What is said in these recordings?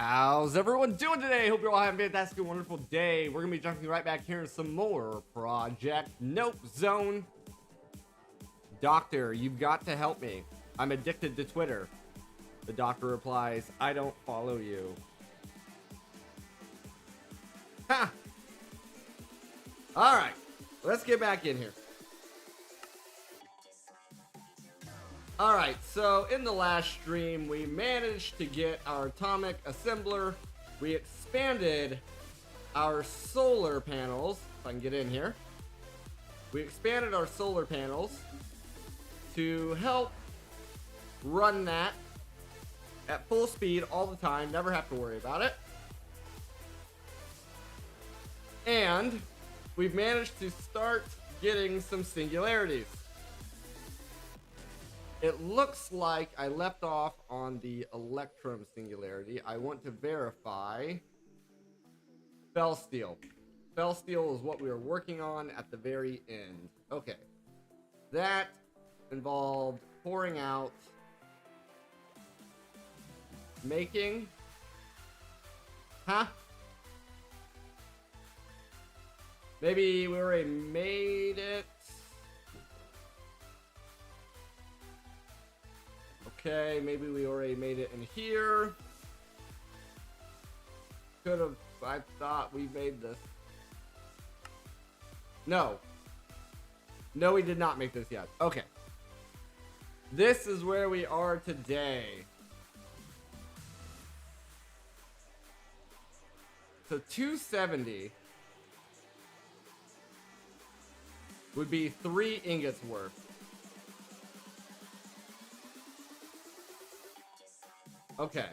How's everyone doing today? Hope you're all having a fantastic and wonderful day. We're gonna be jumping right back here in some more Project Nope Zone. Doctor, you've got to help me. I'm addicted to Twitter. The doctor replies, I don't follow you. Ha! Alright, let's get back in here. Alright, so in the last stream, we managed to get our atomic assembler. We expanded our solar panels. If I can get in here. We expanded our solar panels to help run that at full speed all the time. Never have to worry about it. And we've managed to start getting some singularities. It looks like I left off on the electrum singularity. I want to verify Fell steel. Fell steel is what we were working on at the very end. Okay. That involved pouring out, making, huh? Maybe we already made it. Okay, maybe we already made it in here. Could have, I thought we made this. No. No, we did not make this yet. Okay. This is where we are today. So 270 would be 3 ingots worth. Okay.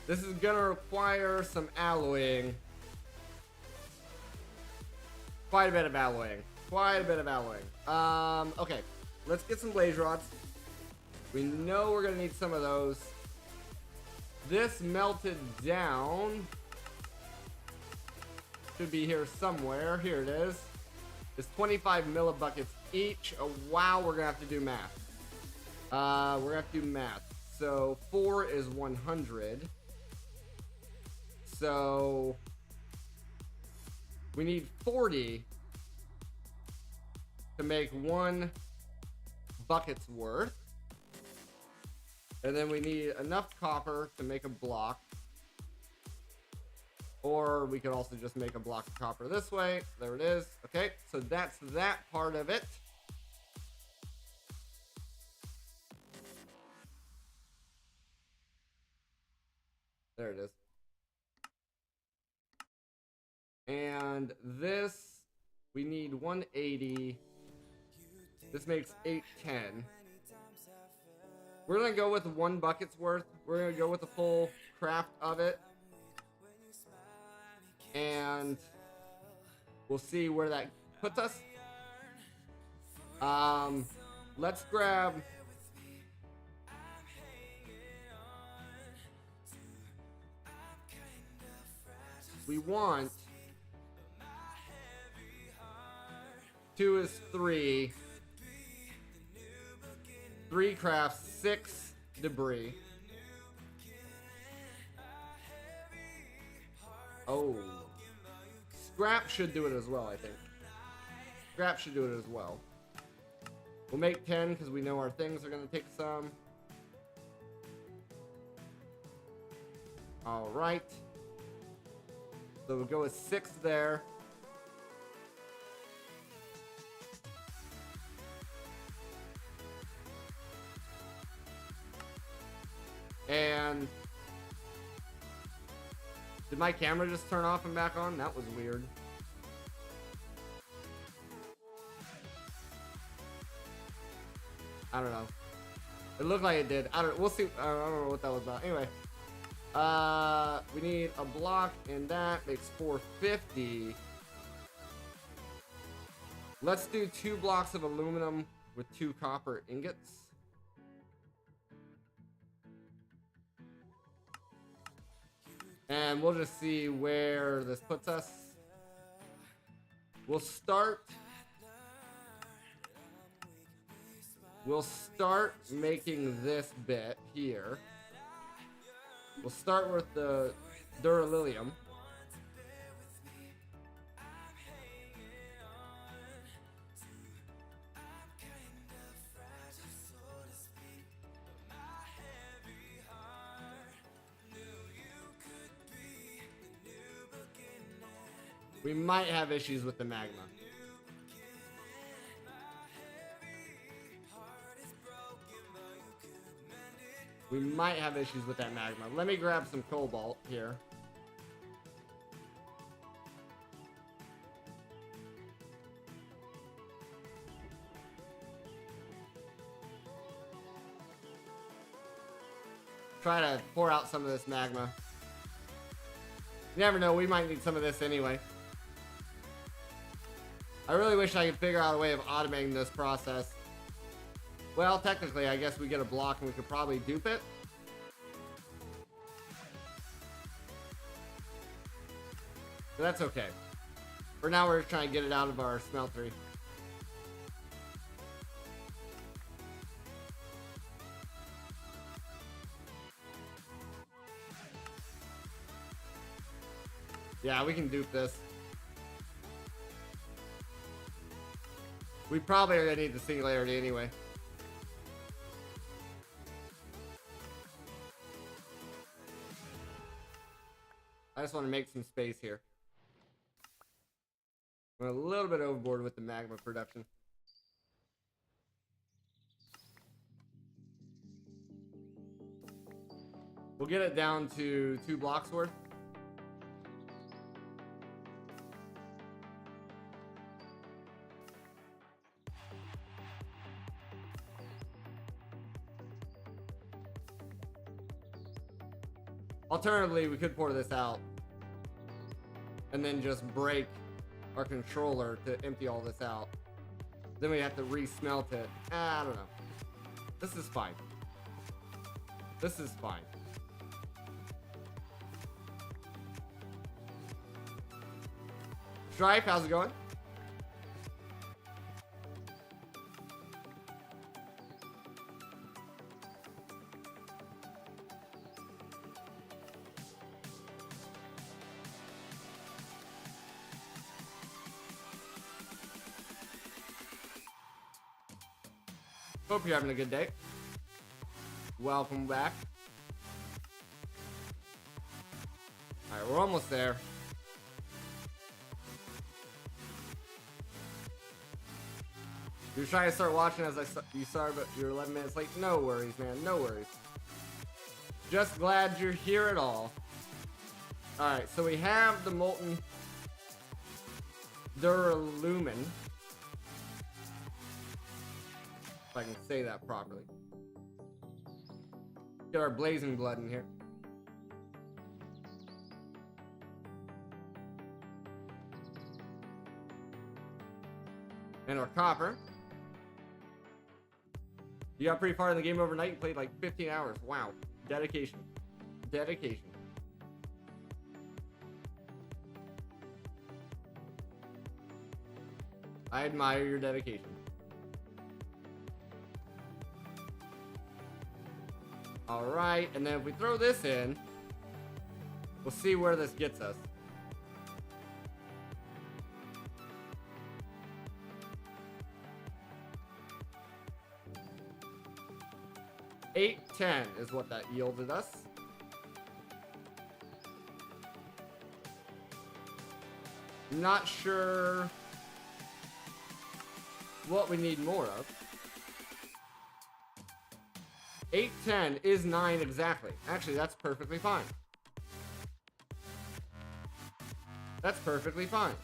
This is gonna require some alloying. Quite a bit of alloying. Okay. Let's get some blaze rods. We know we're gonna need some of those. This melted down should be here somewhere. Here it is. It's 25 millibuckets each. Oh, wow, we're gonna have to do math. We're gonna have to do math. So 4 is 100. So we need 40 to make 1 bucket's worth. And then we need enough copper to make a block. Or we could also just make a block of copper this way. There it is. Okay, so that's that part of it. There it is. And this, we need 180. This makes 810. We're gonna go with 1 bucket's worth. We're gonna go with the full craft of it. And we'll see where that puts us. Let's grab... We want... 2 is 3. 3 crafts, 6 debris. Oh. Scrap should do it as well, I think. Scrap should do it as well. We'll make 10 because we know our things are going to take some. Alright. So we'll go with 6 there. And did my camera just turn off and back on? That was weird. I don't know. It looked like it did. We'll see. I don't know what that was about. Anyway. We need a block, and that makes 450. Let's do 2 blocks of aluminum with 2 copper ingots. And we'll just see where this puts us. We'll start making this bit here. We'll start with the Duralilium. We might have issues with the magma. We might have issues with that magma. Let me grab some cobalt here. Try to pour out some of this magma. You never know, we might need some of this anyway. I really wish I could figure out a way of automating this process. Well, technically, I guess we get a block and we could probably dupe it. But that's okay. For now, we're trying to get it out of our smeltery. Yeah, we can dupe this. We probably are gonna need the singularity anyway. I just want to make some space here. We're a little bit overboard with the magma production. We'll get it down to 2 blocks worth. Alternatively, we could pour this out and then just break our controller to empty all this out. Then we have to re-smelt it. I don't know. This is fine. This is fine. Strife, how's it going? Hope you're having a good day. Welcome back. Alright, we're almost there. You're trying to start watching as you started, but you're 11 minutes late. No worries, man. No worries. Just glad you're here at all. Alright, so we have the molten duralumin. If I can say that properly. Get our blazing blood in here. And our copper. You got pretty far in the game overnight. You played like 15 hours. Wow. Dedication. Dedication. I admire your dedication. Alright, and then if we throw this in, we'll see where this gets us. $8.10 is what that yielded us. Not sure what we need more of. 8.10 is 9 exactly. Actually, that's perfectly fine. That's perfectly fine.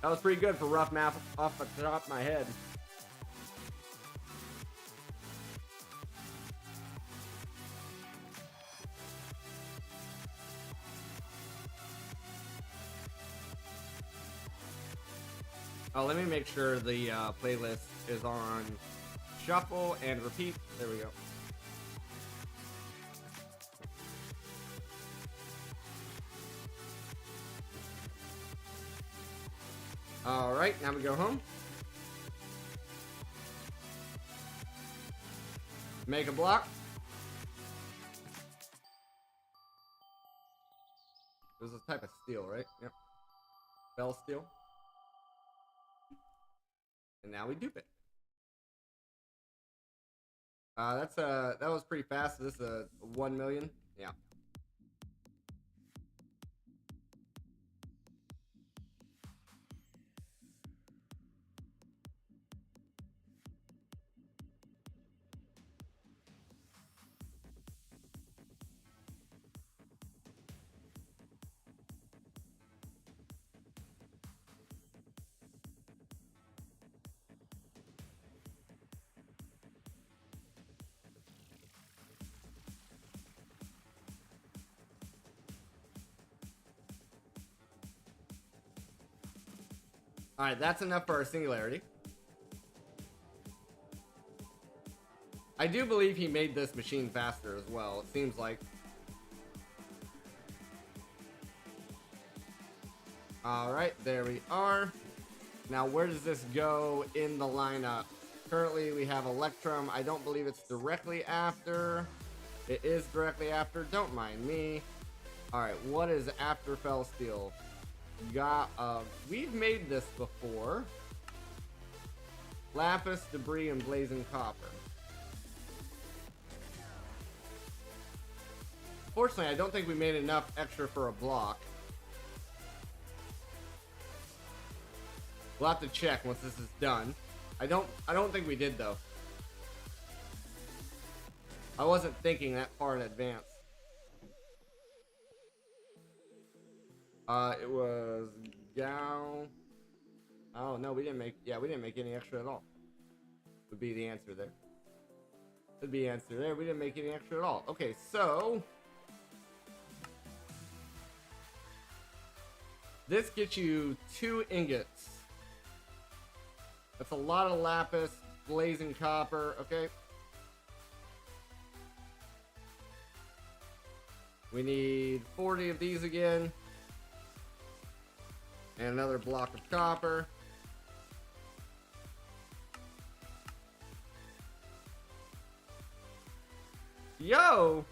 That was pretty good for rough math off the top of my head. Oh, let me make sure the playlist is on shuffle and repeat. There we go. Alright, now we go home. Make a block. This is a type of steel, right? Yep. Bell steel. And now we dupe it. That was pretty fast. This is a 1 million. Yeah. Alright, that's enough for our singularity. I do believe he made this machine faster as well, it seems like. Alright, there we are. Now, where does this go in the lineup? Currently, we have Electrum. I don't believe it's directly after. It is directly after. Don't mind me. Alright, what is after Fell Steel? We've made this before. Lapis, Debris, and Blazing Copper. Fortunately, I don't think we made enough extra for a block. We'll have to check once this is done. I don't think we did though. I wasn't thinking that far in advance. It was Gao. Oh no, we didn't make any extra at all. Would be the answer there. Would be the answer there. We didn't make any extra at all. Okay, so this gets you 2 ingots. That's a lot of lapis, blazing copper, okay? We need 40 of these again. And another block of copper. Yo!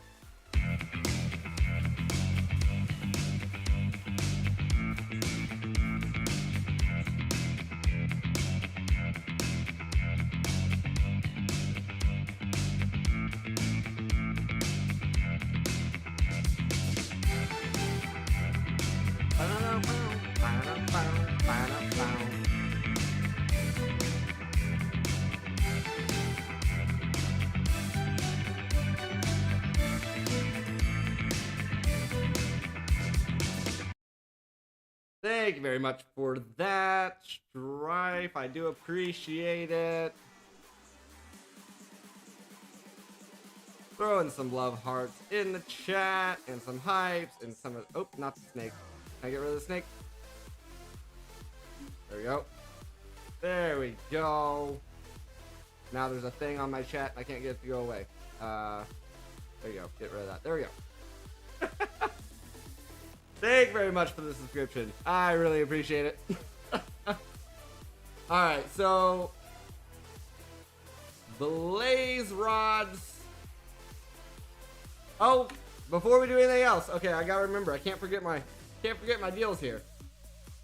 Thank you very much for that, Strife. I do appreciate it. Throwing some love hearts in the chat and some hypes and some of, oh, not the snake. Can I get rid of the snake? There we go. There we go. Now there's a thing on my chat. I can't get it to go away. There you go. Get rid of that. There we go. Thank you very much for the subscription. I really appreciate it. Alright, so blaze rods. Oh, before we do anything else, okay, I gotta remember, I can't forget my deals here.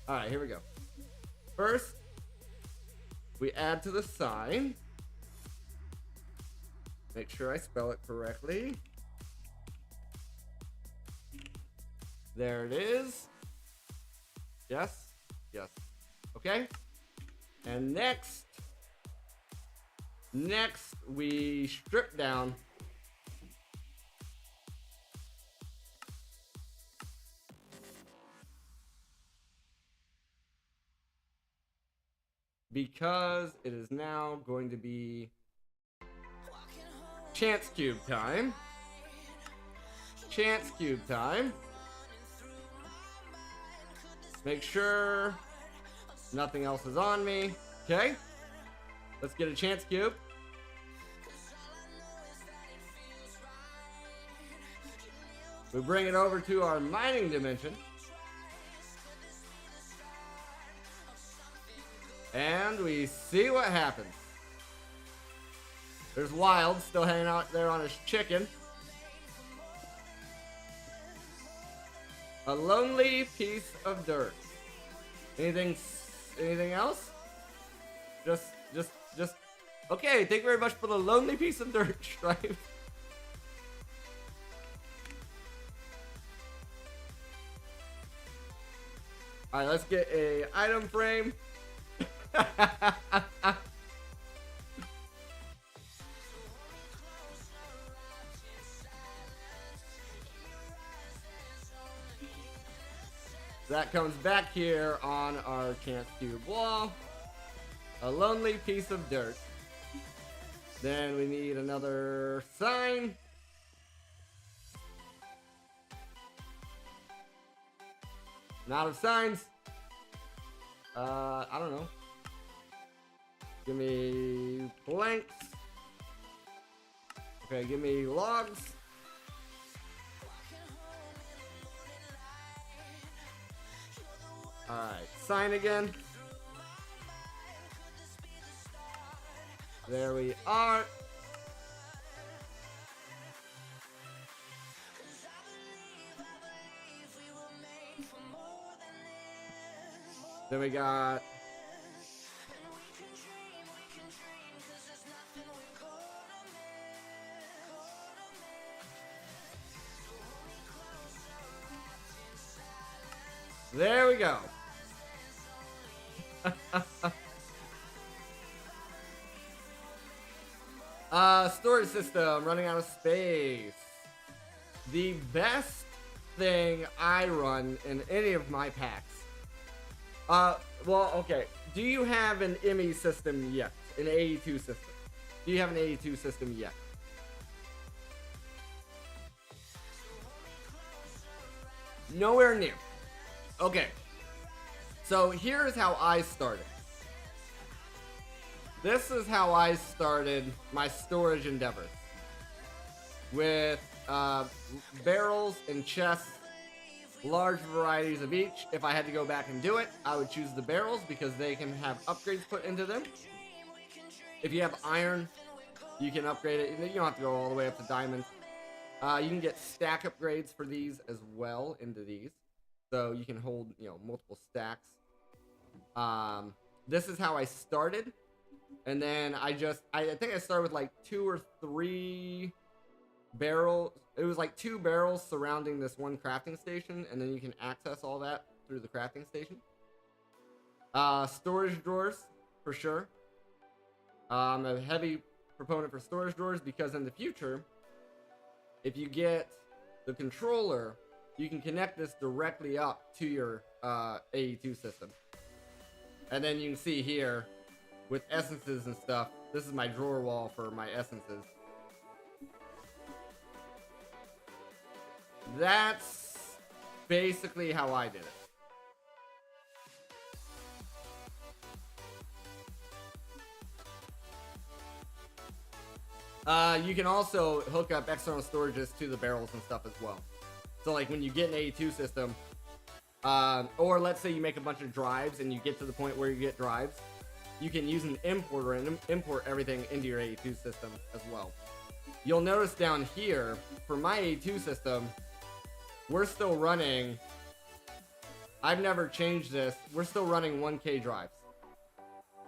Alright, here we go. First, we add to the sign. Make sure I spell it correctly. There it is. Yes. Yes. Okay. And next we strip down. Because it is now going to be chance cube time. Chance cube time. Make sure nothing else is on me. Okay. Let's get a chance cube. We bring it over to our mining dimension. And we see what happens. There's Wild still hanging out there on his chicken. A lonely piece of dirt. Anything else? Just. Okay, thank you very much for the lonely piece of dirt, Stripe. Alright, let's get a item frame. That comes back here on our chance cube wall. A lonely piece of dirt. Then we need another sign. Not of signs. I don't know. Give me planks. Okay, give me logs. Alright, sign again. There we are. Then we got there we go. Storage system running out of space. The best thing I run in any of my packs. Well, okay. Do you have an ME system yet? An AE2 system? Do you have an AE2 system yet? Nowhere near. Okay. So here's how I started. This is how I started my storage endeavors. With barrels and chests, large varieties of each. If I had to go back and do it, I would choose the barrels because they can have upgrades put into them. If you have iron, you can upgrade it. You don't have to go all the way up to diamond. You can get stack upgrades for these as well into these. So you can hold, multiple stacks. This is how I started. And then I think I started with like 2 or 3 barrels. It was like 2 barrels surrounding this one crafting station, and then you can access all that through the crafting station. Storage drawers, for sure. I'm a heavy proponent for storage drawers because in the future, if you get the controller, you can connect this directly up to your AE2 system. And then you can see here, with essences and stuff, this is my drawer wall for my essences. That's basically how I did it. You can also hook up external storages to the barrels and stuff as well. So like when you get an AE2 system, or let's say you make a bunch of drives and you get to the point where you get drives, you can use an importer and import everything into your AE2 system as well. You'll notice down here, for my AE2 system, we're still running, I've never changed this, we're still running 1K drives.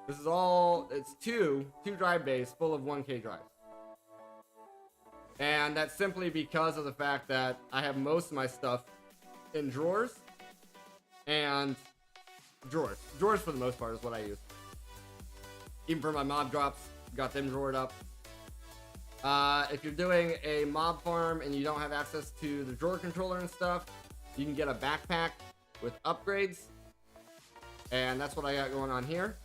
This is all, it's two drive bays full of 1K drives. And that's simply because of the fact that I have most of my stuff in drawers. And drawers. Drawers for the most part is what I use. Even for my mob drops, got them drawered up. If you're doing a mob farm and you don't have access to the drawer controller and stuff, you can get a backpack with upgrades. And that's what I got going on here.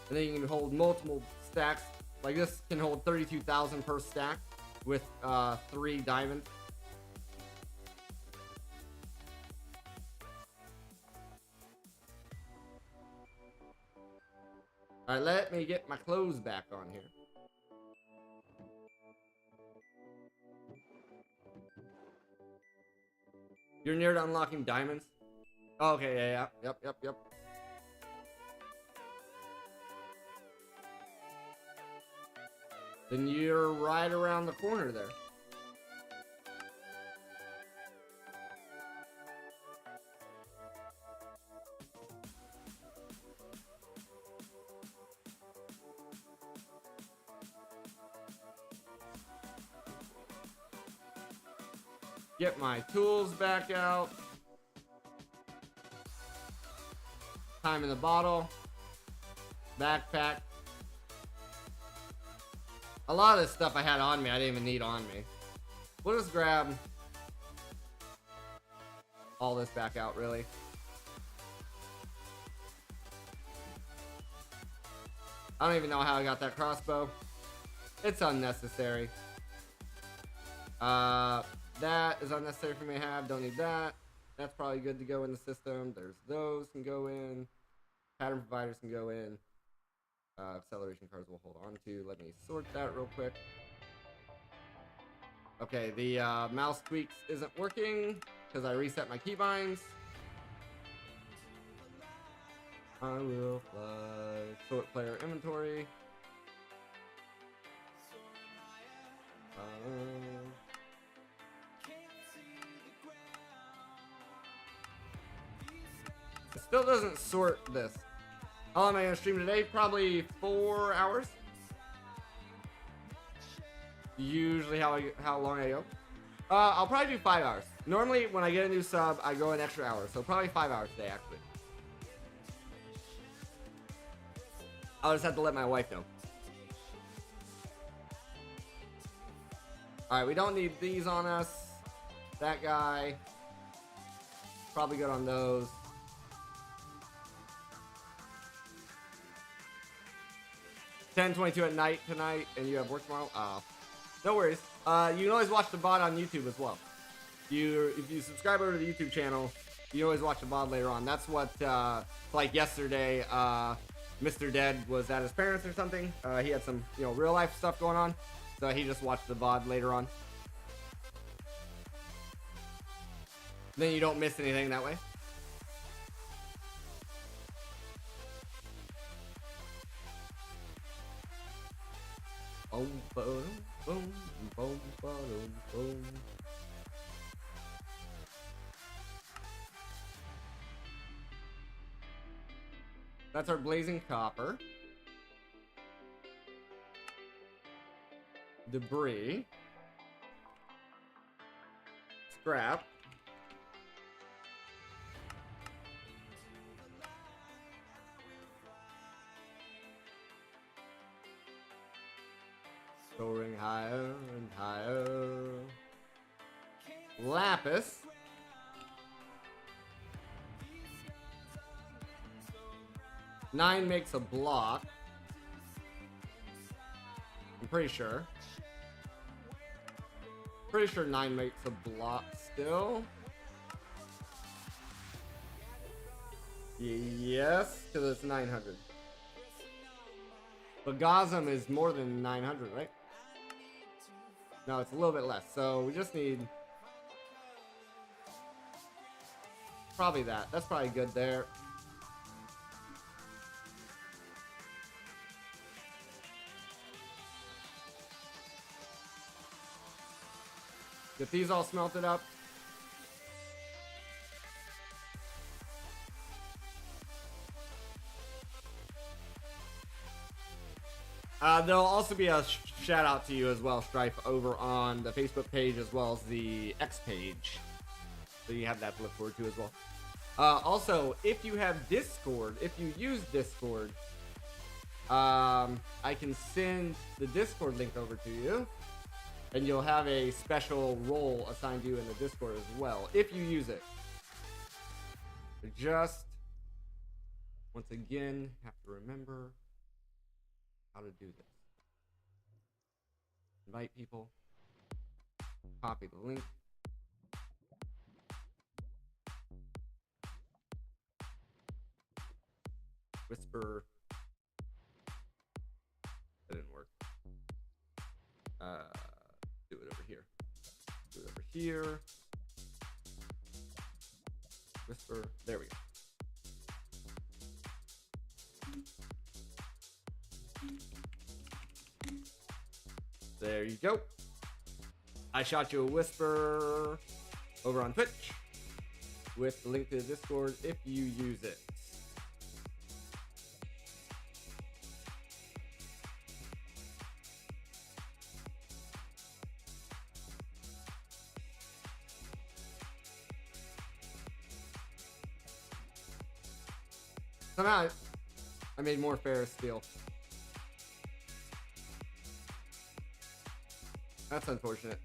And then you can hold multiple stacks. Like this can hold 32,000 per stack with 3 diamonds. Alright, let me get my clothes back on here. You're near to unlocking diamonds? Oh, okay, yeah. Yep. Then you're right around the corner there. Get my tools back out. Time in the bottle. Backpack. A lot of this stuff I had on me, I didn't even need on me. We'll just grab all this back out, really. I don't even know how I got that crossbow. It's unnecessary. That is unnecessary for me to have. Don't need that. That's probably good to go in the system. There's those can go in. Pattern providers can go in. Acceleration cards will hold on to. Let me sort that real quick. Okay, the mouse tweaks isn't working because I reset my keybinds. I will fly. Sort player inventory. It still doesn't sort this. How long am I going to stream today? Probably 4 hours. Usually how long I go. I'll probably do 5 hours. Normally when I get a new sub, I go an extra hour. So probably 5 hours today, actually. I'll just have to let my wife know. Alright, we don't need these on us. That guy. Probably good on those. 10:22 at night tonight, and you have work tomorrow? No worries. You can always watch the VOD on YouTube as well. If you subscribe over to the YouTube channel, you can always watch the VOD later on. That's what, like yesterday, Mr. Dead was at his parents or something. He had some, real life stuff going on. So he just watched the VOD later on. Then you don't miss anything that way. Boom, boom, boom, boom, boom, boom. That's our blazing copper. Debris. Scrap. Soaring higher and higher. Lapis. Nine makes a block. I'm pretty sure. Pretty sure 9 makes a block still. Yes, because it's 900. But Gazam is more than 900, right? No, it's a little bit less. So we just need probably that. That's probably good there. Get these all smelted up. There'll also be a shout out to you as well, Strife, over on the Facebook page as well as the X page. So you have that to look forward to as well. Also, if you have Discord, if you use Discord, I can send the Discord link over to you. And you'll have a special role assigned to you in the Discord as well, if you use it. But just, once again, have to remember how to do this. Invite people. Copy the link. Whisper. That didn't work. Do it over here. Do it over here. Whisper. There we go. There you go. I shot you a whisper over on Twitch with the link to the Discord if you use it. Somehow I made more Ferris steel. That's unfortunate.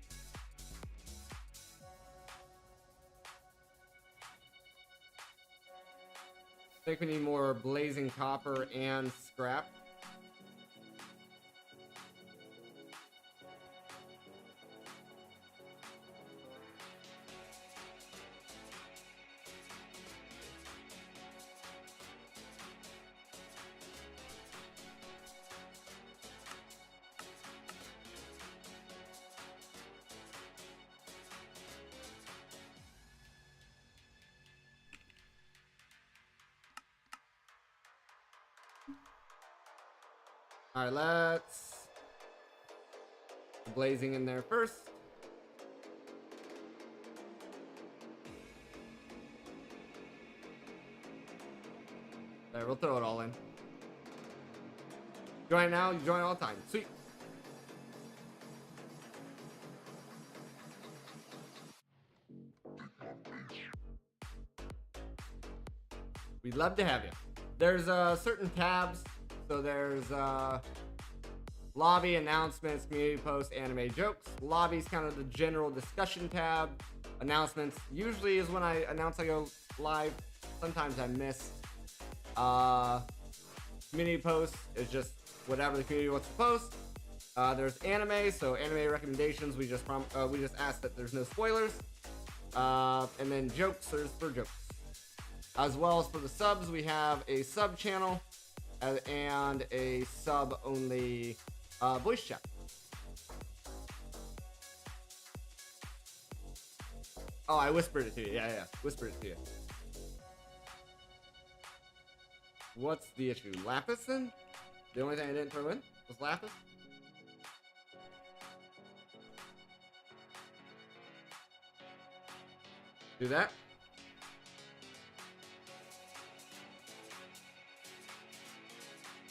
I think we need more blazing copper and scrap. All right, let's blazing in there first. There, we'll throw it all in. Join now, you join all the time. Sweet. We'd love to have you. There's certain tabs. So there's lobby, announcements, community posts, anime jokes. Lobby's kind of the general discussion tab. Announcements usually is when I announce I go live. Sometimes I miss. Community posts is just whatever the community wants to post. There's anime, so anime recommendations. We just ask that there's no spoilers. And then jokes is for jokes. As well as for the subs, we have a sub channel and a sub only voice chat. Oh, I whispered it to you. Yeah, whispered it to you. What's the issue? Lapis then? The only thing I didn't throw in was Lapis? Do that.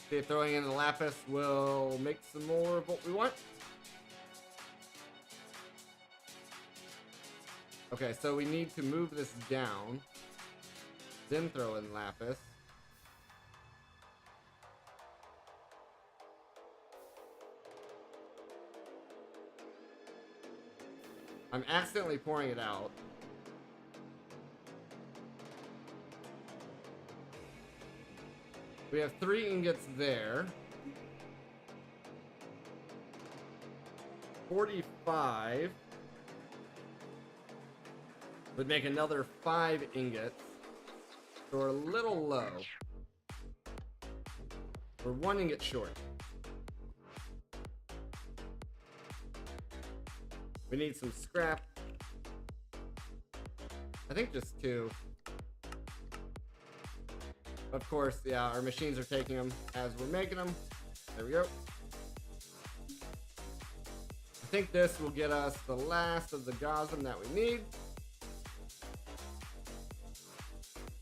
See if throwing in the Lapis will make some more of what we want. Okay, so we need to move this down. Then throw in Lapis. I'm accidentally pouring it out. We have 3 ingots there. 45 would make another 5 ingots. So we're a little low. We're 1 ingot short. We need some scrap. I think just 2. Of course, yeah, our machines are taking them as we're making them. There we go. I think this will get us the last of the Gosm that we need.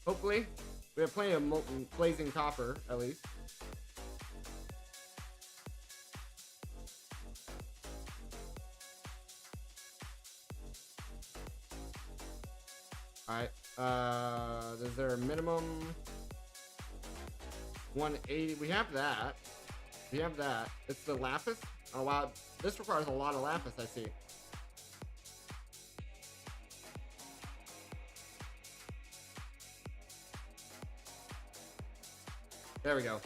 Hopefully. We have plenty of molten blazing copper, at least. Alright, is there a minimum? 180, we have that. We have that. It's the Lapis. Oh wow, this requires a lot of Lapis, I see. There we go.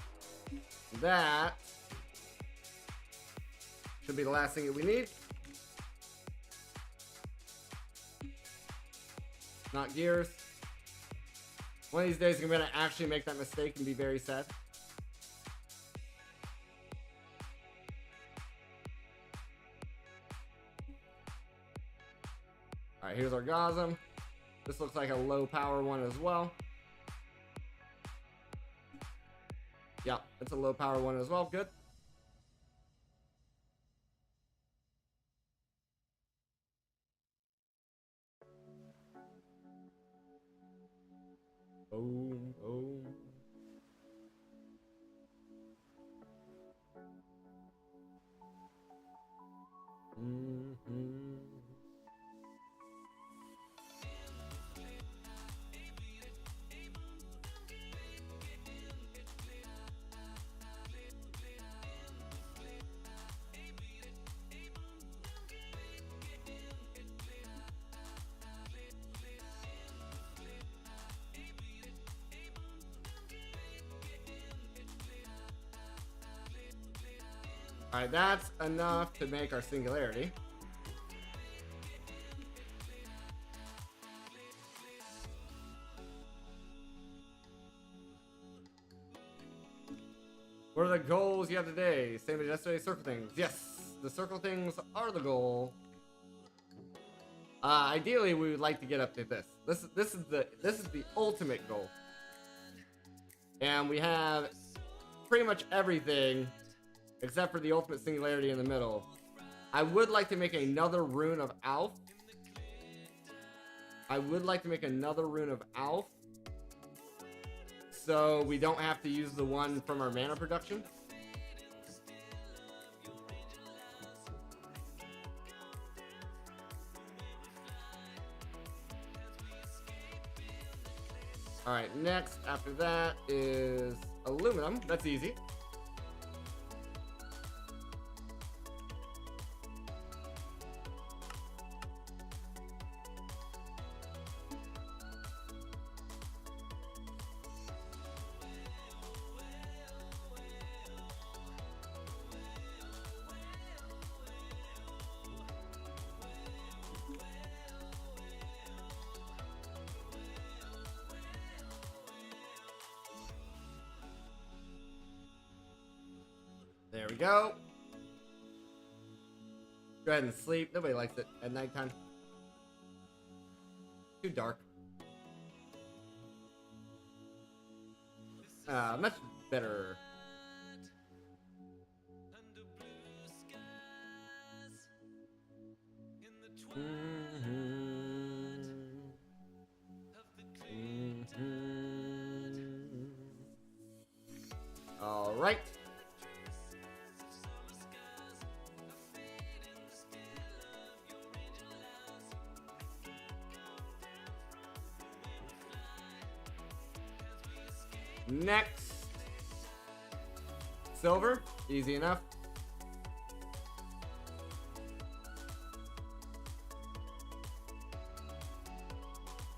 That should be the last thing that we need. Not gears. One of these days I'm gonna actually make that mistake and be very sad. Alright, here's our Gosm. This looks like a low power one as well. Yeah, it's a low power one as well. Good. Boom, boom. Alright, that's enough to make our singularity. What are the goals you have today? Same as yesterday, circle things. Yes, the circle things are the goal. Ideally, we would like to get up to this. This is the ultimate goal. And we have pretty much everything except for the ultimate singularity in the middle. I would like to make another rune of Alf. So we don't have to use the one from our mana production. Alright, next after that is aluminum. That's easy. There we go. Go ahead and sleep. Nobody likes it at nighttime. Too dark. Much better. All right. Next, silver, easy enough.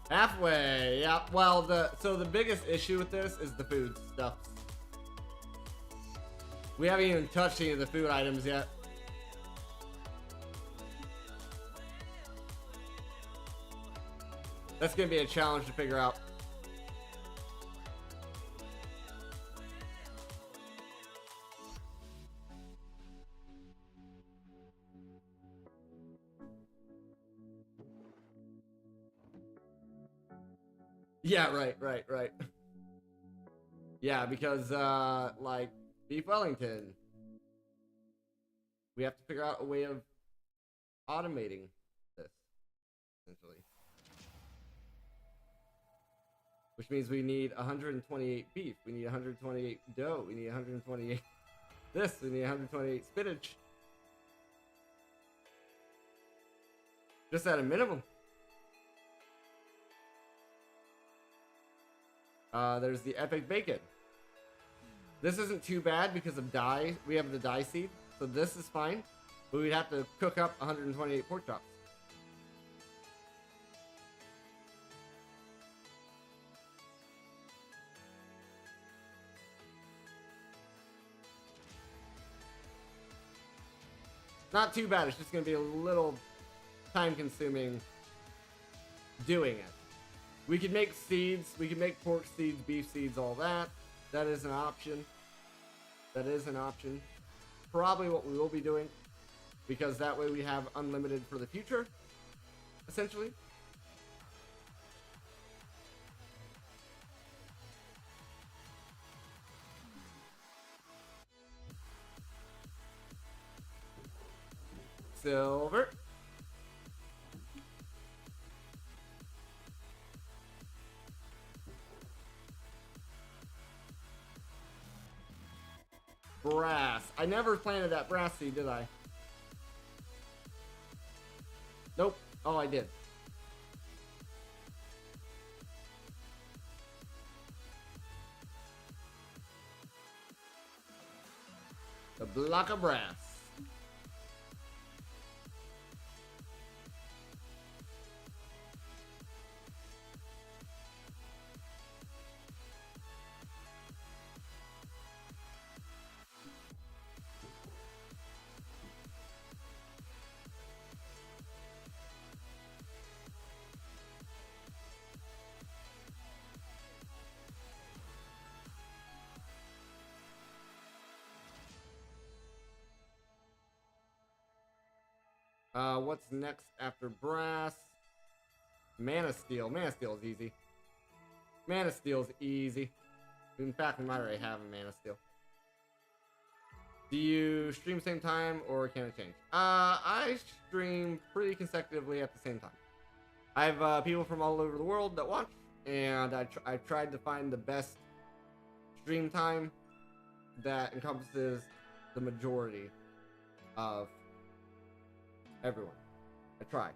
Halfway, yeah. Well, the biggest issue with this is the food stuff. We haven't even touched any of the food items yet. That's gonna be a challenge to figure out. Yeah, right. Yeah, because, like, Beef Wellington. We have to figure out a way of automating this, essentially. Which means we need 128 beef, we need 128 dough, we need 128 this, we need 128 spinach. Just at a minimum. There's the epic bacon. This isn't too bad because of dye. We have the dye seed, so this is fine. But we'd have to cook up 128 pork chops. Not too bad. It's just going to be a little time-consuming doing it. We could make seeds. We could make pork seeds, beef seeds, all that. That is an option. That is an option. Probably what we will be doing, because that way we have unlimited for the future, essentially. Silver. Brass. I never planted that brass seed, did I? Nope. Oh, I did. The block of brass. What's next after brass? Mana Steel. Mana Steel is easy. Mana Steel is easy. In fact, we might already have a Mana Steel. Do you stream same time or can it change? I stream pretty consecutively at the same time. I have people from all over the world that watch, and I tried to find the best stream time that encompasses the majority of everyone. I try.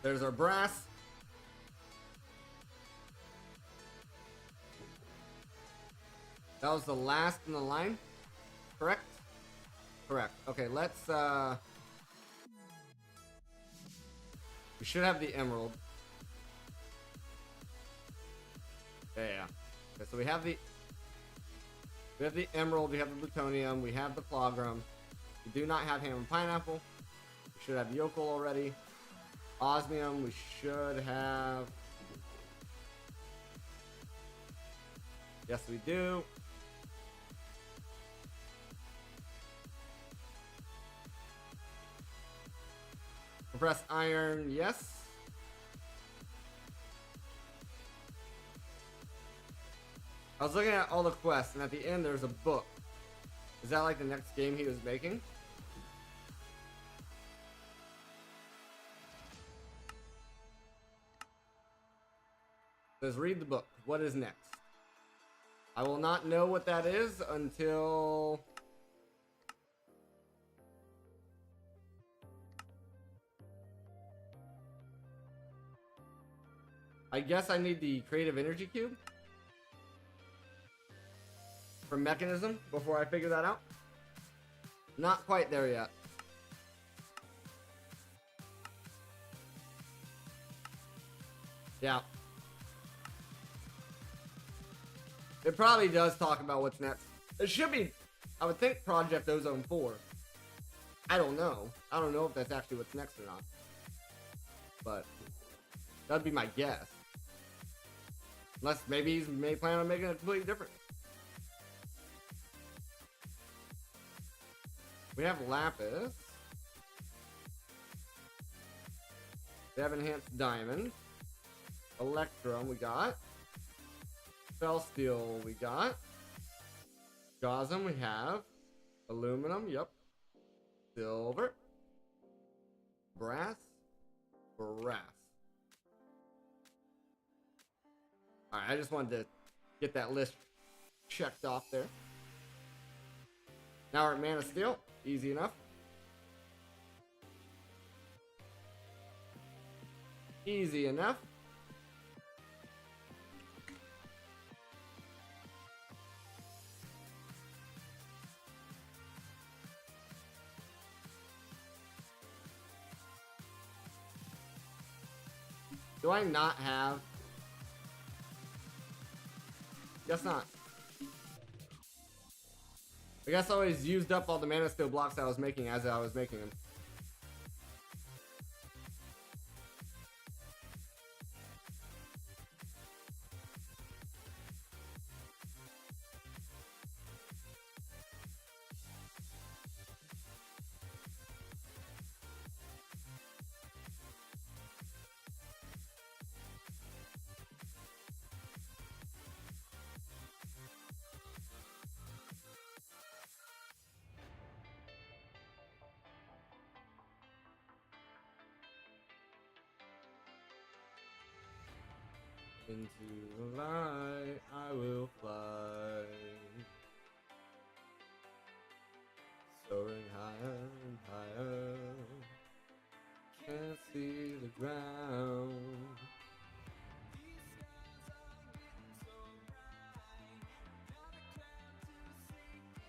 There's our brass. That was the last in the line, correct? Correct. Okay, let's, we should have the emerald. Yeah. Okay, so we have the emerald, we have the plutonium, we have the flogrum. We do not have ham and pineapple. We should have yokel already. Osmium, we should have. Yes, we do. Compressed iron, yes. I was looking at all the quests, and at the end there's a book. Is that like the next game he was making? It says read the book. What is next? I will not know what that is until I guess I need the creative energy cube from mechanism before I figure that out. Not quite there yet. Yeah. It probably does talk about what's next. It should be, I would think, Project Ozone 4. I don't know. I don't know if that's actually what's next or not. But that'd be my guess. Unless maybe he's plan on making it completely different. We have lapis. We have enhanced diamond. Electrum we got. Fell steel we got. Gaussium we have. Aluminum, yep. Silver. Brass. Brass. Alright, I just wanted to get that list checked off there. Now we're at mana steel. Easy enough. Easy enough. Do I not have? Guess not. I guess I always used up all the mana steel blocks I was making as I was making them. Into the light I will fly, soaring higher and higher, can't see the ground.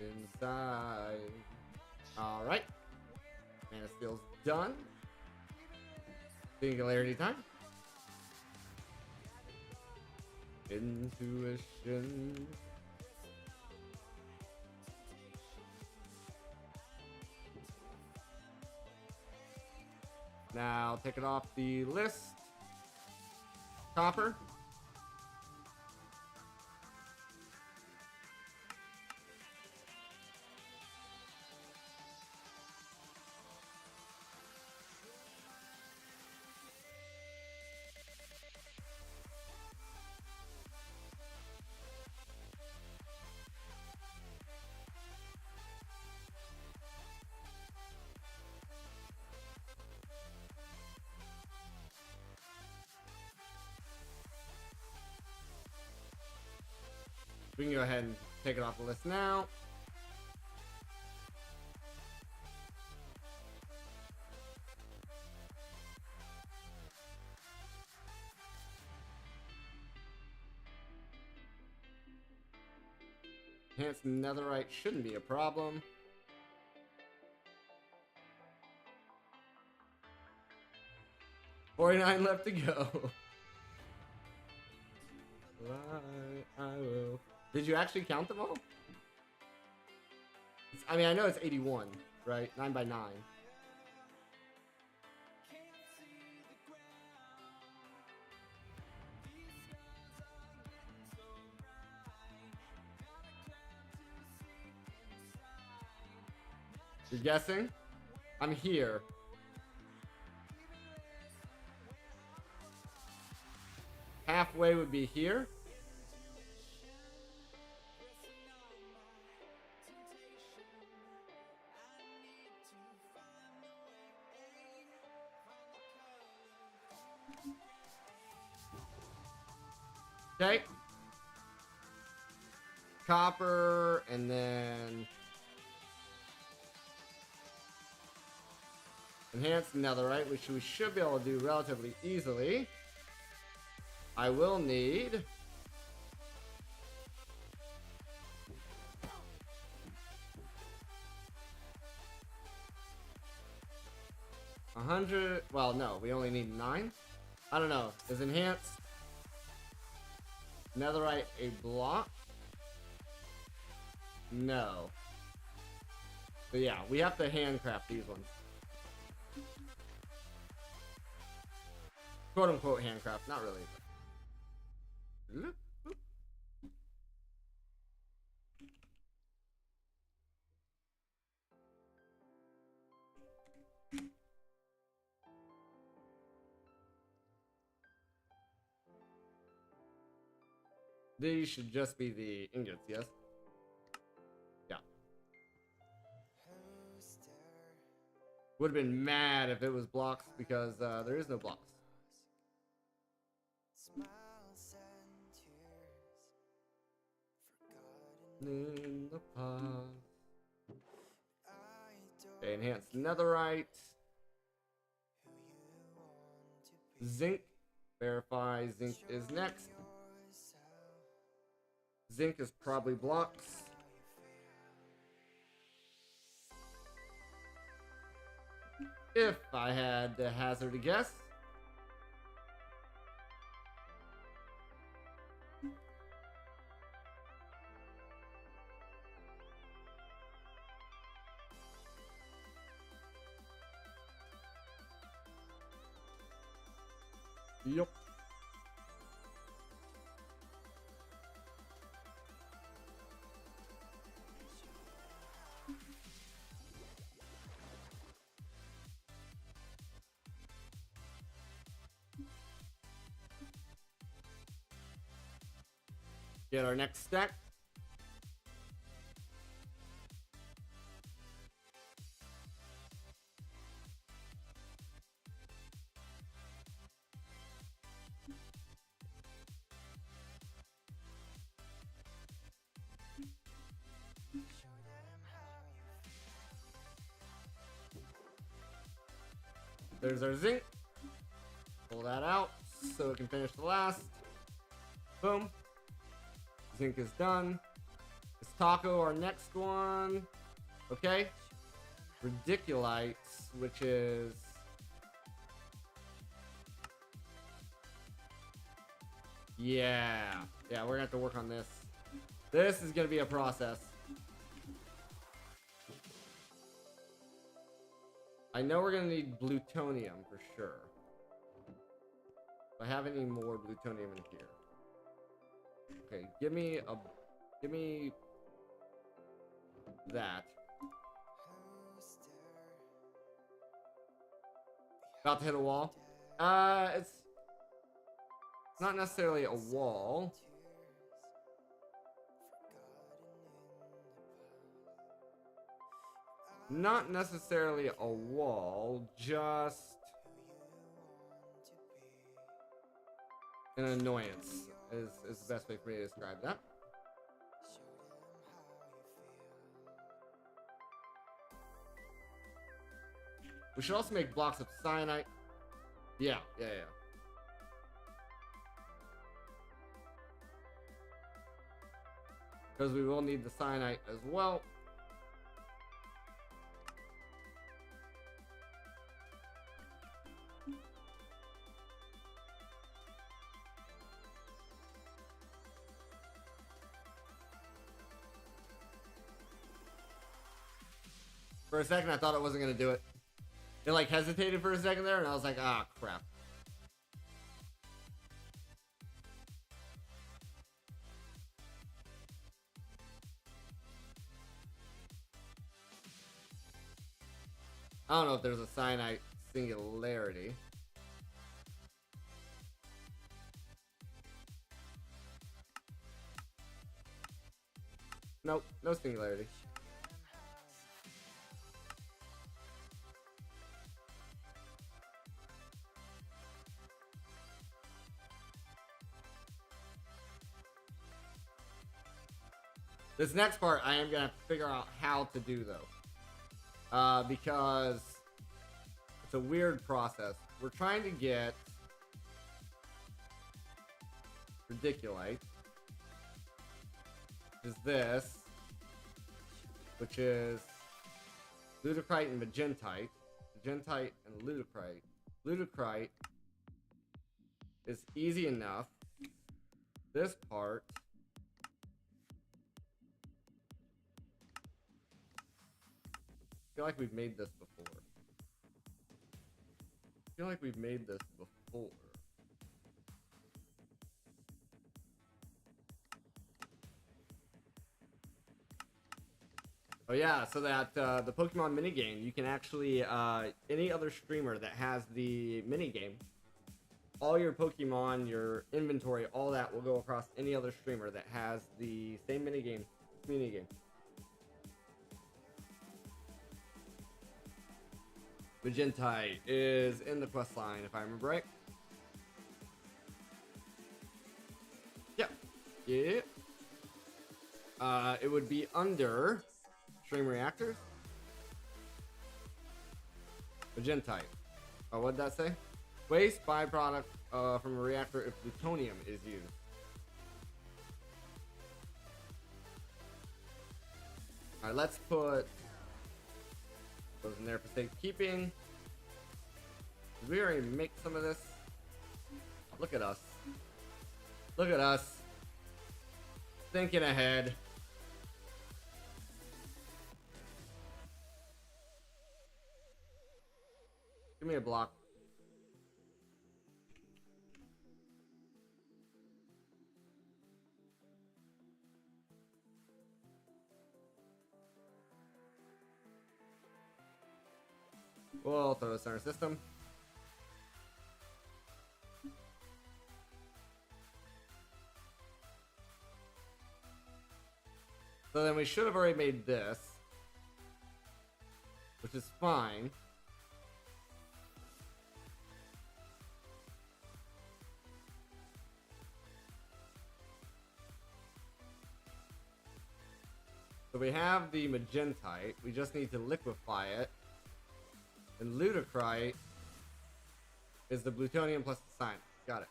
Inside. Alright. Mana steel's done. Singularity time. Intuition. Now take it off the list. Copper. We can go ahead and take it off the list now. Enhanced netherite shouldn't be a problem. $49 left to go. I will. Did you actually count them all? I mean, I know it's 81, right? 9 by 9. You're guessing? I'm here. Halfway would be here. Okay. Copper, and then enhanced netherite, which we should be able to do relatively easily. I will need $100. Well, no, we only need 9. I don't know. Is enhanced netherite a block? No. But yeah, we have to handcraft these ones. Quote unquote handcraft, not really. These should just be the ingots, yes? Yeah. Would have been mad if it was blocks because there is no blocks. In the past. Okay, enhanced netherite. Zinc. Verify zinc is next. Zinc is probably blocks. If I had to hazard a guess. Yep. Get our next stack. There's our zinc. Pull that out so it can finish the last. Boom. Zinc is done. Is taco our next one? Okay. Ridiculites, which is yeah, we're gonna have to work on this. This is gonna be a process. I know we're gonna need plutonium for sure. Do I have any more plutonium in here? Okay, give me that. About to hit a wall. It's not necessarily a wall. Not necessarily a wall, just an annoyance is the best way for me to describe that. We should also make blocks of cyanide. Yeah. Because we will need the cyanide as well. For a second, I thought it wasn't going to do it. It like hesitated for a second there, and I was like, ah, crap. I don't know if there's a cyanide singularity. Nope, no singularity. This next part I am going to have to figure out how to do, though. Because it's a weird process. We're trying to get radiculite, which is this, which is lutecrite and magentite. Magentite and lutecrite. Lutecrite is easy enough. This part I feel like we've made this before. Oh yeah, so that the Pokemon minigame, you can actually, any other streamer that has the minigame, all your Pokemon, your inventory, all that will go across any other streamer that has the same minigame. Magentite is in the quest line, if I remember right. Yep. Yeah. It would be under stream reactors. Magentite. Oh, what did that say? Waste byproduct from a reactor if plutonium is used. Alright, let's put those in there for safekeeping. Did we already make some of this? Look at us. Look at us. Thinking ahead. Give me a block. We'll throw this in our system. So then we should have already made this, which is fine. So we have the magentite. We just need to liquefy it. And lutecrite is the plutonium plus the cyanide. Got it.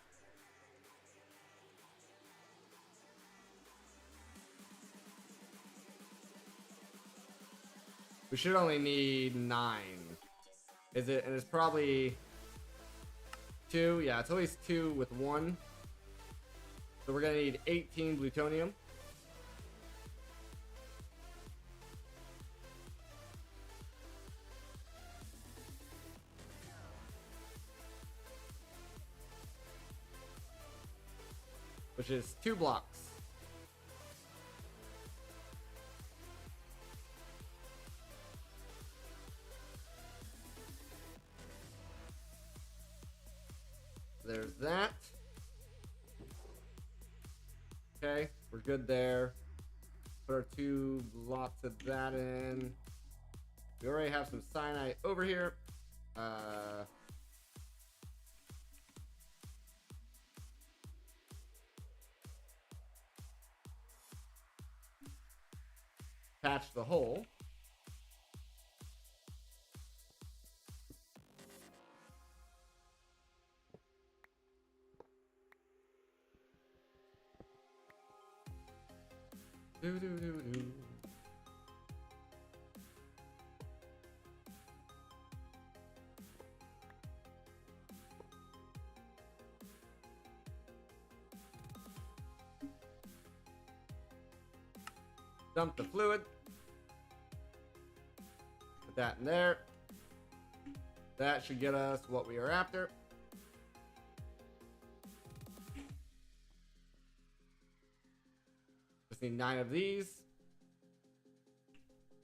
We should only need 9. Is it? And it's probably 2. Yeah, it's always 2 with 1. So we're gonna need 18 plutonium. Which is 2 blocks. There's that. Okay, we're good there. Put our 2 lots of that in. We already have some cyanide over here. Patch the hole. Do, do, do, do. Dump the fluid. Put that in there. That should get us what we are after. Just need 9 of these.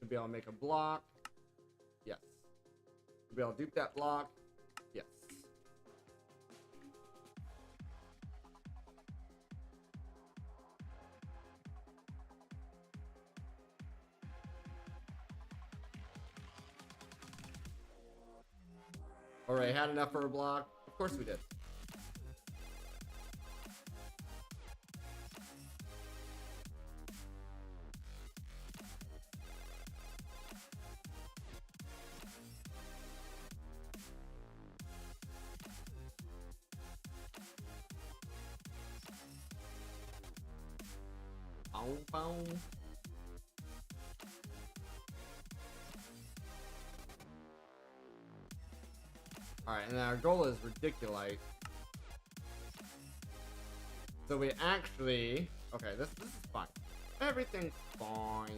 To be able to make a block. Yes. To be able to dupe that block. Yes. Alright, had enough for a block? Of course we did. Bow, bow. Alright, and our goal is ridiculite. So we actually... Okay, this is fine. Everything's fine.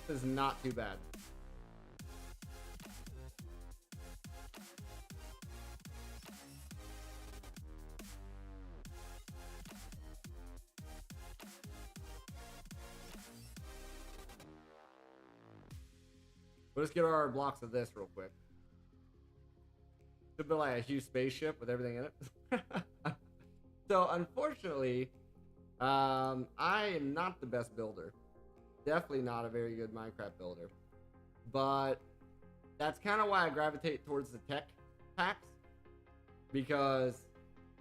This is not too bad. We'll just get our blocks of this real quick. Should be like a huge spaceship with everything in it. So unfortunately, I am not the best builder. Definitely not a very good Minecraft builder. But that's kind of why I gravitate towards the tech packs. Because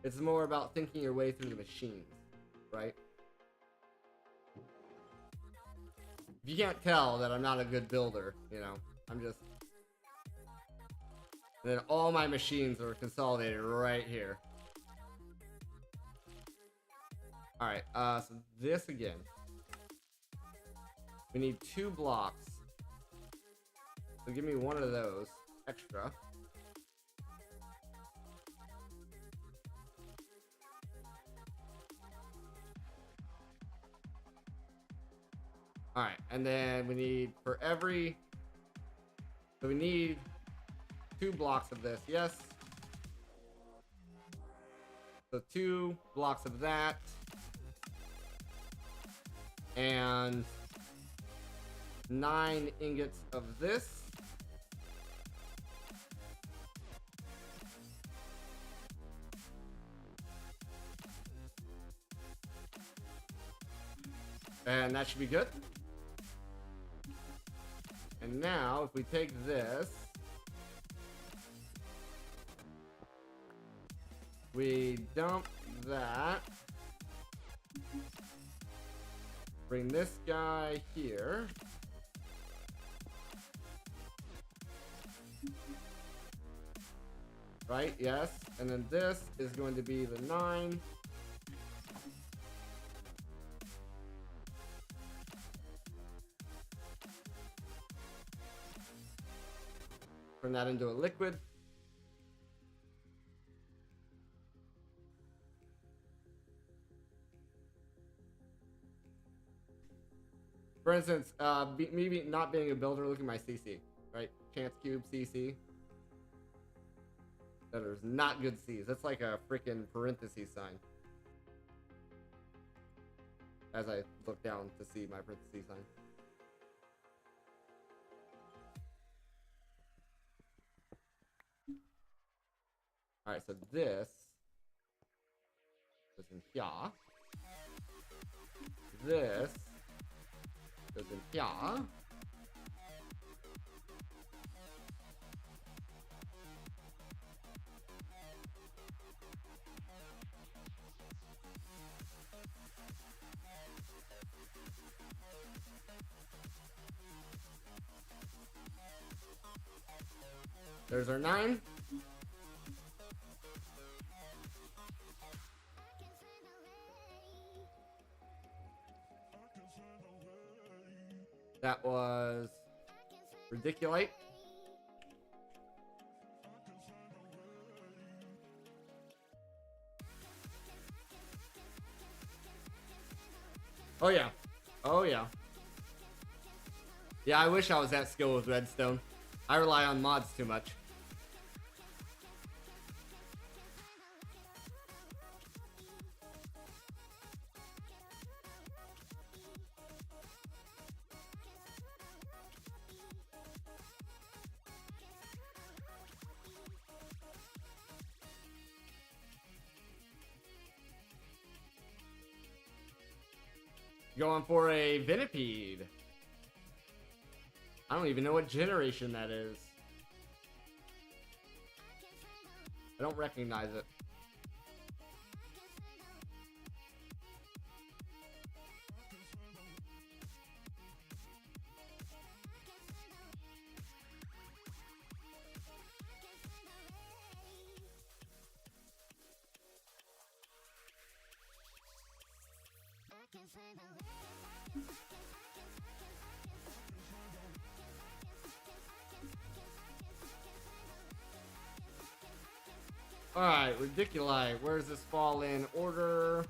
it's more about thinking your way through the machines, right? If you can't tell that I'm not a good builder, you know, I'm just... And then all my machines are consolidated right here. Alright, so this again. We need 2 blocks. So give me one of those extra. Alright, and then we need for every... So we need 2 blocks of this, yes. So 2 blocks of that. And 9 ingots of this. And that should be good. And now, if we take this, we dump that, bring this guy here, right? Yes. And then this is going to be the 9. Turn that into a liquid. For instance, me not being a builder, look at my CC, right? Chance cube CC. That is not good C's. That's like a freaking parenthesis sign. As I look down to see my parenthesis sign. Alright, so this goes in here. This goes in here. There's our 9. That was Ridiculite. Oh yeah. Oh yeah. Yeah, I wish I was that skilled with Redstone. I rely on mods too much. Going for a Venipede. I don't even know what generation that is. I don't recognize it. Alright, Ridiculite. Where does this fall in order?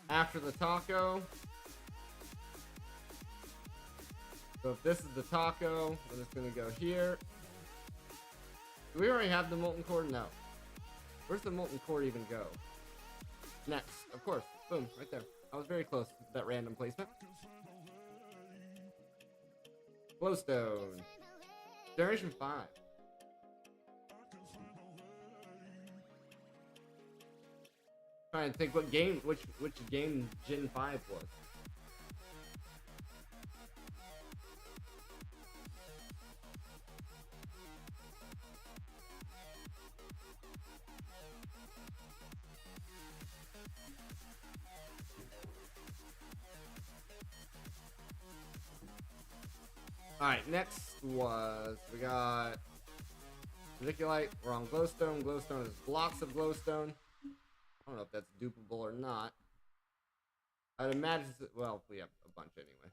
After the taco. So if this is the taco, then it's gonna go here. Do we already have the molten core? No. Where's the molten core even go? Next, of course. Boom, right there. I was very close to that random placement. Glowstone. Generation 5. Trying to think what game, which game Gen 5 was. Alright, next was, we got Ridiculite, we're on Glowstone. Glowstone is blocks of Glowstone. I don't know if that's dupable or not. I'd imagine, well, we have a bunch anyway.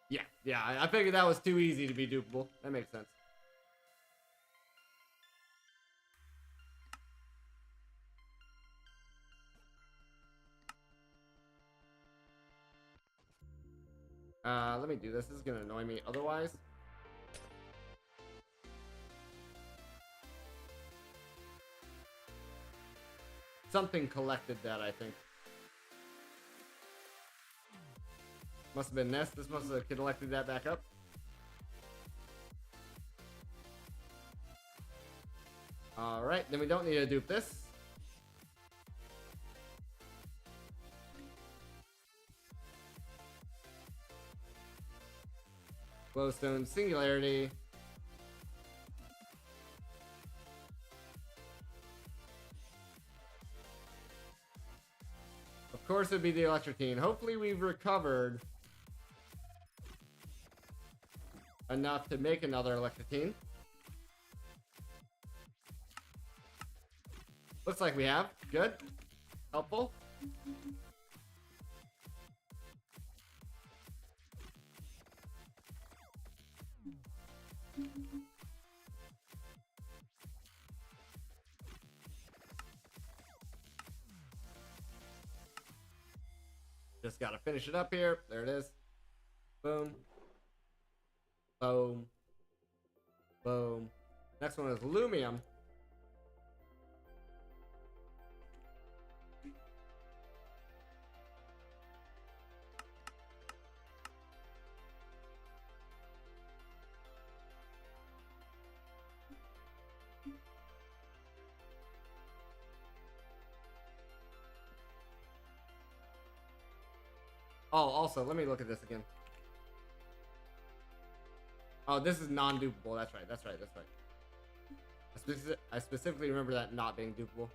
But. Yeah, I figured that was too easy to be dupable. That makes sense. Let me do this. This is gonna annoy me otherwise. Something collected that, I think. Must have been this. This must have collected that back up. Alright, then we don't need to dupe this. Glowstone Singularity. Of course it'd be the Electrotine. Hopefully we've recovered enough to make another Electrotine. Looks like we have. Good. Helpful. Just gotta finish it up here. There it is. Boom. Boom. Boom. Next one is Lumium. Oh, also, let me look at this again. Oh, this is non-dupable. That's right. That's right. That's right. I specifically remember that not being dupable.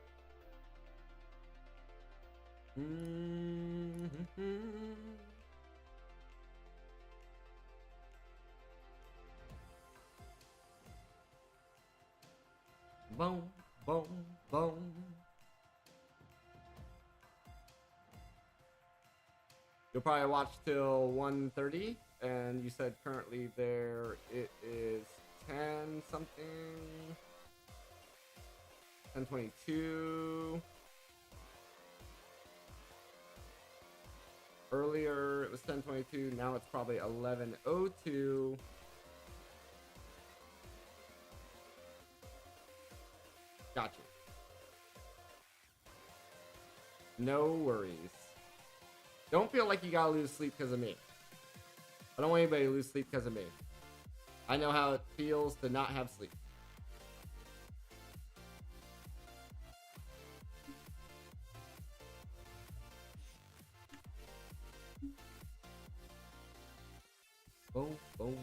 Boom, Boom, boom. You'll probably watch till 1:30, and you said currently there it is 10 something, 10:22. Earlier it was 10:22. Now it's probably 11:02. Gotcha. No worries. Don't feel like you gotta lose sleep because of me. I don't want anybody to lose sleep because of me. I know how it feels to not have sleep. Boom, boom.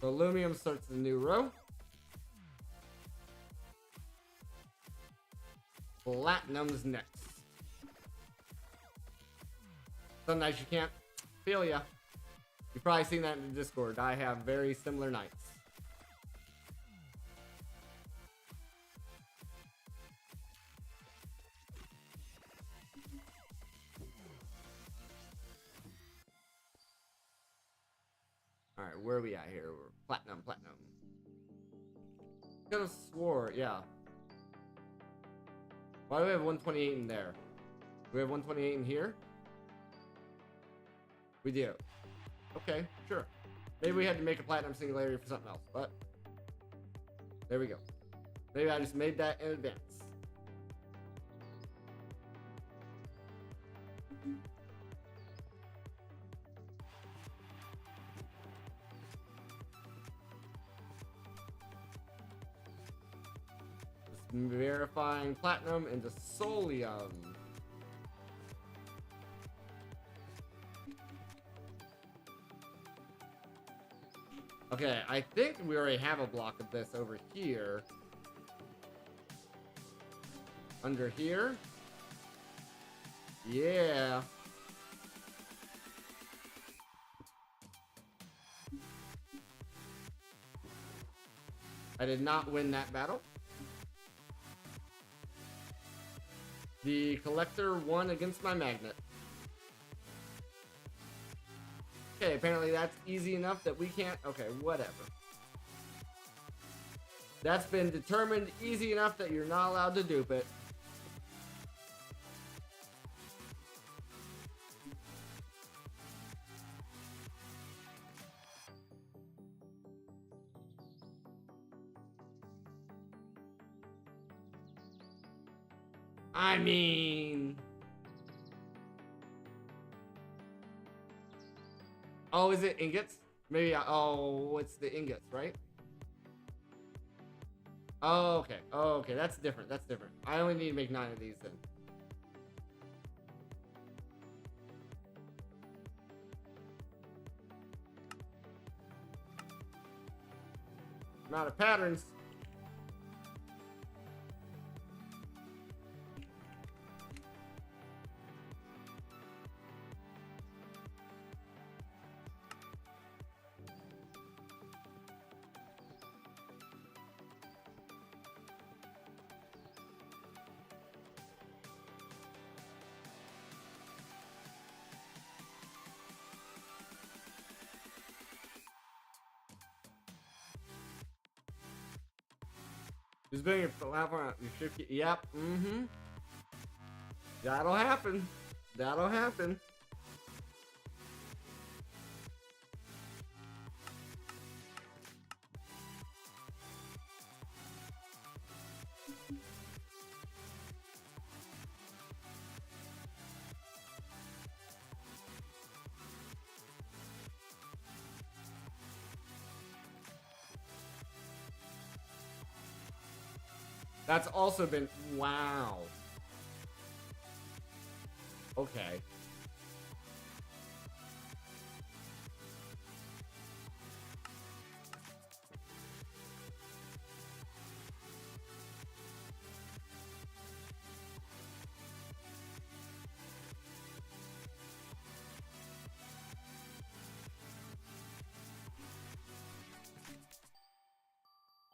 So Lumium starts the new row. Platinum's next. Some nights you can't. Feel ya. You've probably seen that in the Discord. I have very similar nights. Alright, where are we at here? We're platinum. Could have swore, yeah. Why do we have 128 in there? Do we have 128 in here? We do. Okay, sure. Maybe we had to make a platinum singularity for something else, but there we go. Maybe I just made that in advance. Just verifying platinum into solium. Okay, I think we already have a block of this over here. Under here? Yeah. I did not win that battle. The collector won against my magnet. Okay, apparently that's easy enough that we can't... Okay, whatever. That's been determined easy enough that you're not allowed to dupe it. I mean... Oh, is it ingots? Maybe, oh, it's the ingots, right? Oh, okay. Oh, okay, that's different. That's different. I only need to make 9 of these then. I'm out of patterns. Just building your platform out. You should keep. Yep. Mm-hmm. That'll happen. That'll happen. That's also been... Wow. Okay.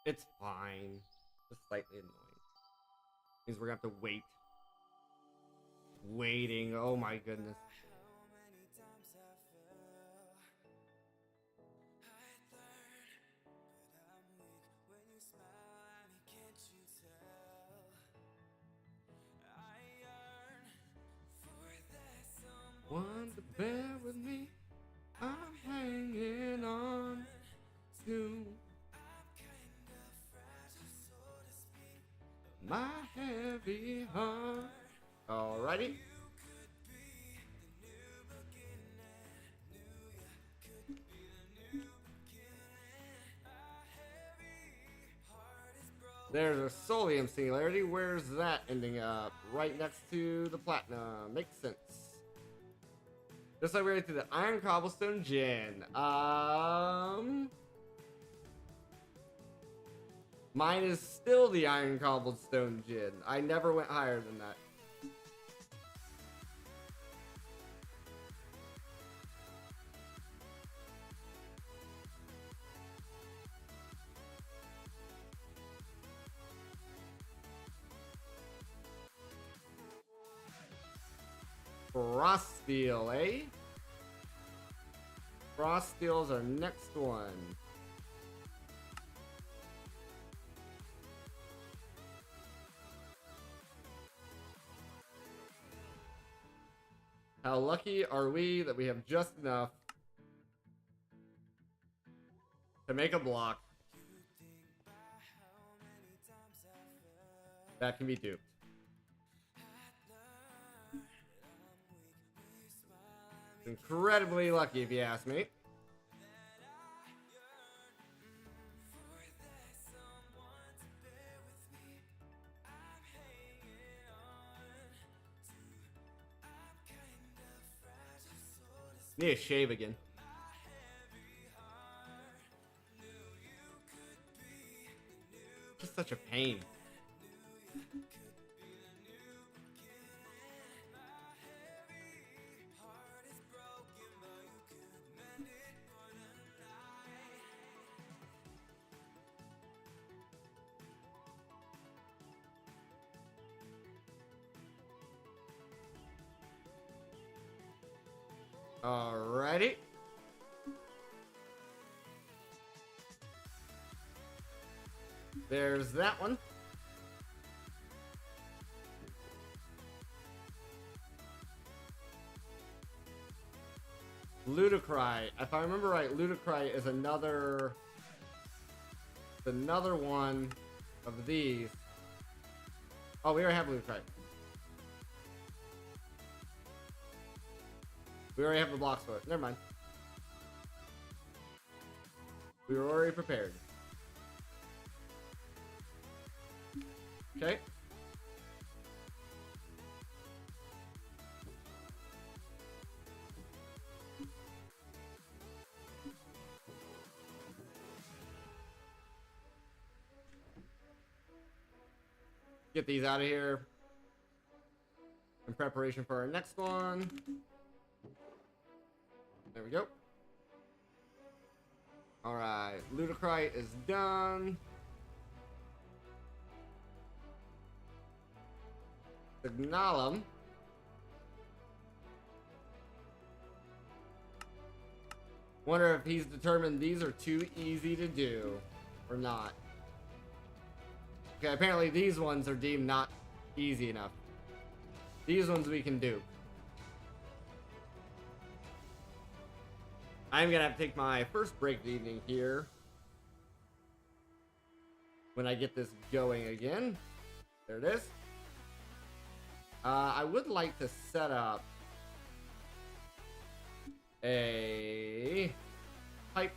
It's fine. Just slightly annoying. Means we're gonna have to wait. Waiting. Oh my goodness. Want to bear with me? I'm hanging on to my heavy heart. Alrighty. There's a Solium Singularity. Where's that ending up? Right next to the Platinum. Makes sense. Just like we're right to the Iron Cobblestone Gin. Mine is still the Iron Cobblestone Gin. I never went higher than that. Froststeel, eh? Froststeel's our next one. How lucky are we that we have just enough to make a block that can be duped. Incredibly lucky, if you ask me. Need a shave again. Just such a pain. Alrighty. There's that one. Ludicry. If I remember right, Ludicry is another one of these. Oh, we already have Ludicry. We already have the blocks for it. Never mind. We were already prepared. Okay. Get these out of here in preparation for our next one. There we go. Alright, Ludicry is done. Signalum. Wonder if he's determined these are too easy to do or not. Okay, apparently these ones are deemed not easy enough. These ones we can do. I'm gonna have to take my first break of the evening here when I get this going again. There it is. I would like to set up a pipe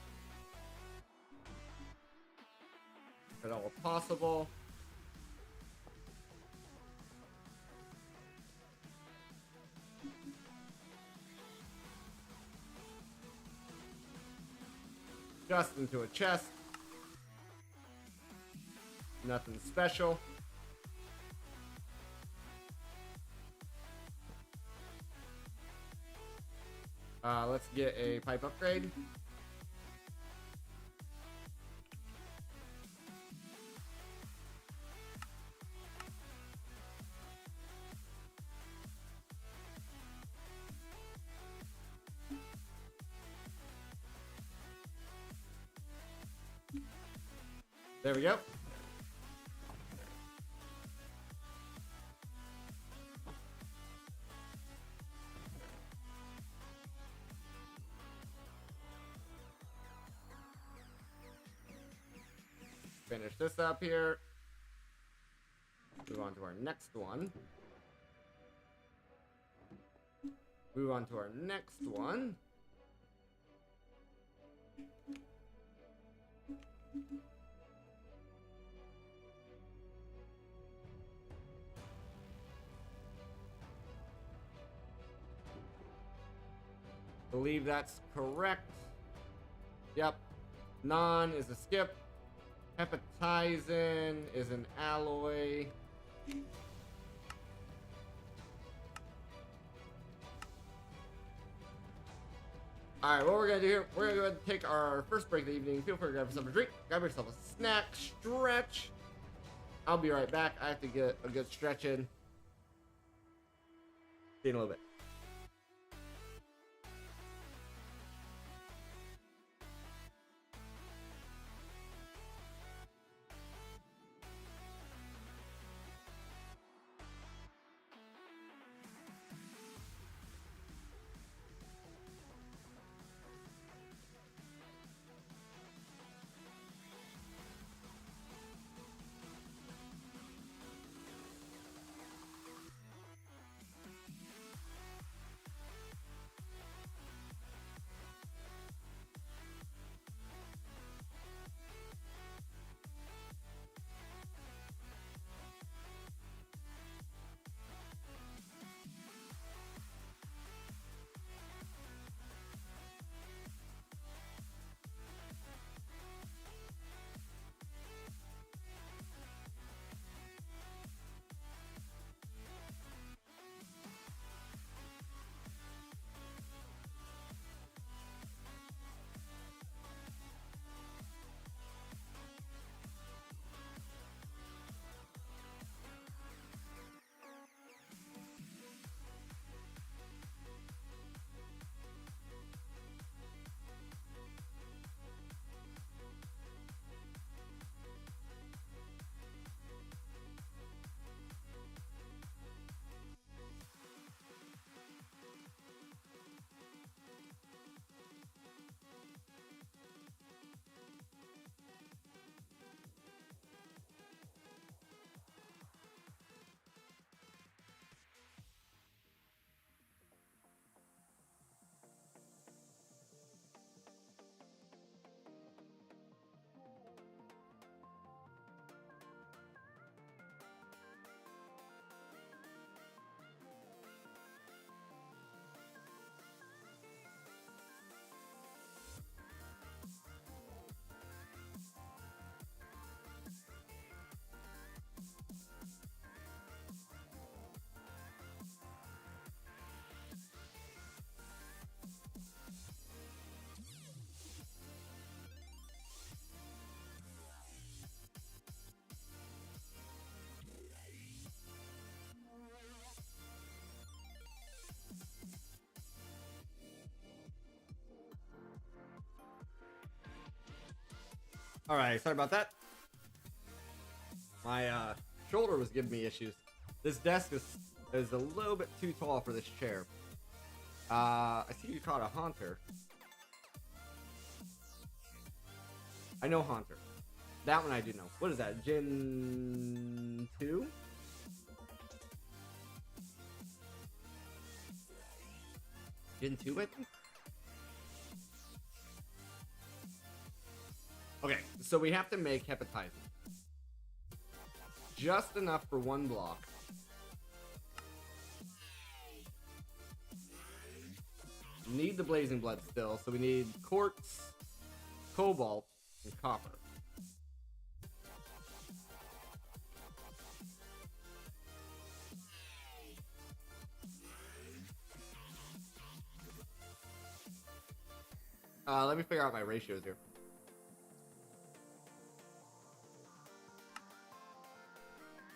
if at all possible. Just into a chest. Nothing special. Let's get a pipe upgrade. There we go. Finish this up here. Move on to our next one. Move on to our next one. Believe that's correct. Yep. Non is a skip. Hepatizin is an alloy. Alright, what we're gonna do here, we're gonna go ahead and take our first break of the evening. Feel free to grab yourself a drink, grab yourself a snack, stretch. I'll be right back. I have to get a good stretch in. See you in a little bit. Alright, sorry about that. My shoulder was giving me issues. This desk is a little bit too tall for this chair. I see you caught a Haunter. I know Haunter. That one I do know. What is that? Gen 2? Gen 2, I think? Okay, so we have to make hepatizin. Just enough for one block. Need the blazing blood still, so we need quartz, cobalt, and copper. Let me figure out my ratios here.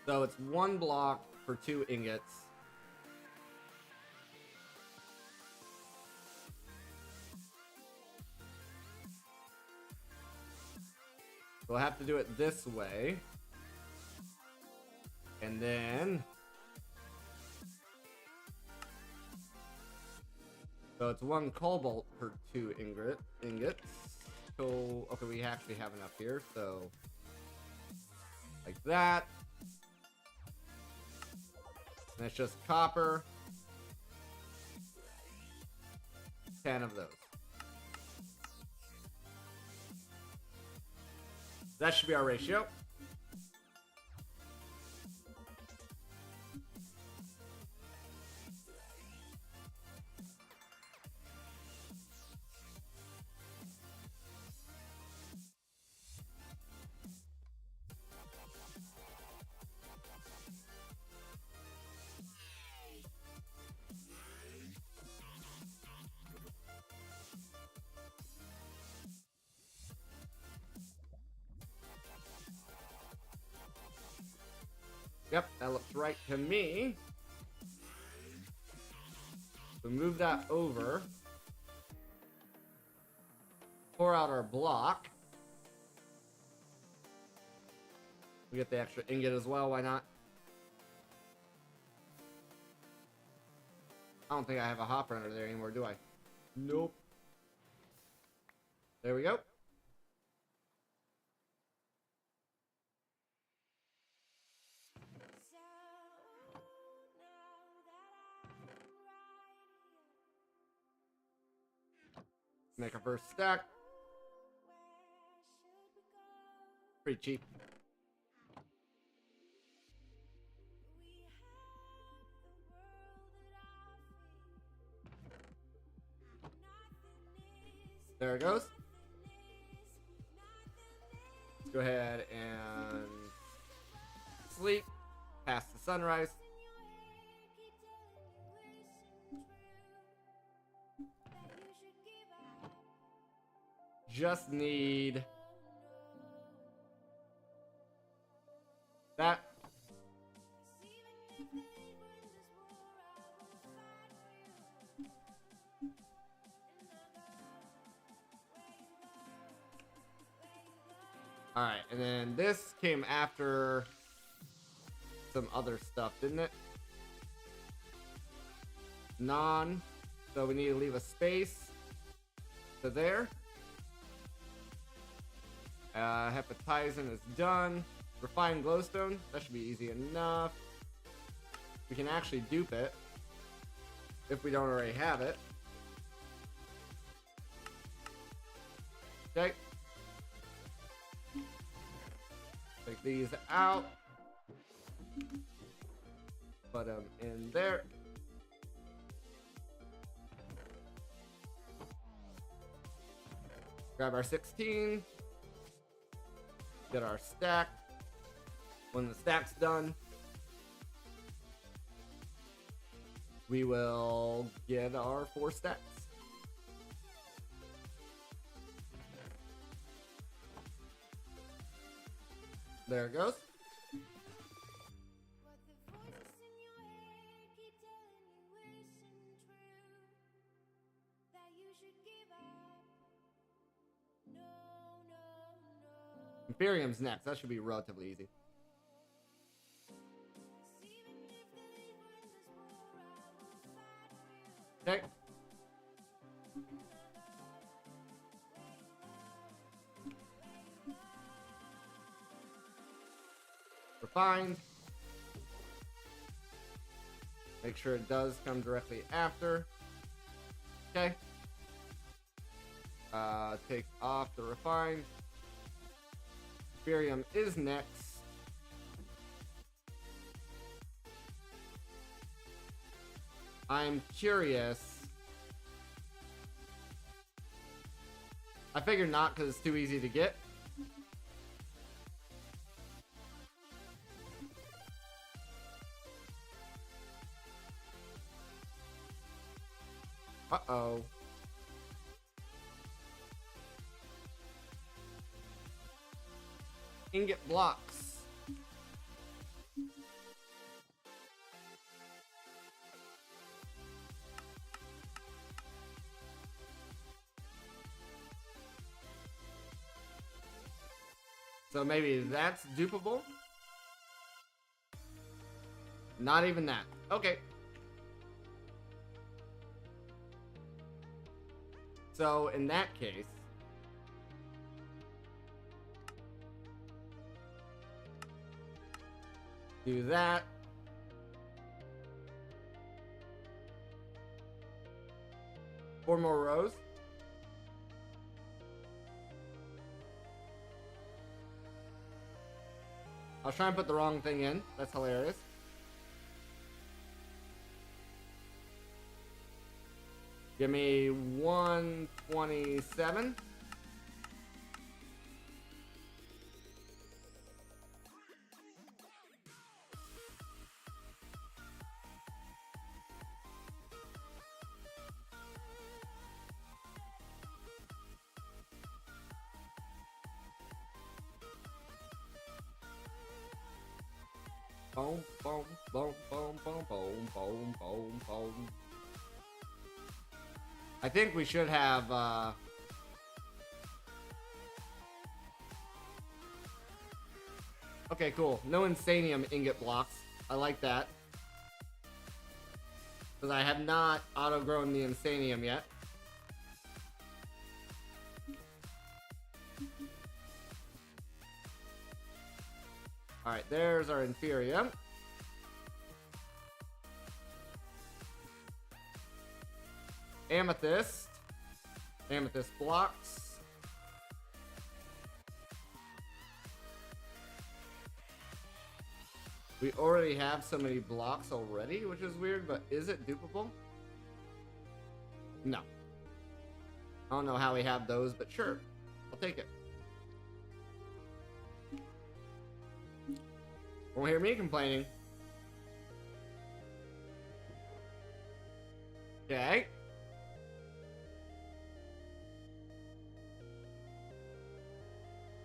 So it's one block for 2 ingots. We'll have to do it this way. And then... So it's 1 cobalt per 2 ingots. So, okay, we actually have enough here, so... Like that. And it's just copper. 10 of those. That should be our ratio. Yep, that looks right to me. So move that over. Pour out our block. We get the extra ingot as well, why not? I don't think I have a hopper under there anymore, do I? Nope. There we go. Make our first stack. Pretty cheap. There it goes. Let's go ahead and sleep past the sunrise. Just need that. All right, and then this came after some other stuff, didn't it? Non. So we need to leave a space to there. Hepatizin is done. Refined glowstone, that should be easy enough. We can actually dupe it if we don't already have it. Okay. Take these out. Put them in there. Grab our 16. Get our stack. When the stack's done, we will get our 4 stacks. There it goes. Imperium's next. That should be relatively easy. Okay. Refined. Make sure it does come directly after. Okay. Take off the refined. Imperium is next. I'm curious. I figured not because it's too easy to get. Uh-oh. Ingot blocks. So maybe that's dupable? Not even that. Okay. So in that case, do that. Four more rows. I was trying to put the wrong thing in. That's hilarious. Give me 127. Boom, boom, boom, boom, boom, boom, boom, boom, boom. I think we should have, okay, cool. No Insanium ingot blocks. I like that. Because I have not auto-grown the Insanium yet. Alright, there's our Inferium. Amethyst. Amethyst blocks. We already have so many blocks already, which is weird, but is it dupable? No. I don't know how we have those, but sure. I'll take it. Won't hear me complaining. Okay.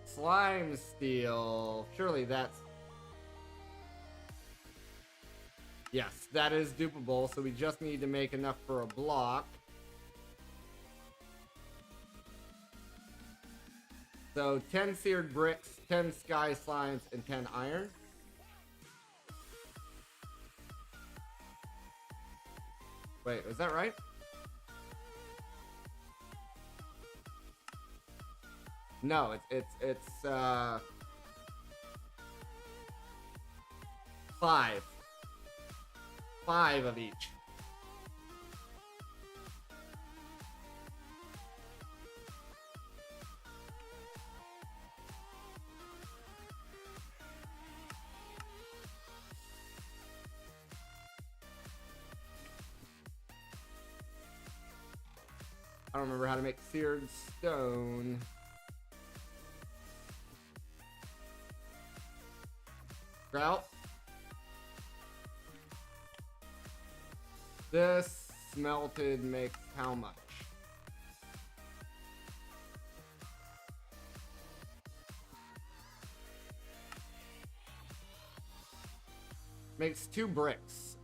Slime Steel. Surely that's... Yes, that is dupable, so we just need to make enough for a block. So 10 seared bricks, 10 sky slimes, and 10 iron. Wait, is that right? No, it's 5. 5 of each. I don't remember how to make seared stone. Grout. This smelted makes how much? Makes 2 bricks.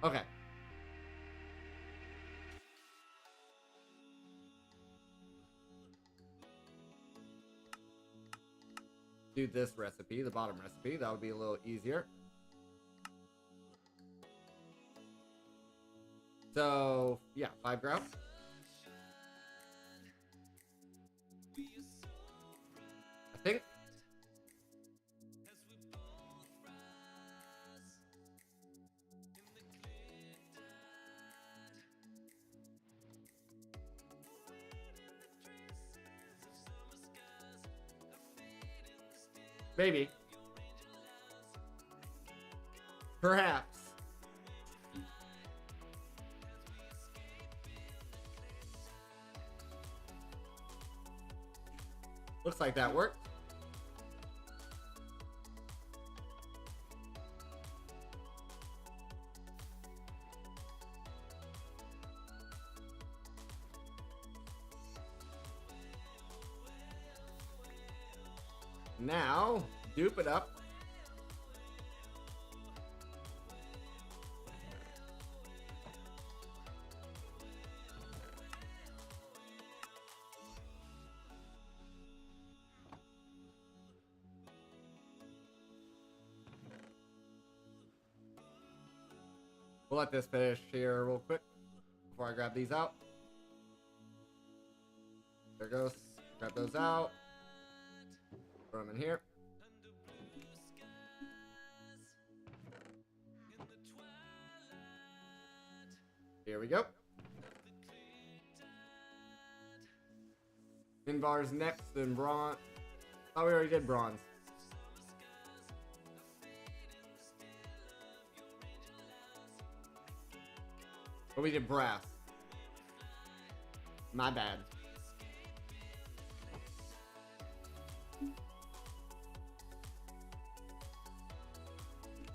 Okay. Do this recipe, the bottom recipe. That would be a little easier. So, yeah, 5 grout. I think. Maybe. Perhaps. Looks like that worked. Now, dupe it up. We'll let this finish here real quick before I grab these out. There it goes. Grab those out. Throw them in here. Here we go. Invar's next, then bronze. Oh, we already did bronze. But we did brass. My bad.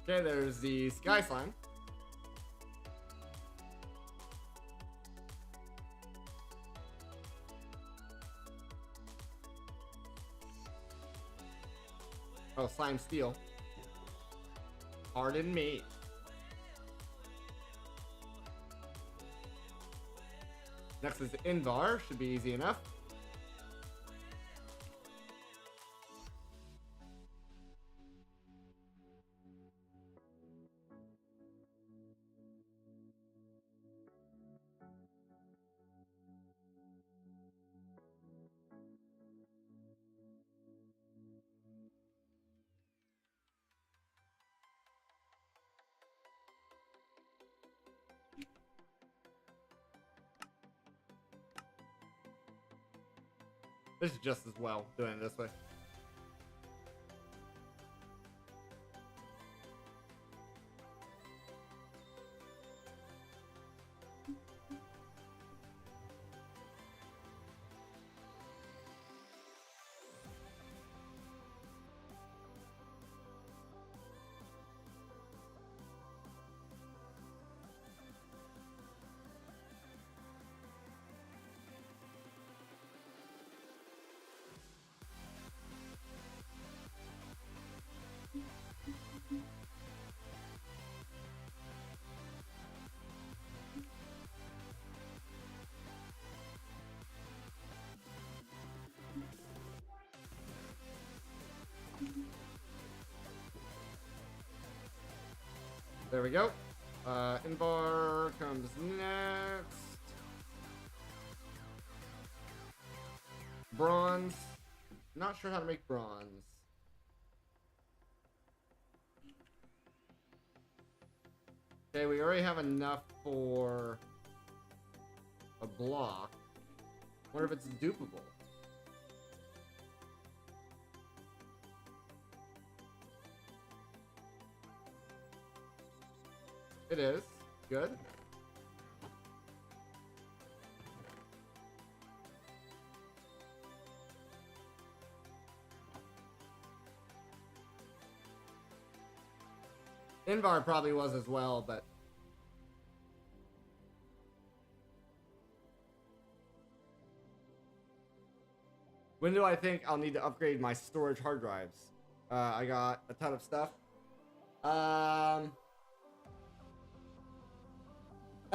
Okay, there's the Sky Slime. Oh, Slime Steel. Pardon me. Next is the Invar. Should be easy enough. This is just as well doing it this way. There we go. Invar comes next. Bronze. Not sure how to make bronze. Okay, we already have enough for a block. Wonder if it's dupable. It is. Good. Invar probably was as well, but when do I think I'll need to upgrade my storage hard drives? I got a ton of stuff. I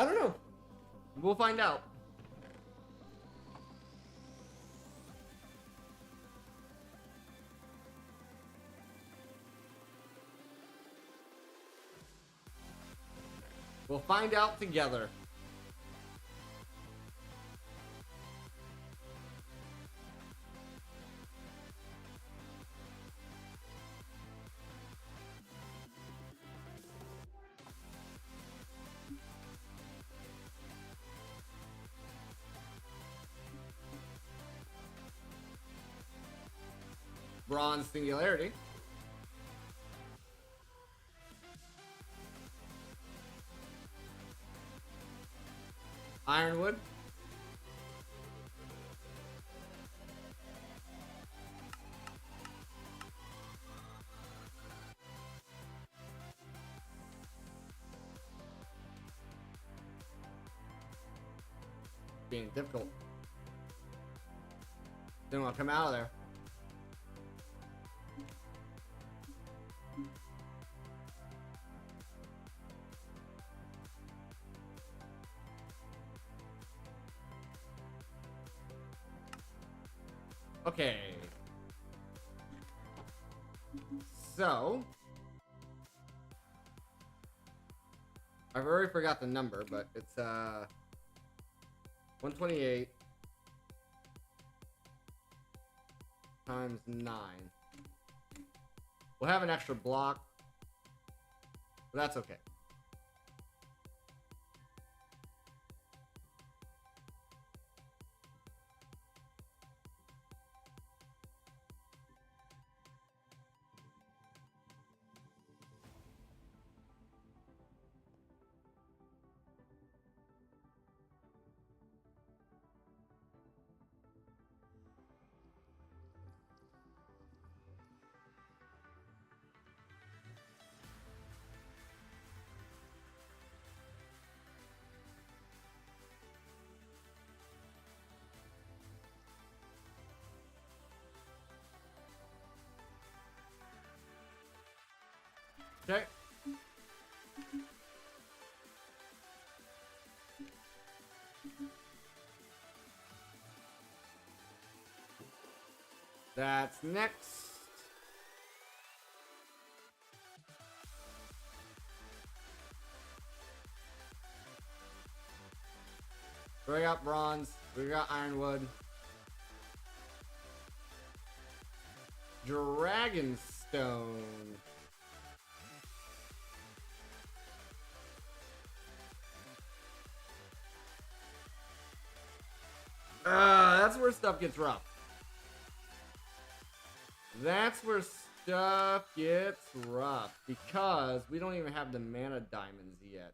don't know. We'll find out. We'll find out together. Bronze Singularity. Ironwood. Being difficult. Didn't want to come out of there. Okay. So I've already forgot the number, but it's 128 times 9. We'll have an extra block, but that's okay. Okay. That's next. We got bronze. We got ironwood. Dragonstone. That's where stuff gets rough. That's where stuff gets rough. Because we don't even have the mana diamonds yet.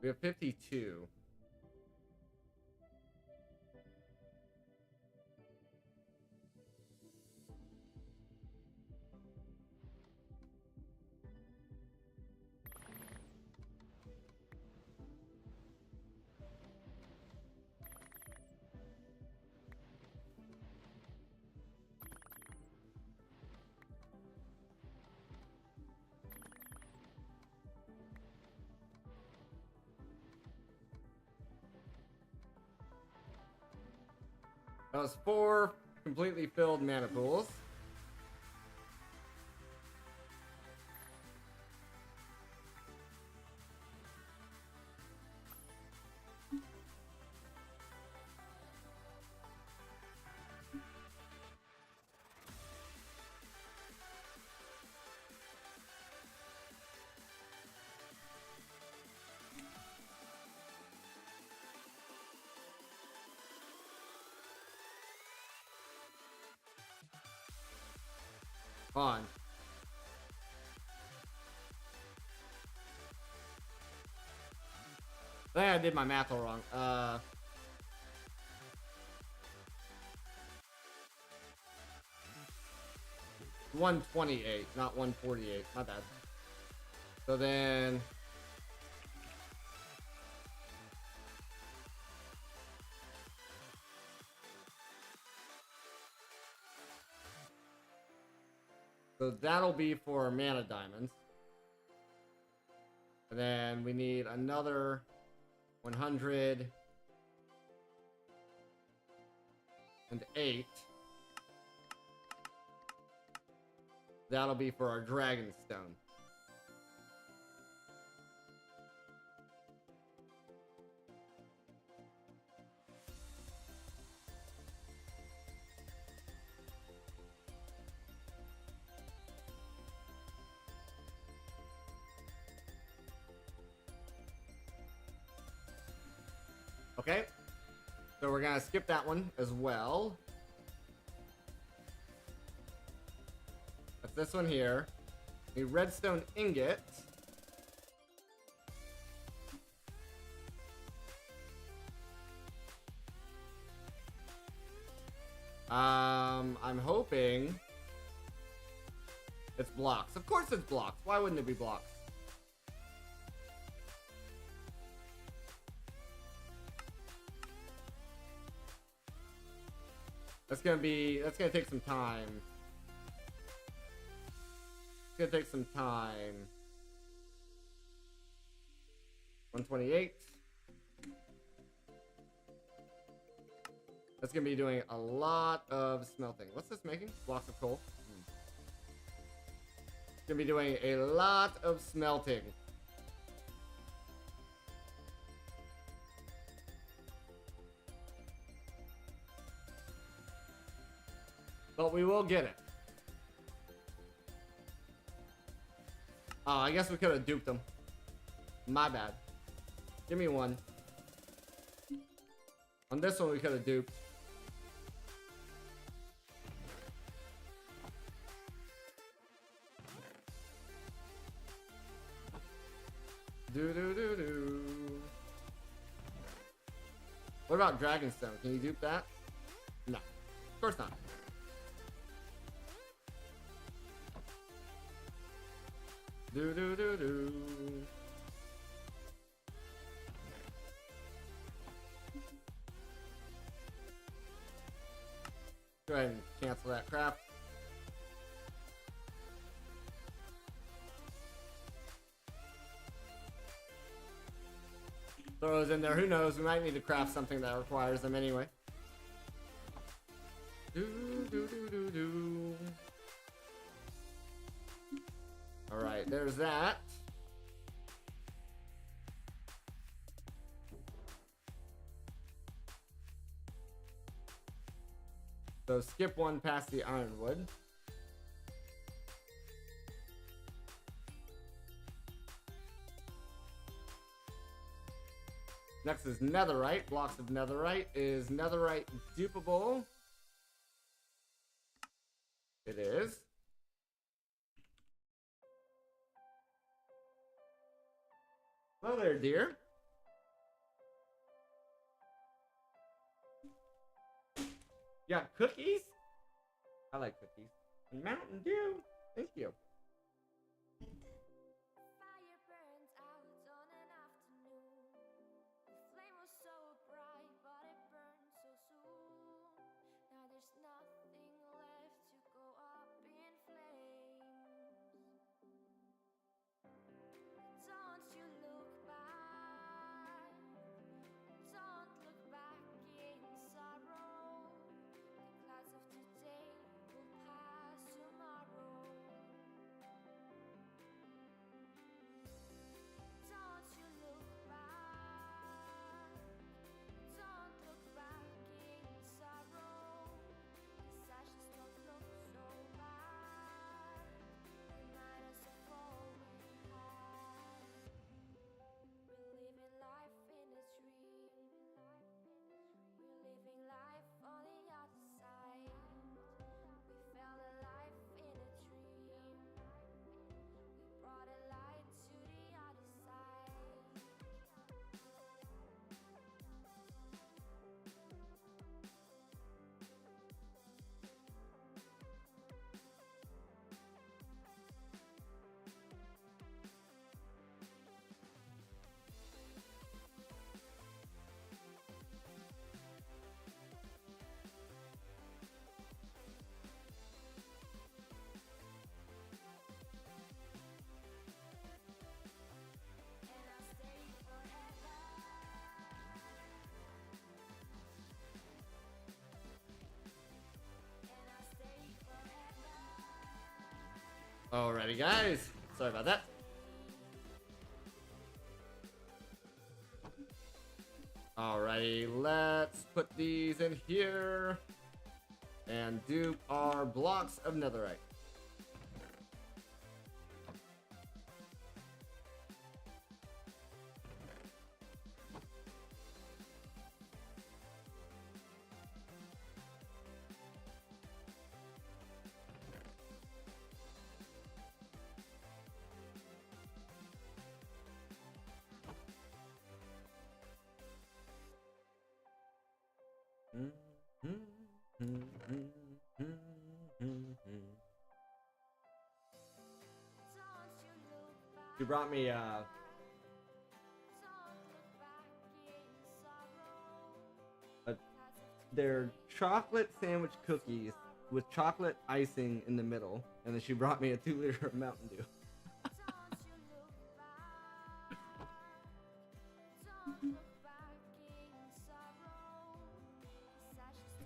We have 52. That was 4 completely filled mana pools. On. I think I did my math all wrong. 128, not 148. My bad. So then that'll be for mana diamonds. And then we need another 108. That'll be for our Dragonstone. Okay, so we're gonna skip that one as well. That's this one here. A redstone ingot. I'm hoping it's blocks. Of course it's blocks. Why wouldn't it be blocks? That's gonna take some time. It's gonna take some time. 128. That's gonna be doing a lot of smelting. What's this making? Blocks of coal. It's gonna be doing a lot of smelting. But we will get it. Oh, I guess we could have duped them. My bad. Give me one. On this one, we could have duped. Do. What about Dragonstone? Can you dupe that? No. Of course not. Do. Go ahead and cancel that crap. Throw those in there. Who knows? We might need to craft something that requires them anyway. Do. Alright, there's that. So skip one past the ironwood. Next is netherite. Blocks of netherite. Is netherite dupeable? It is. Hello there, dear. You got cookies? I like cookies. And Mountain Dew. Thank you. Fire burns out on an afternoon. The flame was so bright, but it burned so soon. Now there's nothing left to go up in flames. Don't you look back. Don't look back in sorrow. The clouds of today will pass tomorrow. Don't you look back. Don't look back in sorrow. These ashes don't look so bad. Remind us of all we had. We're living life in a dream. We're living life on the other side. We felt alive in a dream. We brought a light to the other side. And I'll stay forever. And I'll stay forever. Alrighty, guys. Sorry about that. Alrighty, let's put these in here and dupe our blocks of netherite. She brought me Don't look back in sorrow. they're chocolate sandwich cookies with chocolate icing in the middle, and then she brought me a 2-liter of Mountain Dew. Don't you look back. Don't look back in sorrow. These ashes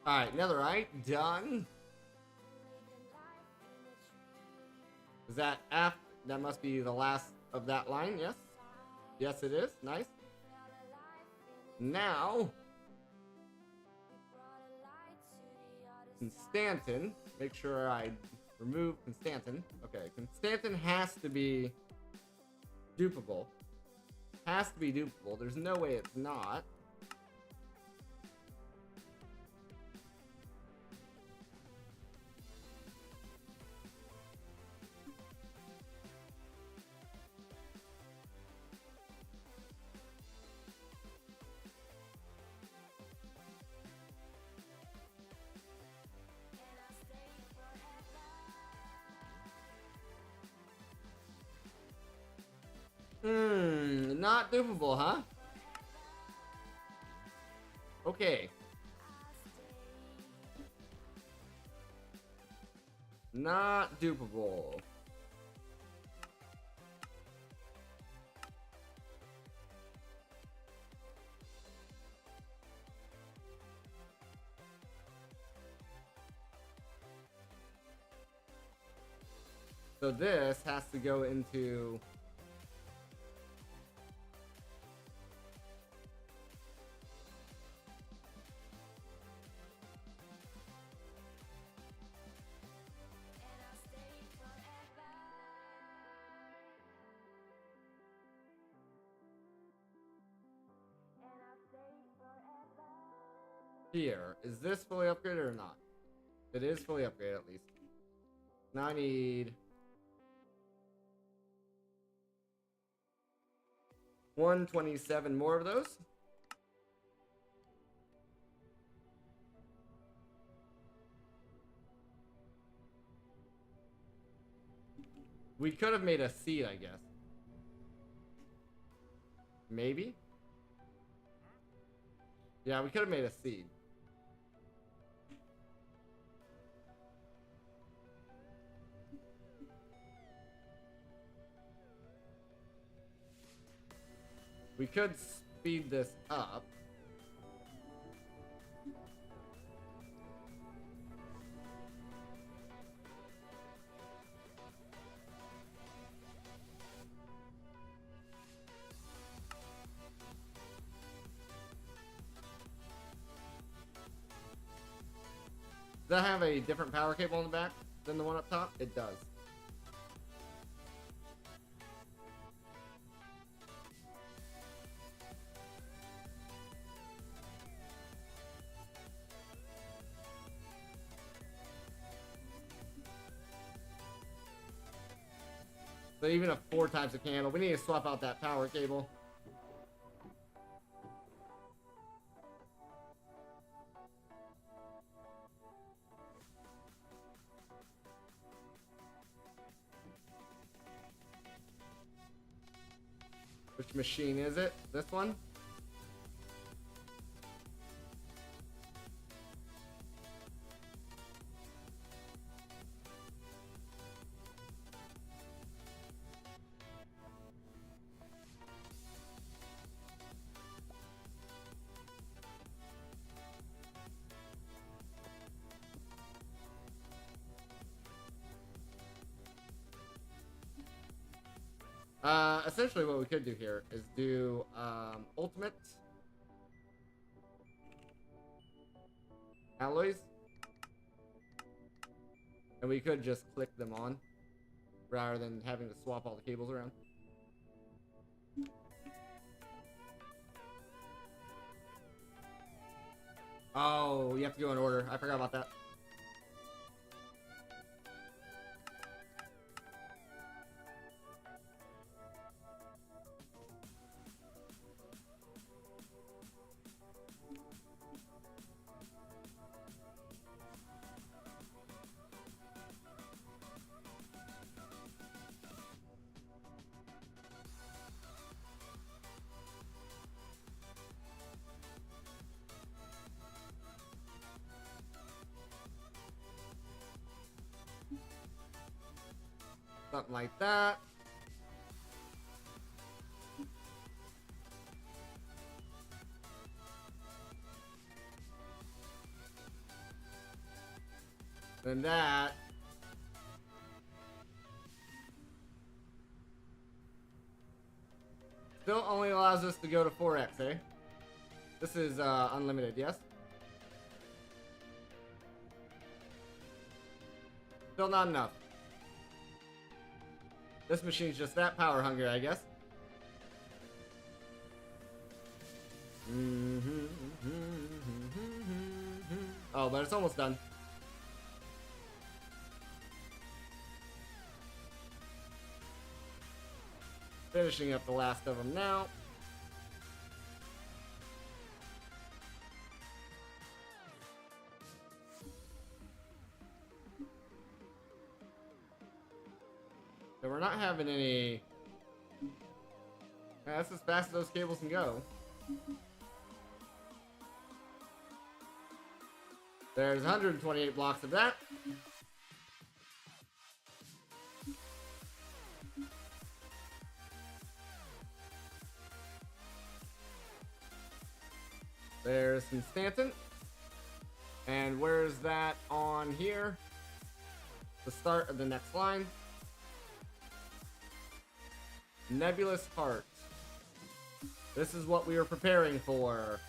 Alright, netherite, done. Is that F? That must be the last of that line, yes? Yes, it is. Nice. Now, Constantin. Make sure I remove Constantin. Okay, Constantin has to be dupable. Has to be dupable. There's no way it's not. Not dupable, huh? Okay. Not dupable. So this has to go into... Here. Is this fully upgraded or not? It is fully upgraded at least. Now I need 127 more of those. We could have made a seed, I guess. Maybe? Yeah, we could have made a seed. We could speed this up. Does that have a different power cable on the back than the one up top? It does. So even a 4 times the candle. We need to swap out that power cable. Which machine is it? This one? Essentially what we could do here is do ultimate alloys, and we could just click them on rather than having to swap all the cables around. Oh, you have to go in order. I forgot about that. Something like that. Then that. Still only allows us to go to 4x, eh? This is unlimited, yes? Still not enough. This machine's just that power hungry, I guess. Oh, but it's almost done. Finishing up the last of them now. So we're not having any... That's as fast as those cables can go. There's 128 blocks of that. There's some Stanton. And where's that on here? The start of the next line. Nebulous Heart. This is what we were preparing for.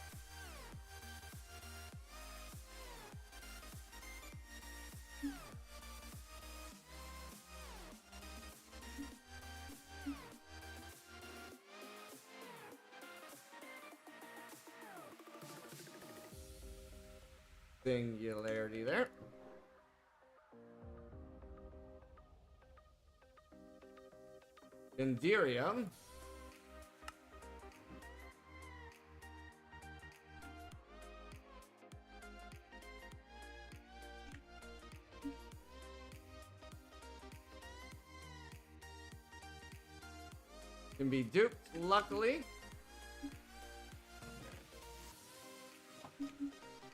Singularity there. Indirium. Can be duped, luckily.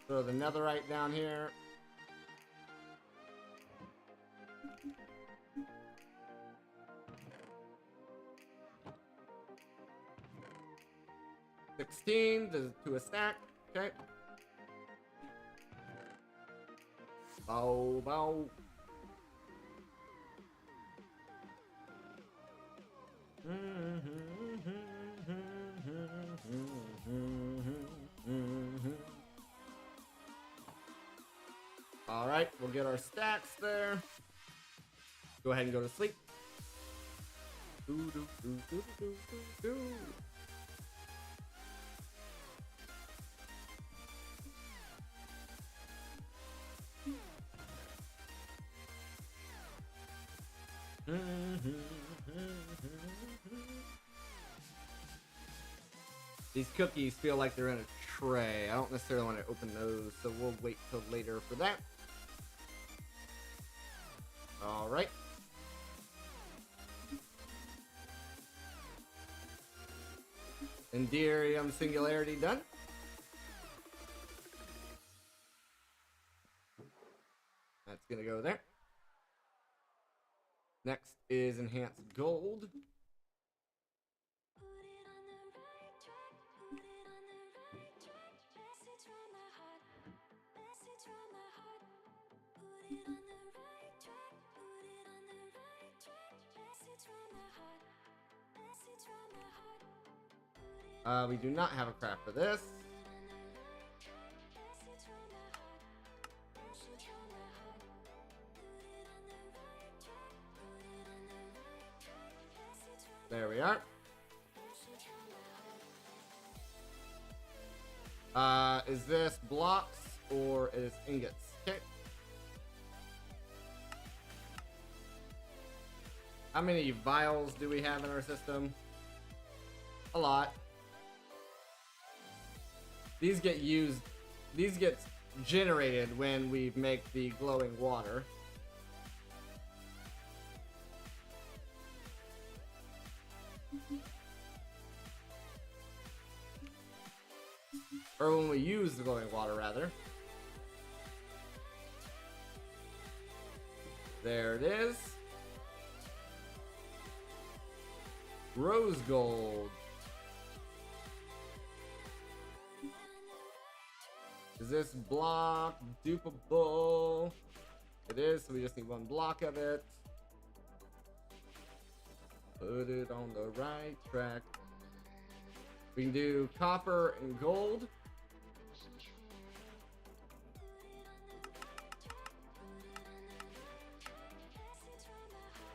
Throw the netherite down here. $16 to a stack. Okay. Bow, bow. All right, we'll get our stacks there. Go ahead and go to sleep. These cookies feel like they're in a tray. I don't necessarily want to open those, so we'll wait till later for that. All right. Indirium Singularity done. That's gonna go there. Next is Enhanced Gold. We do not have a craft for this. There we are. Is this blocks or is ingots? Okay. How many vials do we have in our system? A lot. These get used, these get generated when we make the glowing water. Or when we use the glowing water, rather. There it is. Rose gold. Is this block dupable? It is, so we just need one block of it. Put it on the right track. We can do copper and gold.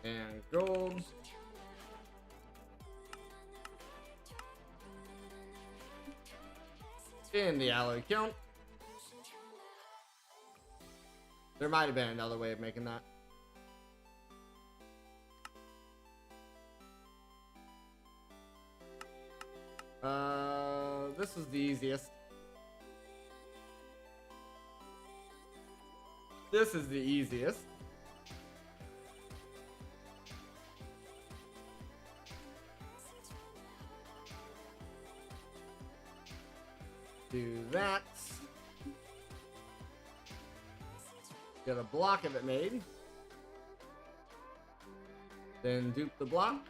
And gold. In the alloy count. There might have been another way of making that. This is the easiest. This is the easiest. Do that. Get a block of it made. Then dupe the block.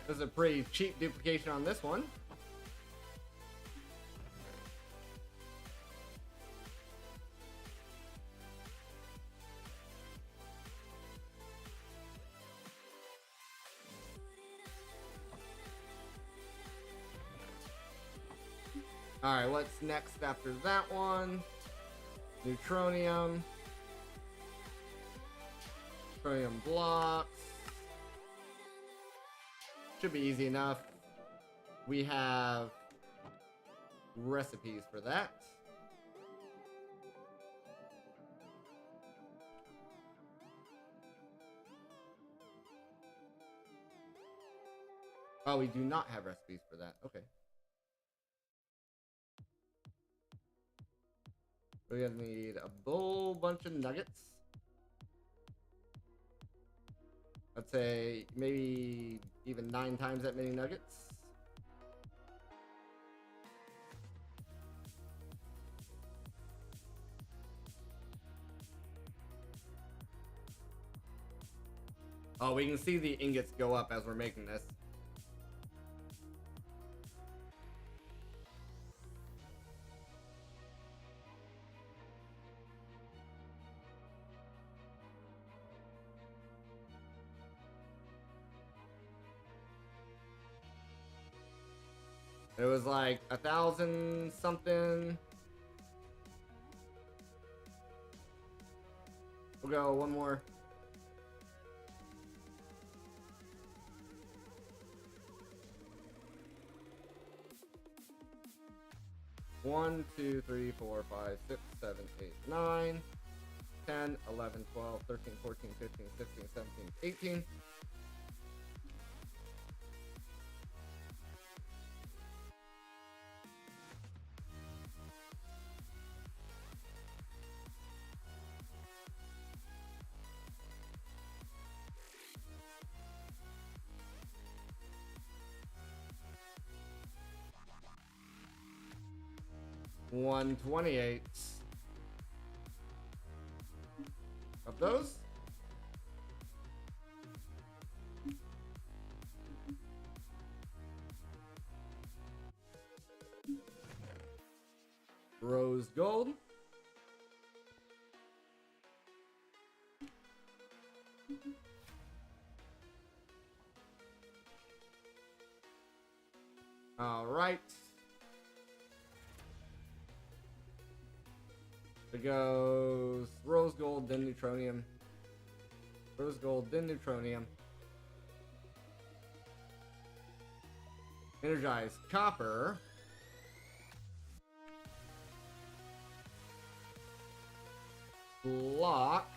This is a pretty cheap duplication on this one. Alright, what's next after that one? Neutronium. Neutronium blocks. Should be easy enough. We have recipes for that. Oh, we do not have recipes for that. Okay. We're gonna need a whole bunch of nuggets. I'd say maybe even 9 times that many nuggets. Oh, we can see the ingots go up as we're making this. It was like 1,000 something. We'll go one more. One, 2, 3, 4, 5, 6, 7, 8, 9, 10, 11, 12, 13, 14, 15, 16, 17, 18. $128 of those. Rose gold. All right. It goes rose gold, then neutronium. Rose gold, then neutronium. Energized copper. Block.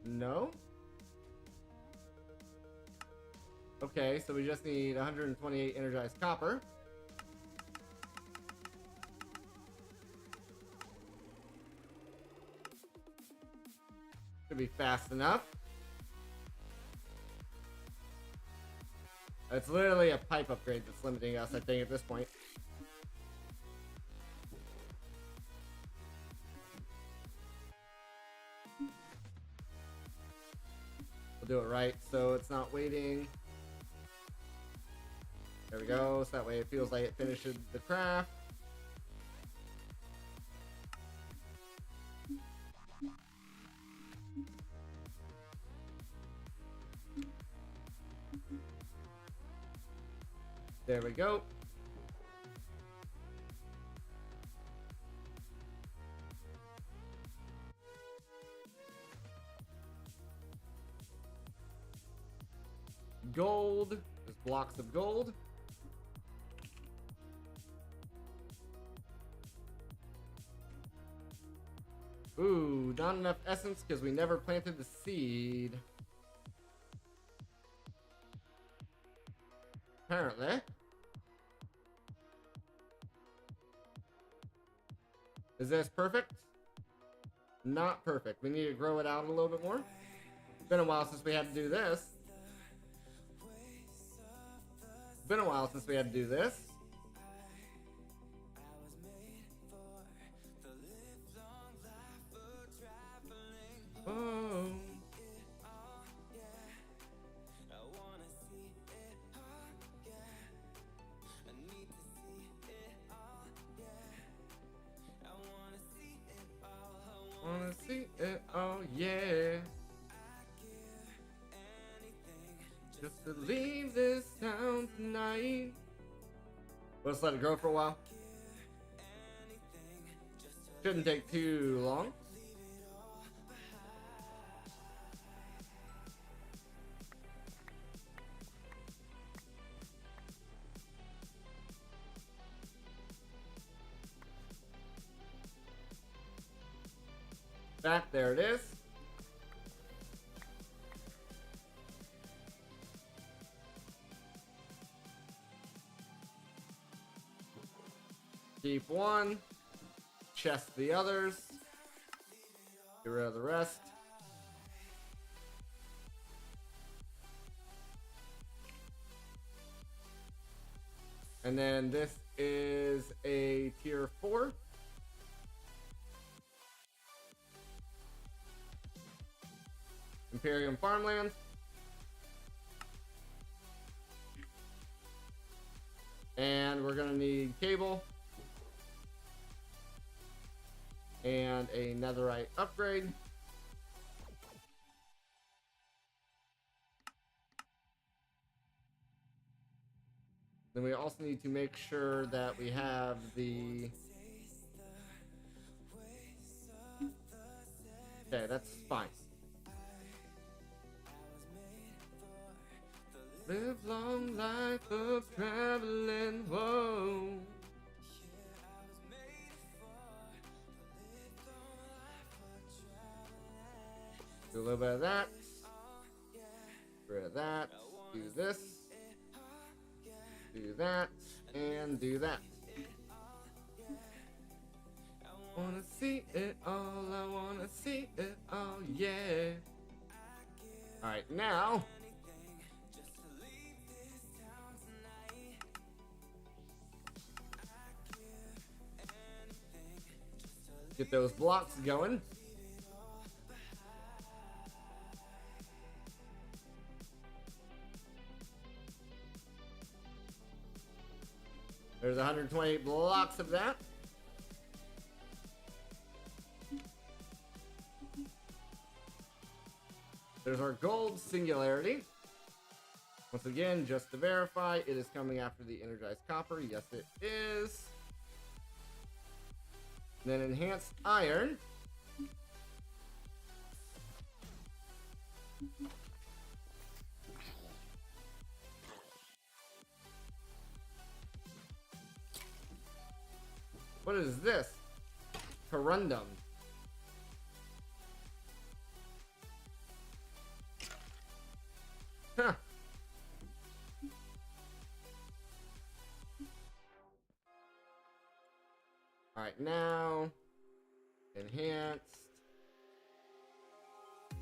No. Okay, so we just need 128 energized copper. Should be fast enough. It's literally a pipe upgrade that's limiting us, I think, at this point. We'll do it right, so it's not waiting. There we go, so that way it feels like it finishes the craft. There we go. Gold. There's blocks of gold. Ooh, not enough essence because we never planted the seed. Apparently. Is this perfect? Not perfect. We need to grow it out a little bit more. It's been a while since we had to do this. Been a while since we had to do this. Oh. Wanna see it all, yeah. Just to leave this town tonight. Let's let it grow for a while. Shouldn't take too long. Back there it is. Keep one. Chest the others. Get rid of the rest. And then this is a tier 4. Imperium farmland. And we're gonna need cable. And a netherite upgrade. Then we also need to make sure that we have the... Okay, that's fine. Live long life of traveling, whoa. Do a little bit of that. Get rid of that. Do this. Do that. And do that. Wanna see it all, I wanna see it all, yeah. Alright, now get those blocks going. There's 128 blocks of that. There's our gold singularity. Once again, just to verify, it is coming after the energized copper. Yes, it is. Then enhanced iron. What is this? Corundum. Huh. Alright, now enhanced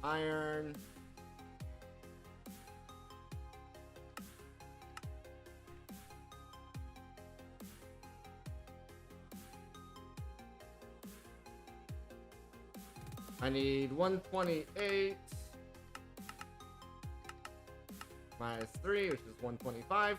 iron. I need 128 minus 3, which is 125.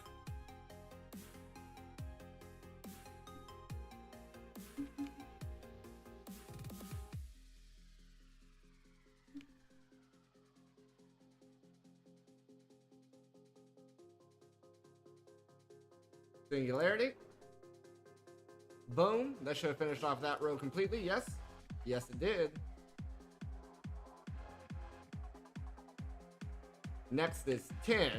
Singularity. Boom. That should have finished off that row completely. Yes. Yes, it did. Next is 10.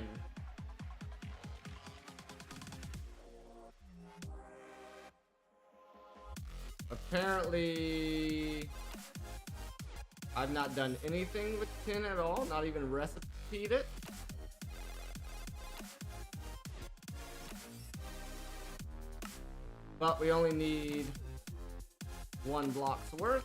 Apparently, I've not done anything with 10 at all, not even recipe'd it. But we only need 1 block's worth.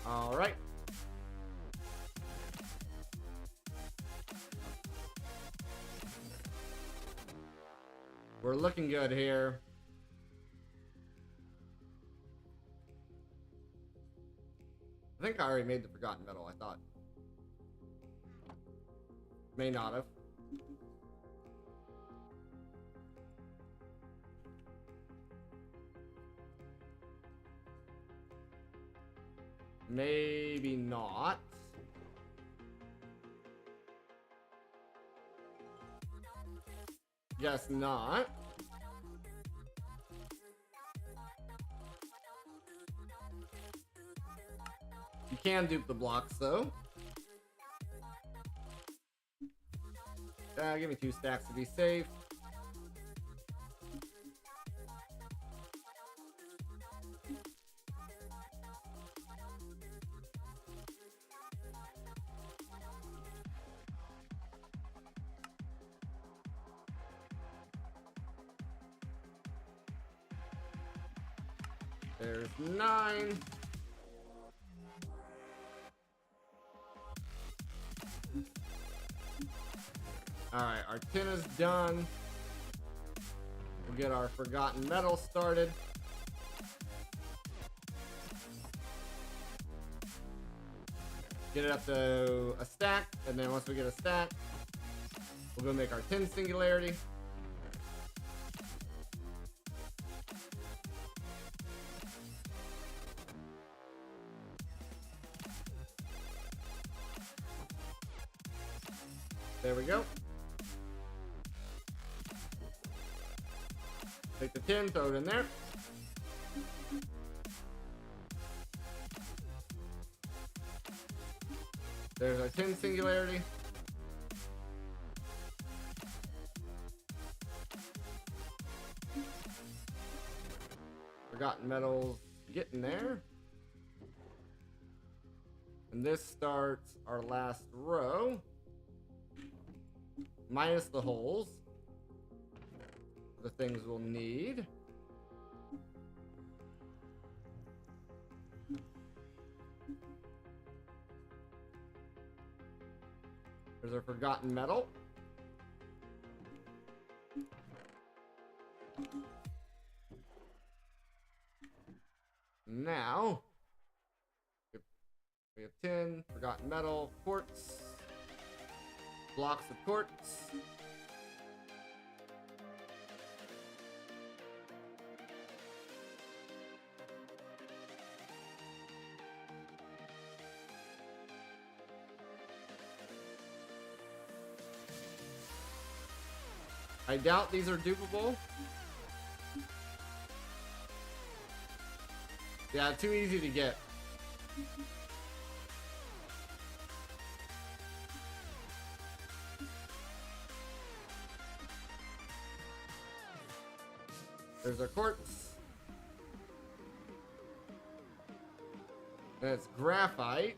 All right. We're looking good here. I think I already made the Forgotten Metal, I thought. May not have. Maybe not. Guess not. You can dupe the blocks though. Give me 2 stacks to be safe. There's 9. Alright, our tin is done. We'll get our Forgotten Metal started. Get it up to a stack, and then once we get a stack, we'll go make our tin Singularity. There we go. Take the tin, throw it in there. There's our tin Singularity. Forgotten Metals getting there. And this starts our last row. Minus the holes. The things we'll need. There's our Forgotten Metal. Now, we have tin, Forgotten Metal, quartz, blocks of quartz. I doubt these are dupable. Yeah, too easy to get. There's our quartz. And it's graphite.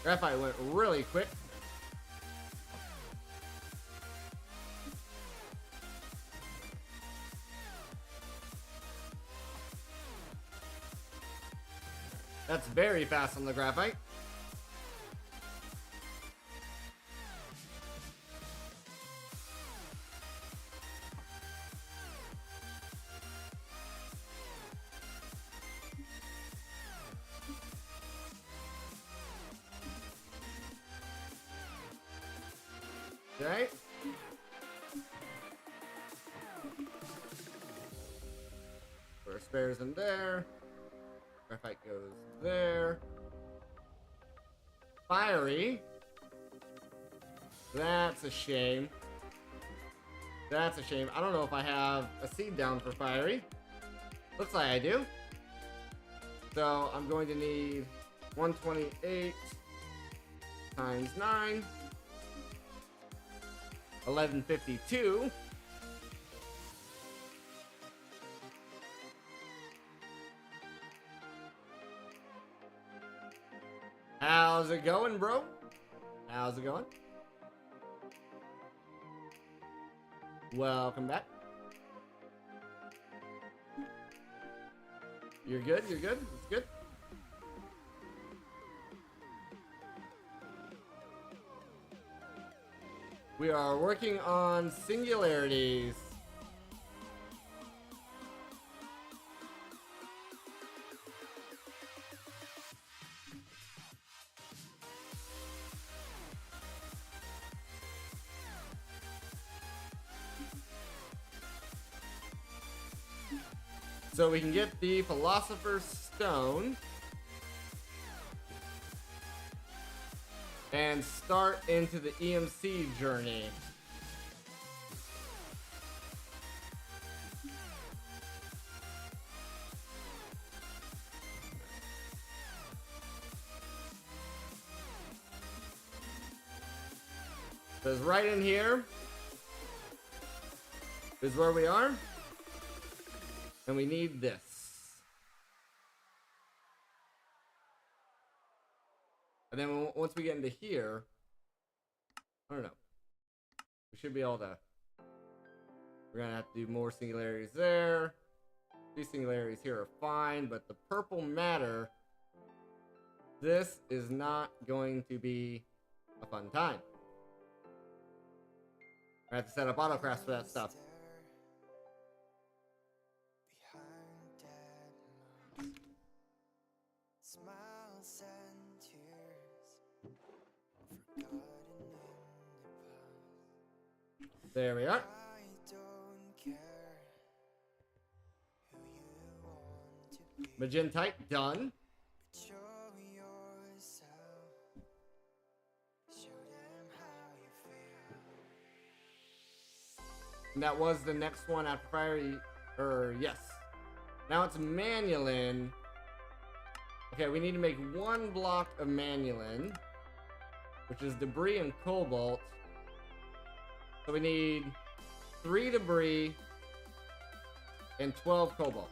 Graphite went really quick. That's very fast on the graphite. Okay. First spares in there. Graphite goes there. Fiery. That's a shame. That's a shame. I don't know if I have a seed down for fiery. Looks like I do. So I'm going to need 128 times 9. 1152. How's it going, bro? How's it going? Welcome back. You're good? You're good? It's good? We are working on singularities. So we can get the Philosopher's Stone and start into the EMC journey. Because right in here is where we are. And we need this. And then once we get into here, I don't know. We should be able to. We're gonna have to do more singularities there. These singularities here are fine, but the purple matter, this is not going to be a fun time. I have to set up autocrafts for that stuff. Smiles and tears forgotten in the past. There we are. I don't care who you want to be, Magentite done. but show yourself. Show them how you feel. And that was the next one after fiery. Yes. Now it's Manulin. Okay, we need to make one block of Manulin, which is debris and cobalt. So we need 3 debris and 12 cobalt.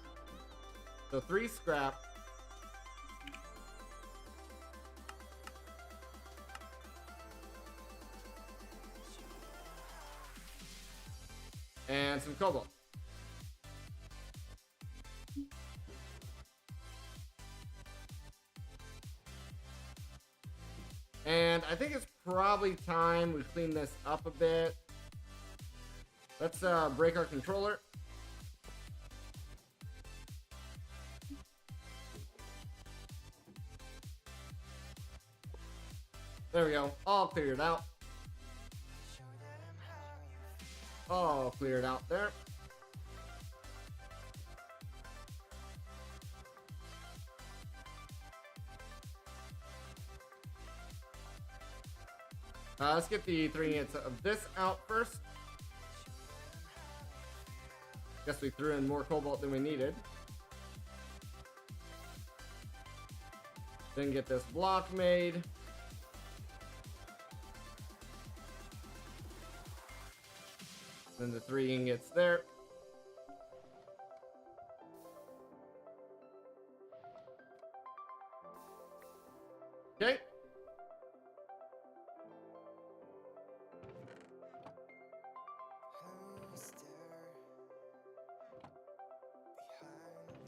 So 3 scrap. And some cobalt. And I think it's probably time we clean this up a bit. Let's break our controller. There we go. All cleared out. Show them how you feel. All cleared out there. Let's get the 3 units of this out first. Guess we threw in more cobalt than we needed. Then get this block made. Then the 3 ingots there. Okay.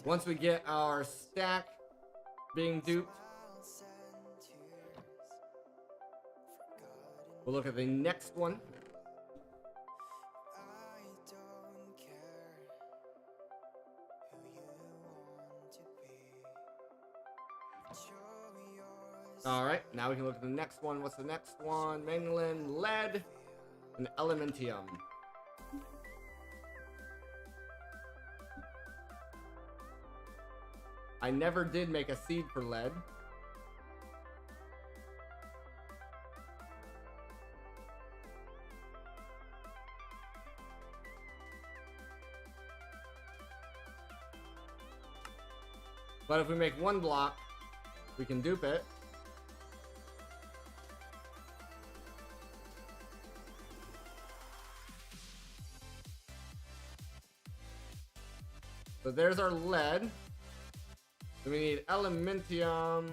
Once we get our stack being duped, we'll look at the next one. Alright, now we can look at the next one. What's the next one? Manolin, lead, and elementium. I never did make a seed for lead. But if we make one block, we can dupe it. So there's our lead. Then we need elementium,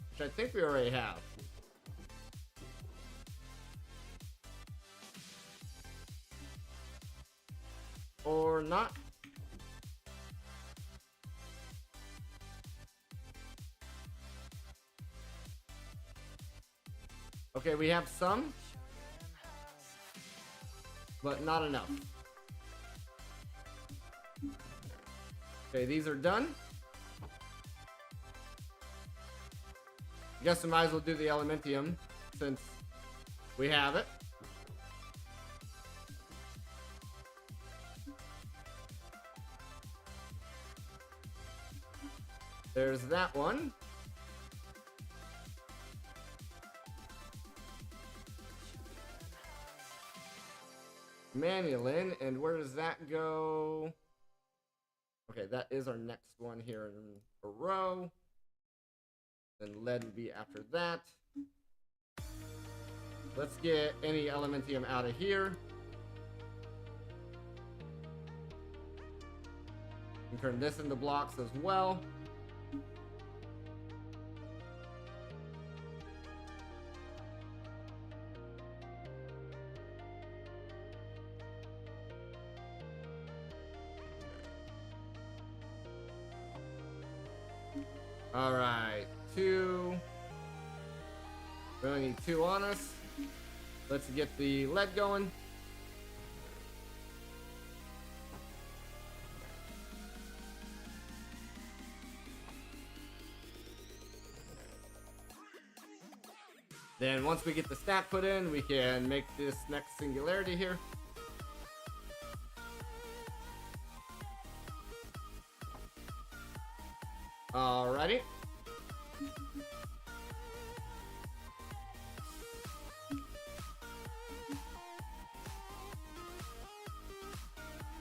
which I think we already have. Or not. Okay, we have some, but not enough. Okay, these are done. I guess we might as well do the elementium since we have it. There's that one. Manolin, and where does that go? Okay, that is our next one here in a row. Then lead would be after that. Let's get any elementium out of here. And turn this into blocks as well. Alright, 2. We only need 2 on us. Let's get the lead going. Then once we get the stack put in, we can make this next singularity here. Alrighty.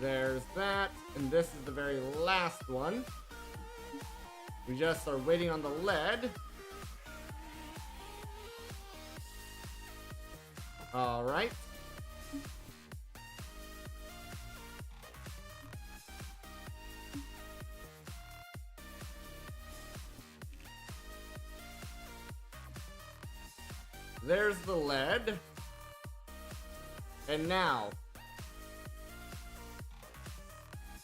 There's that, and this is the very last one. We just are waiting on the lead. Alright. There's the lead. And now,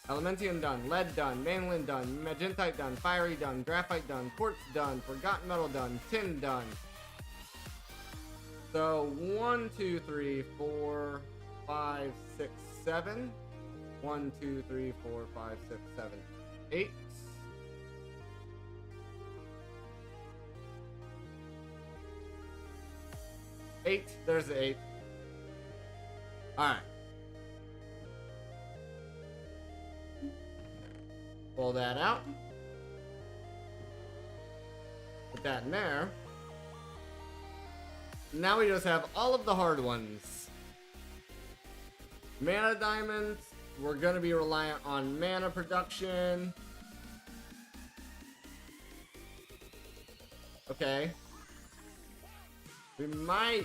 elementium done, lead done, manolin done, magentite done, fiery done, graphite done, quartz done, forgotten metal done, tin done. So 1, 2, 3, 4, 5, 6, 7. 1, 2, 3, 4, 5, 6, 7, 8. There's the 8. Alright. Pull that out. Put that in there. Now we just have all of the hard ones. Mana diamonds. We're going to be reliant on mana production. Okay. We might...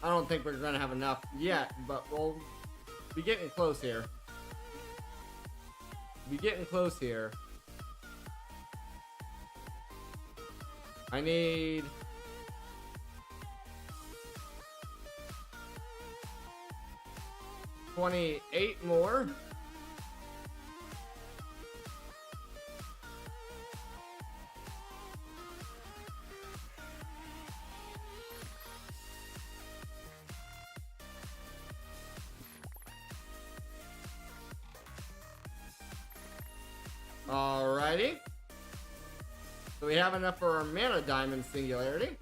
I don't think we're going to have enough yet, but we'll be getting close here. I need... 28 more. Alrighty. So we have enough for our mana diamond singularity.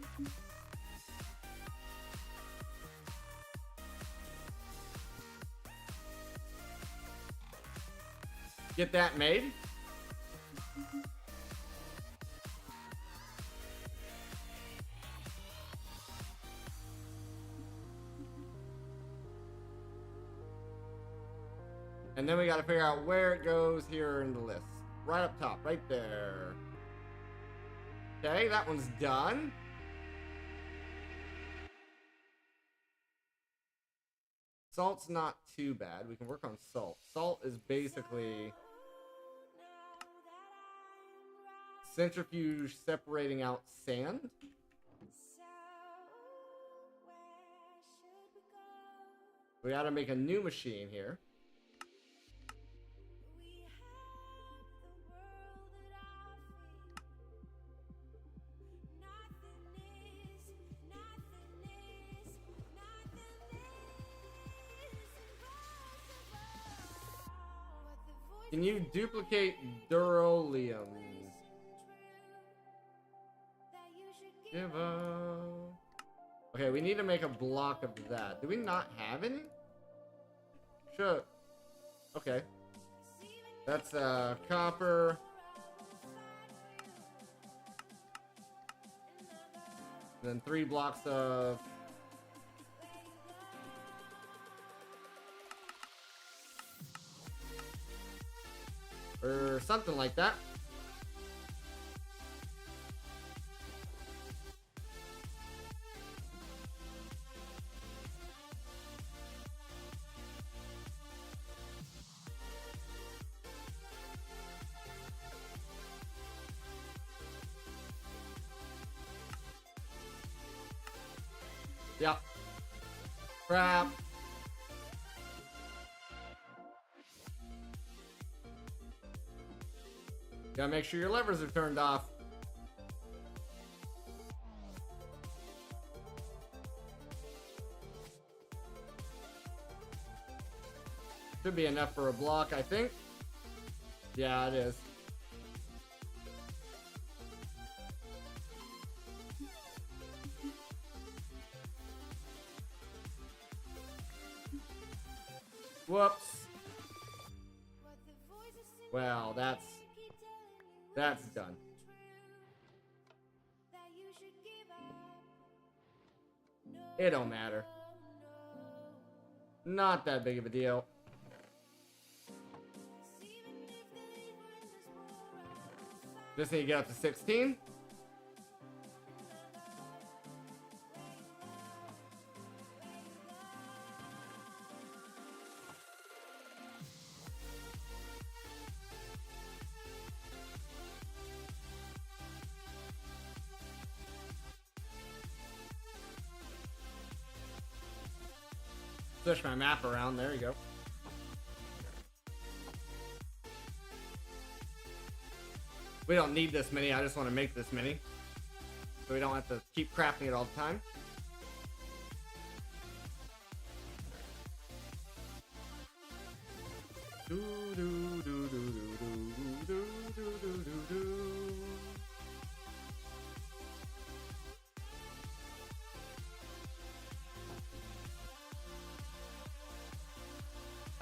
Get that made. And then we got to figure out where it goes here in the list. Right up top, right there. Okay, that one's done. Salt's not too bad. We can work on salt. Salt is basically centrifuge separating out sand. We got to make a new machine here. Can you duplicate duroliums? Give up. Okay, we need to make a block of that. Do we not have any? Sure. Okay. That's copper. Then 3 blocks of or something like that. Yep. Crap. Gotta make sure your levers are turned off. Should be enough for a block, I think. Yeah, it is. Whoops. Well, that's done. It don't matter. Not that big of a deal. Just need to get up to 16. Switch my map around. There you go. We don't need this many. I just want to make this many, so we don't have to keep crafting it all the time.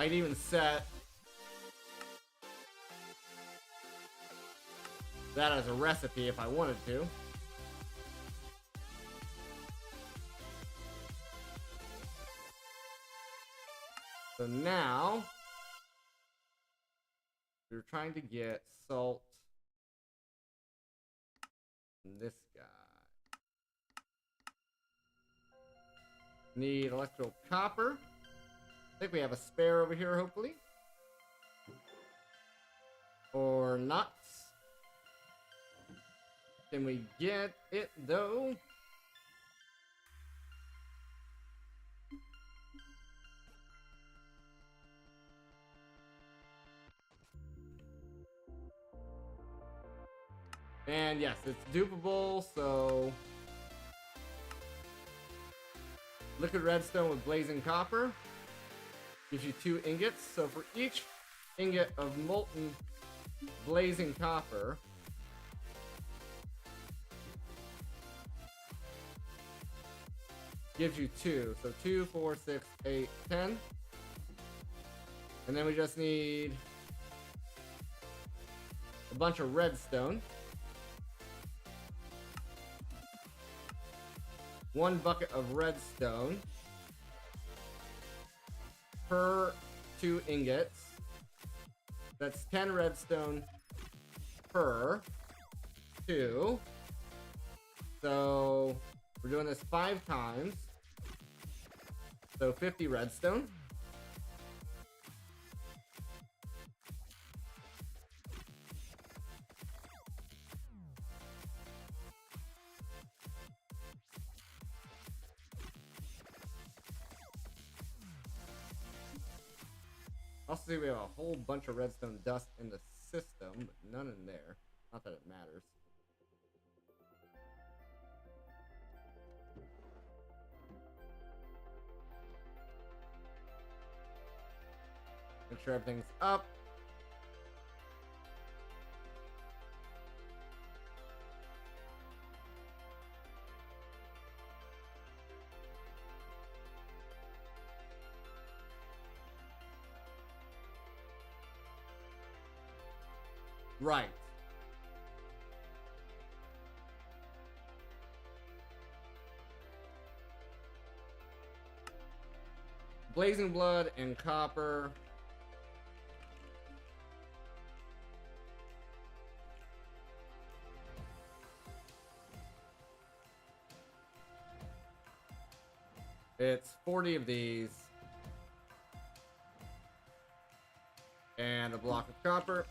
I'd even set that as a recipe if I wanted to. So now we're trying to get salt from this guy. Need electro copper. I think we have a spare over here, hopefully. Or not. Can we get it, though? And yes, it's dupable, so... Liquid redstone with blazing copper. Gives you 2 ingots. So for each ingot of molten blazing copper. Gives you 2. So 2, 4, 6, 8, 10. And then we just need a bunch of redstone. 1 bucket of redstone per 2 ingots. That's 10 redstone per 2. So we're doing this 5 times. So 50 redstone. Also, see we have a whole bunch of redstone dust in the system, but none in there. Not that it matters. Make sure everything's up. Right. Blazing blood and copper. It's 40 of these. And a block of copper.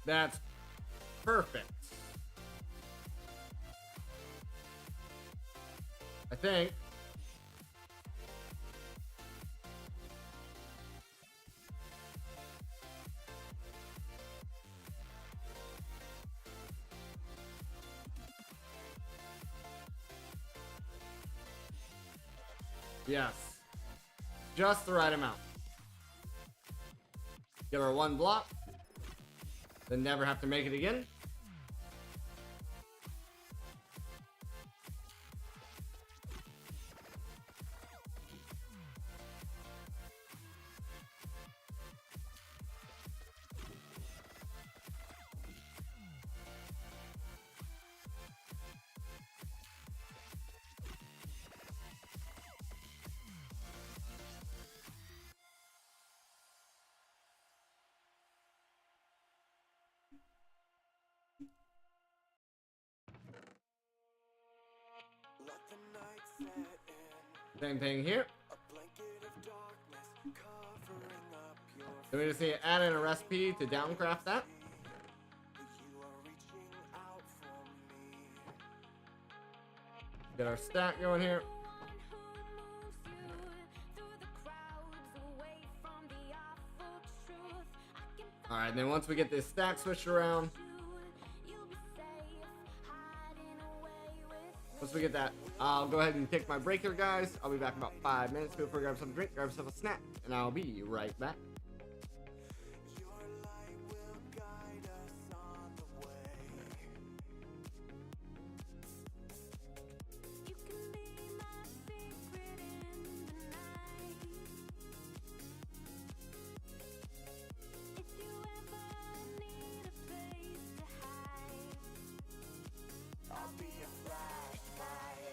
That's perfect. I think. Yes. Just the right amount. Get our 1 block. Then never have to make it again. Let the night set in. Same thing here. A blanket of darkness covering up your Then we just need to add in a recipe to downcraft that. You are reaching out for me. Get our stack going here. Alright, then once we get this stack switched around, once we get that, I'll go ahead and take my break here, guys. I'll be back in about 5 minutes. Feel free to grab something to drink, grab yourself a snack, and I'll be right back. Your light will guide us on the way. You can be my secret in the night. If you ever need a place to hide, I'll be a flashlight.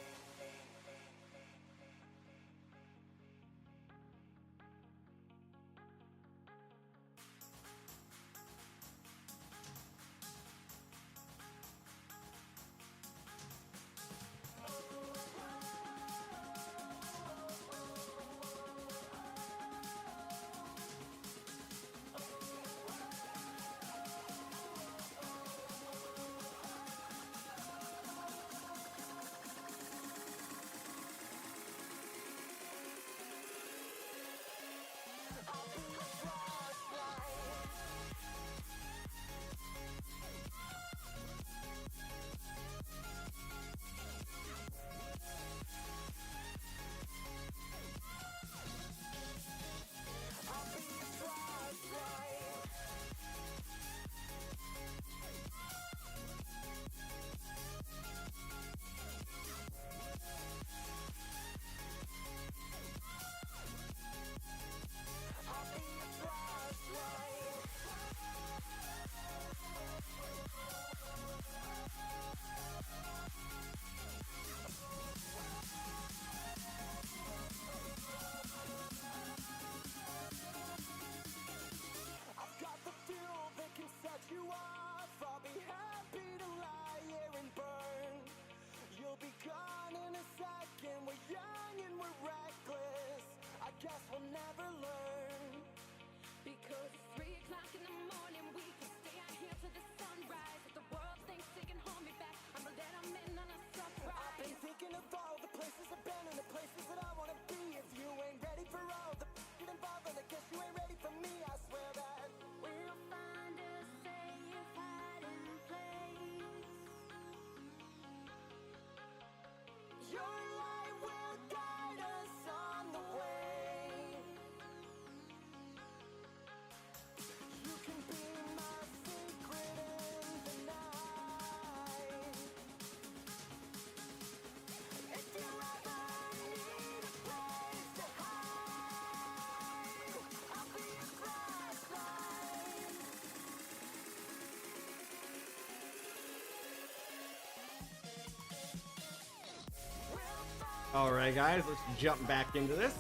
Alright guys, let's jump back into this.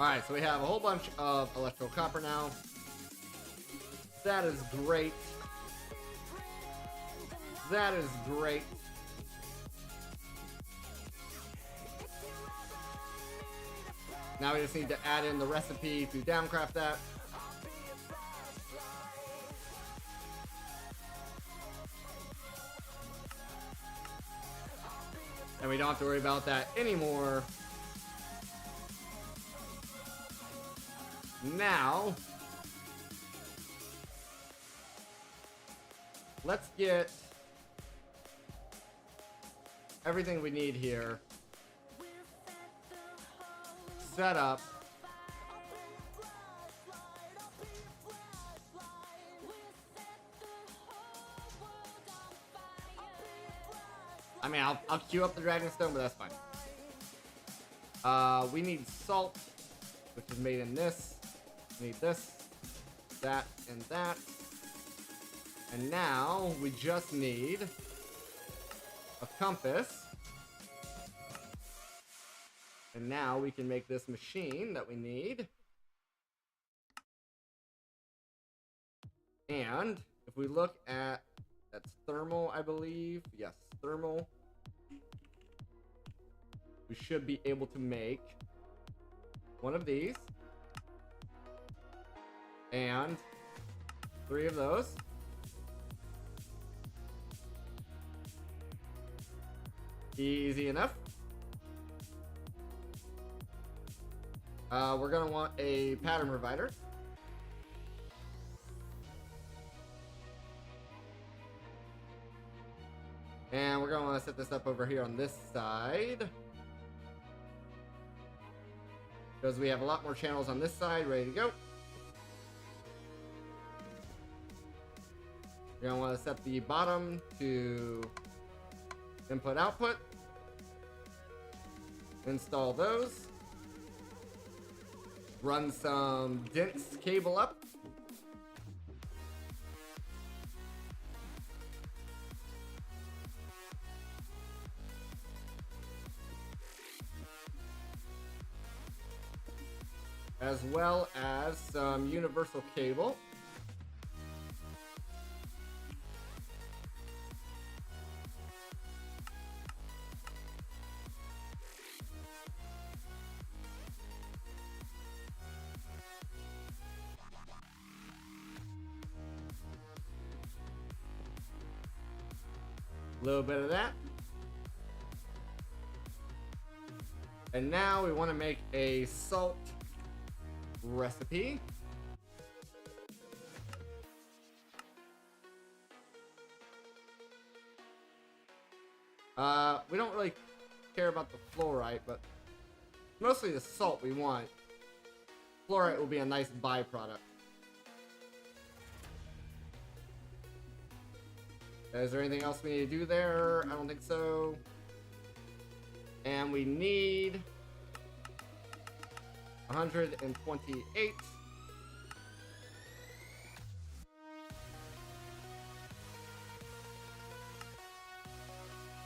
Alright, so we have a whole bunch of electrical copper now. That is great. That is great. Now we just need to add in the recipe to downcraft that. And we don't have to worry about that anymore. Now, let's get everything we need here set up. I mean, I'll queue up the Dragonstone, but that's fine. We need salt, which is made in this. We need this, that, and that. And now we just need a compass. And now we can make this machine that we need. And if we look at, that's thermal, I believe. Yes, thermal. We should be able to make one of these. And 3 of those. Easy enough. We're gonna want a pattern provider. And we're gonna want to set this up over here on this side, because we have a lot more channels on this side ready to go. You're gonna want to set the bottom to input output. Install those. Run some dense cable up. As well as some universal cable. A little bit of that. And now we want to make a salt recipe. We don't really care about the fluorite, but mostly the salt we want. Fluorite will be a nice byproduct. Is there anything else we need to do there? I don't think so. And we need 128.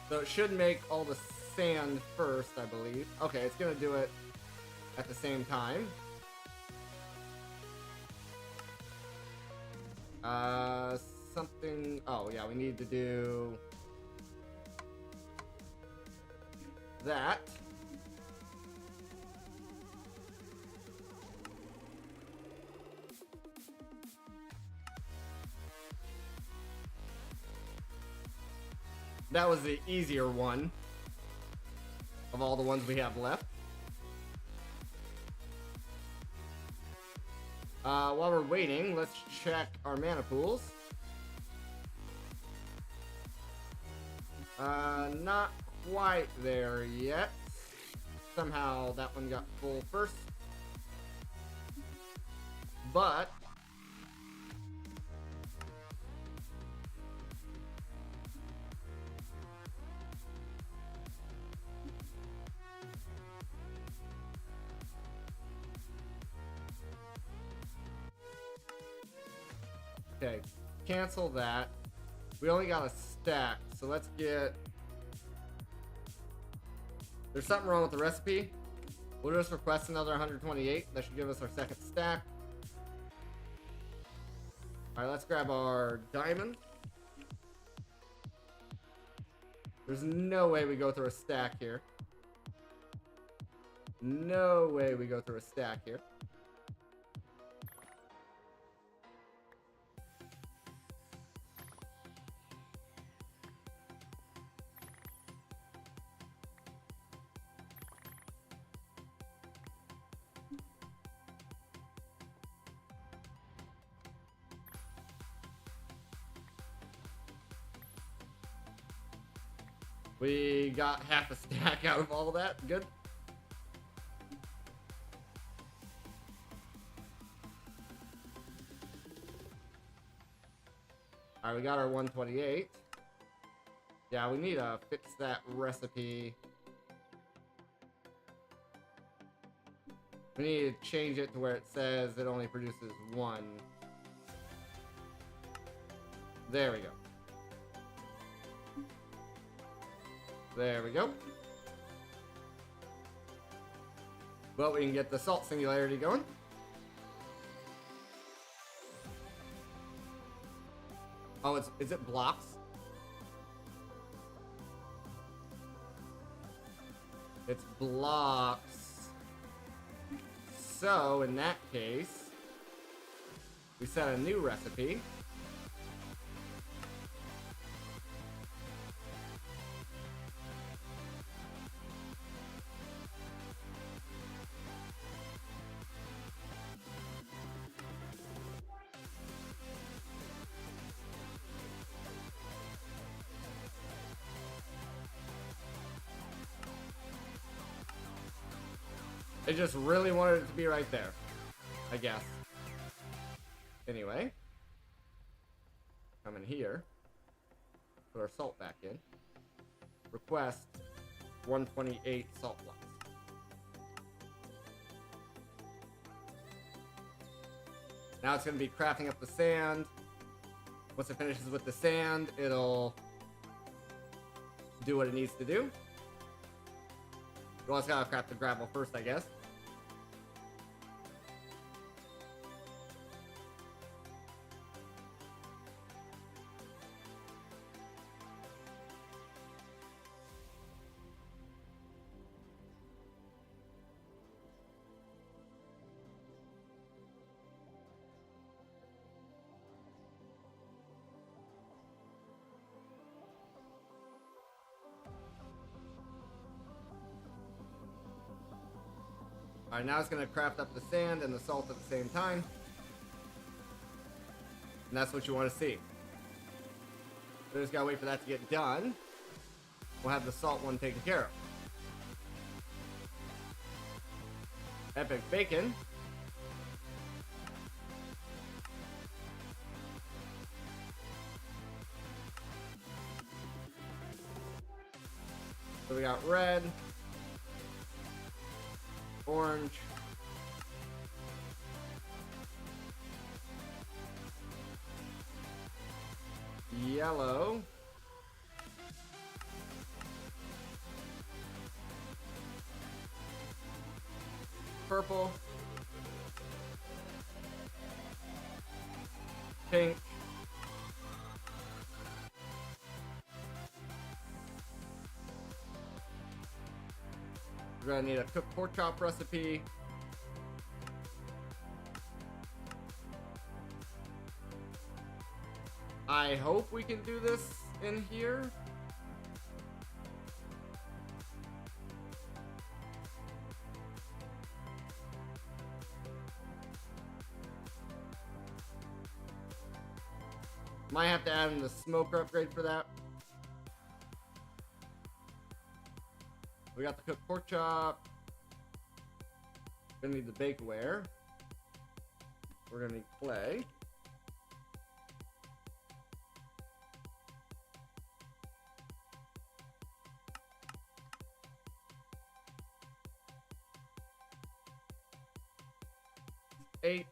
So it should make all the sand first, I believe. Okay, it's gonna do it at the same time. Something. Oh, yeah, we need to do that. That was the easier one of all the ones we have left. While we're waiting, let's check our mana pools. Not quite there yet. Somehow that one got full first. But okay, cancel that. We only got a stack, so let's get... There's something wrong with the recipe. We'll just request another 128. That should give us our second stack. Alright, let's grab our diamond. There's no way we go through a stack here. No way we go through a stack here. We got half a stack out of all of that. Good. Alright, we got our 128. Yeah, we need to fix that recipe. We need to change it to where it says it only produces one. There we go. There we go. Well, we can get the salt singularity going. Oh, is it blocks? It's blocks. So, in that case, we set a new recipe. I just really wanted it to be right there, I guess. Anyway, come in here, put our salt back in, request 128 salt blocks. Now it's going to be crafting up the sand. Once it finishes with the sand, it'll do what it needs to do. Well, it's gotta craft the gravel first, I guess. Alright, now it's going to craft up the sand and the salt at the same time. And that's what you want to see. So just got to wait for that to get done. We'll have the salt one taken care of. Epic bacon. So we got red. Orange. Yellow. Purple. Pink. We're gonna need a cooked pork chop recipe. I hope we can do this in here. Might have to add in the smoker upgrade for that. We got the cooked pork chop. Gonna need the bakeware. We're gonna need clay. Eight.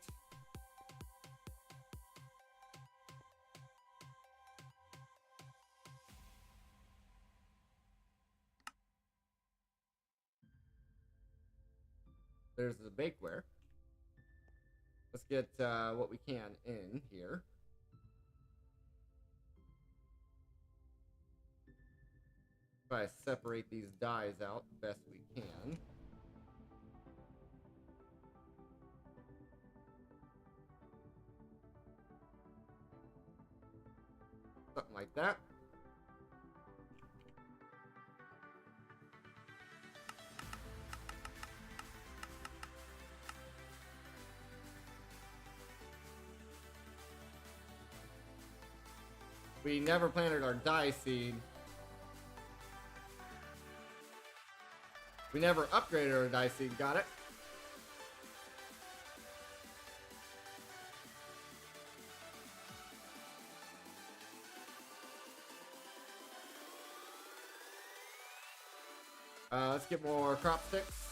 There's the bakeware. Let's get what we can in here. Try to separate these dyes out the best we can. Something like that. We never planted our dye seed. We never upgraded our dye seed, got it? Let's get more crop sticks.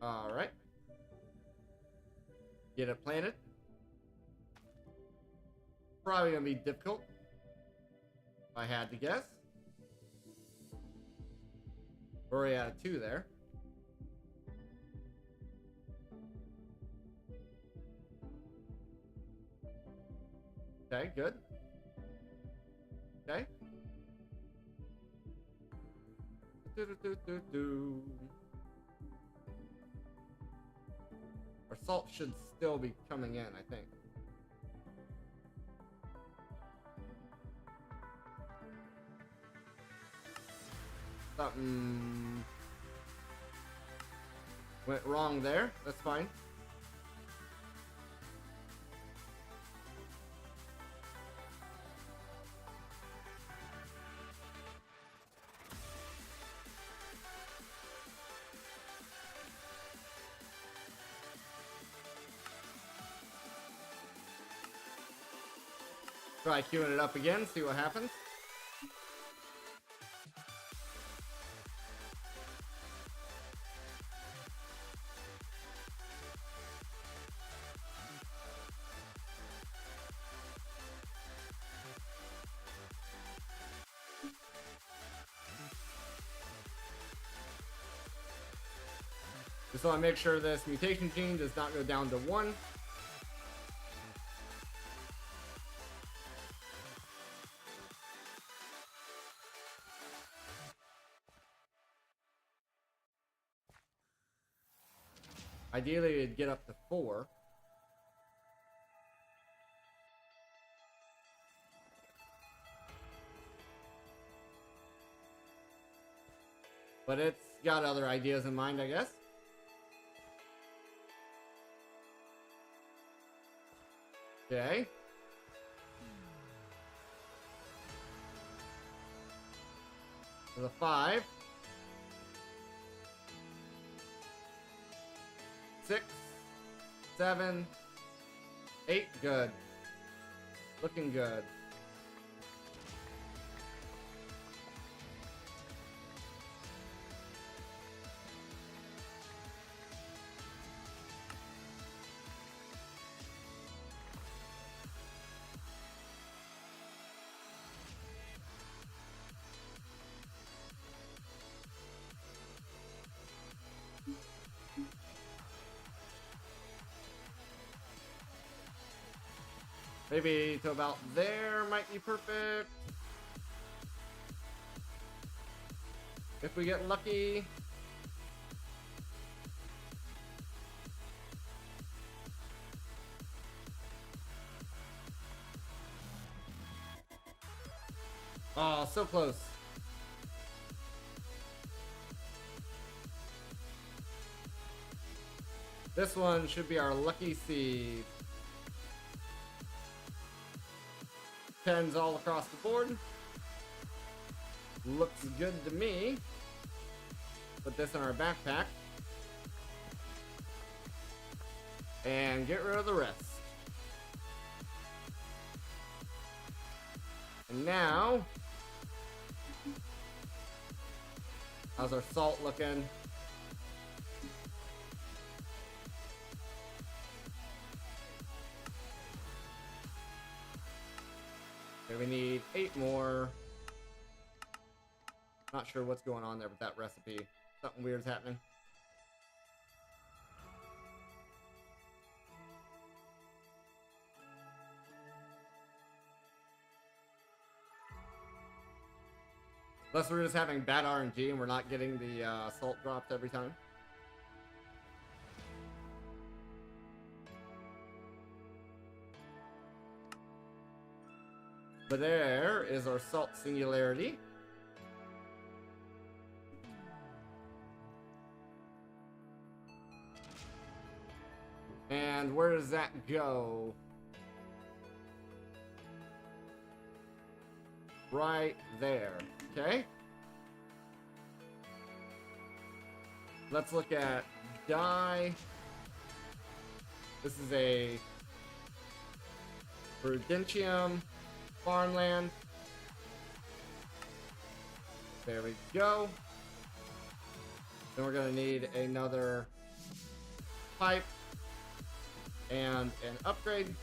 All right. Get it planted. Probably gonna be difficult, if I had to guess. We're already at a 2 there. Okay, good. Okay. Our salt should still be coming in, I think. Something went wrong there. That's fine. Try queuing it up again, see what happens. Just want to make sure this mutation gene does not go down to 1. Ideally, it'd get up to 4. But it's got other ideas in mind, I guess. Okay. For the 5. 6, 7, 8. Good. Looking good. Maybe to about there might be perfect. If we get lucky. Oh, so close. This one should be our lucky seed. 10s all across the board. Looks good to me. Put this in our backpack. And get rid of the rest. And now, how's our salt looking? Okay, we need 8 more. Not sure what's going on there with that recipe. Something weird's happening. Unless we're just having bad RNG and we're not getting the salt drops every time. But there is our salt singularity. And where does that go? Right there. Okay. Let's look at dye. This is a Prudentium farmland. There we go. Then we're gonna need another pipe and an upgrade.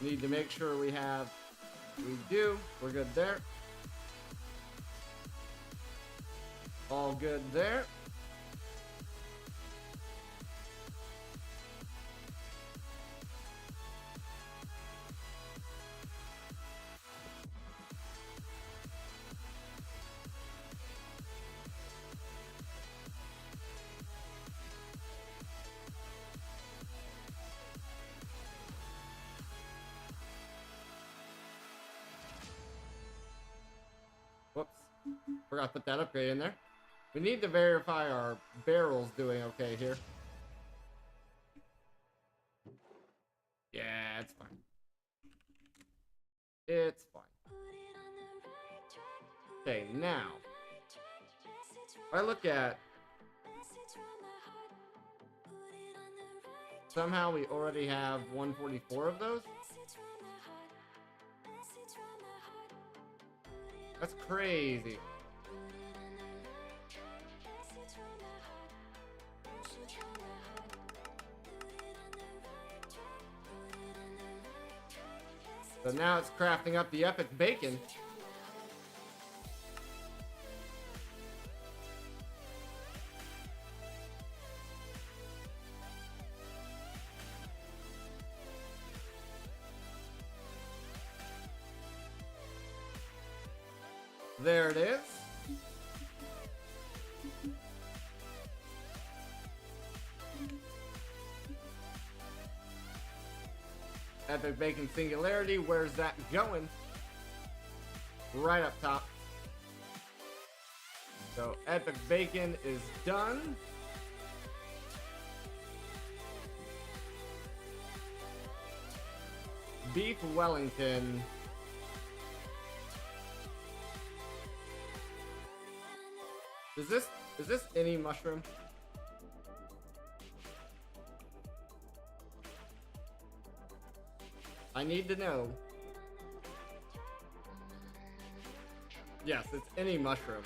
Need to make sure we do. We're good there. All good there. Whoops. Forgot to put that upgrade in there. We need to verify our barrel's doing okay here. Yeah, it's fine. It's fine. Okay, now. If I look at... Somehow we already have 144 of those. That's crazy. So now it's crafting up the epic bacon. There it is. Epic Bacon Singularity, where's that going? Right up top. So Epic Bacon is done. Beef Wellington. Is this any mushroom? I need to know. Yes, it's any mushroom.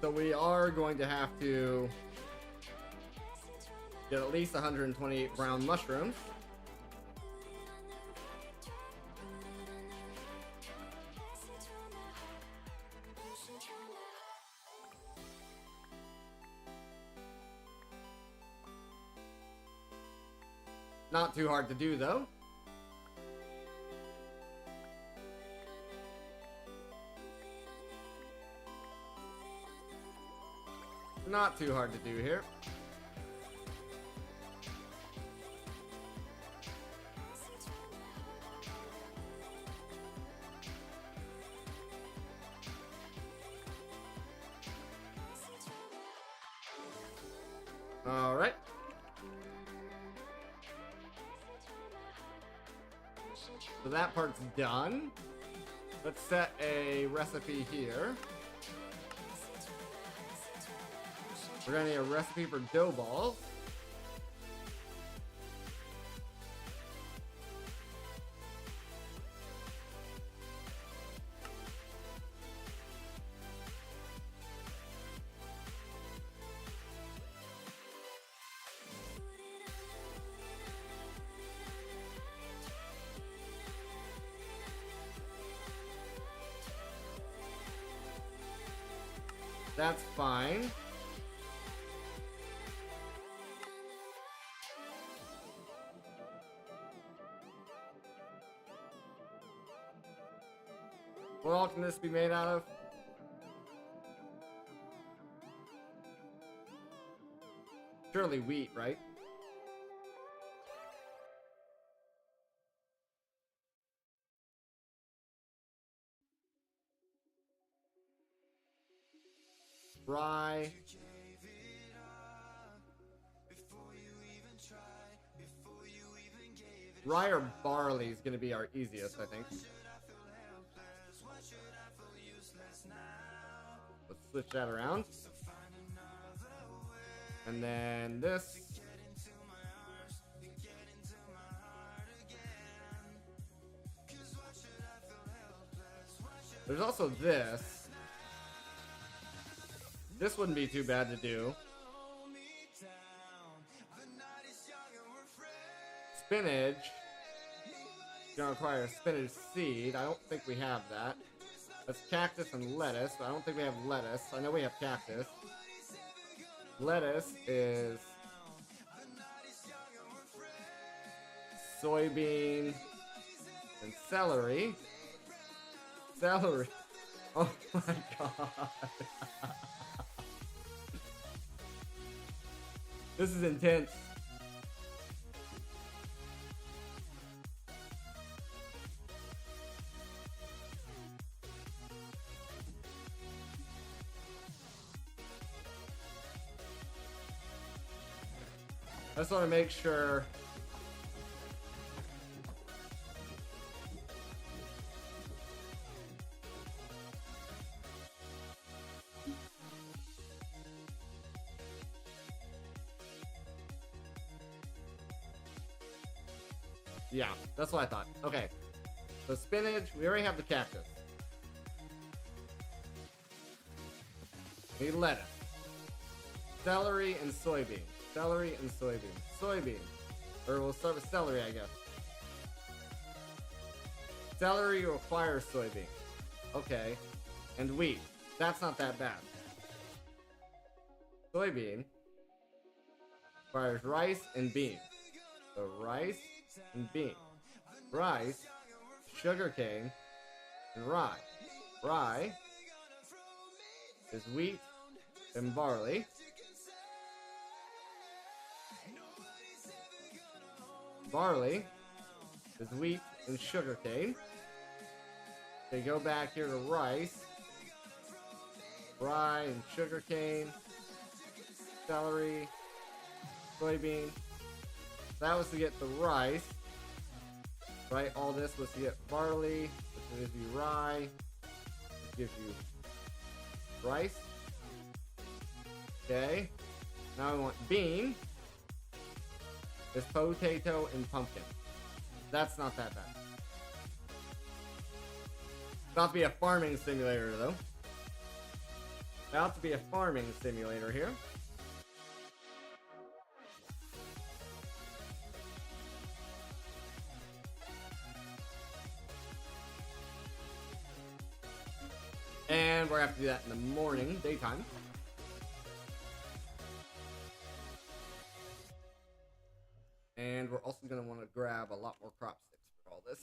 So we are going to have to get at least 128 brown mushrooms. Not too hard to do, though. Not too hard to do here. All right. So that part's done. Let's set a recipe here. We're gonna need a recipe for dough balls. That's fine. What all can this be made out of? Surely wheat, right? Rye. Rye or barley is going to be our easiest, I think. Let's switch that around. And then this. There's also this. This wouldn't be too bad to do. Spinach. You're gonna require a spinach seed. I don't think we have that. That's cactus and lettuce. I don't think we have lettuce. I know we have cactus. Lettuce is soybean and celery. Celery. Oh my god. This is intense. I just want to make sure. Yeah, that's what I thought. Okay. So spinach, we already have the cactus. We need lettuce. Celery and soybean. Celery and soybean. Soybean. Or we'll start with celery, I guess. Celery requires soybean. Okay. And wheat. That's not that bad. Soybean requires rice and beans. So rice and beans. Rice, sugarcane, and rye. Rye is wheat and barley. Barley is wheat and sugarcane. They go back here to rice, rye and sugarcane, celery, soybean. That was to get the rice, right? All this was to get barley, which gives you rye, which gives you rice. Okay, now we want bean. It's potato and pumpkin. That's not that bad. About to be a farming simulator, though. About to be a farming simulator here. And we're going to have to do that in the morning, daytime. And we're also going to want to grab a lot more crop sticks for all this.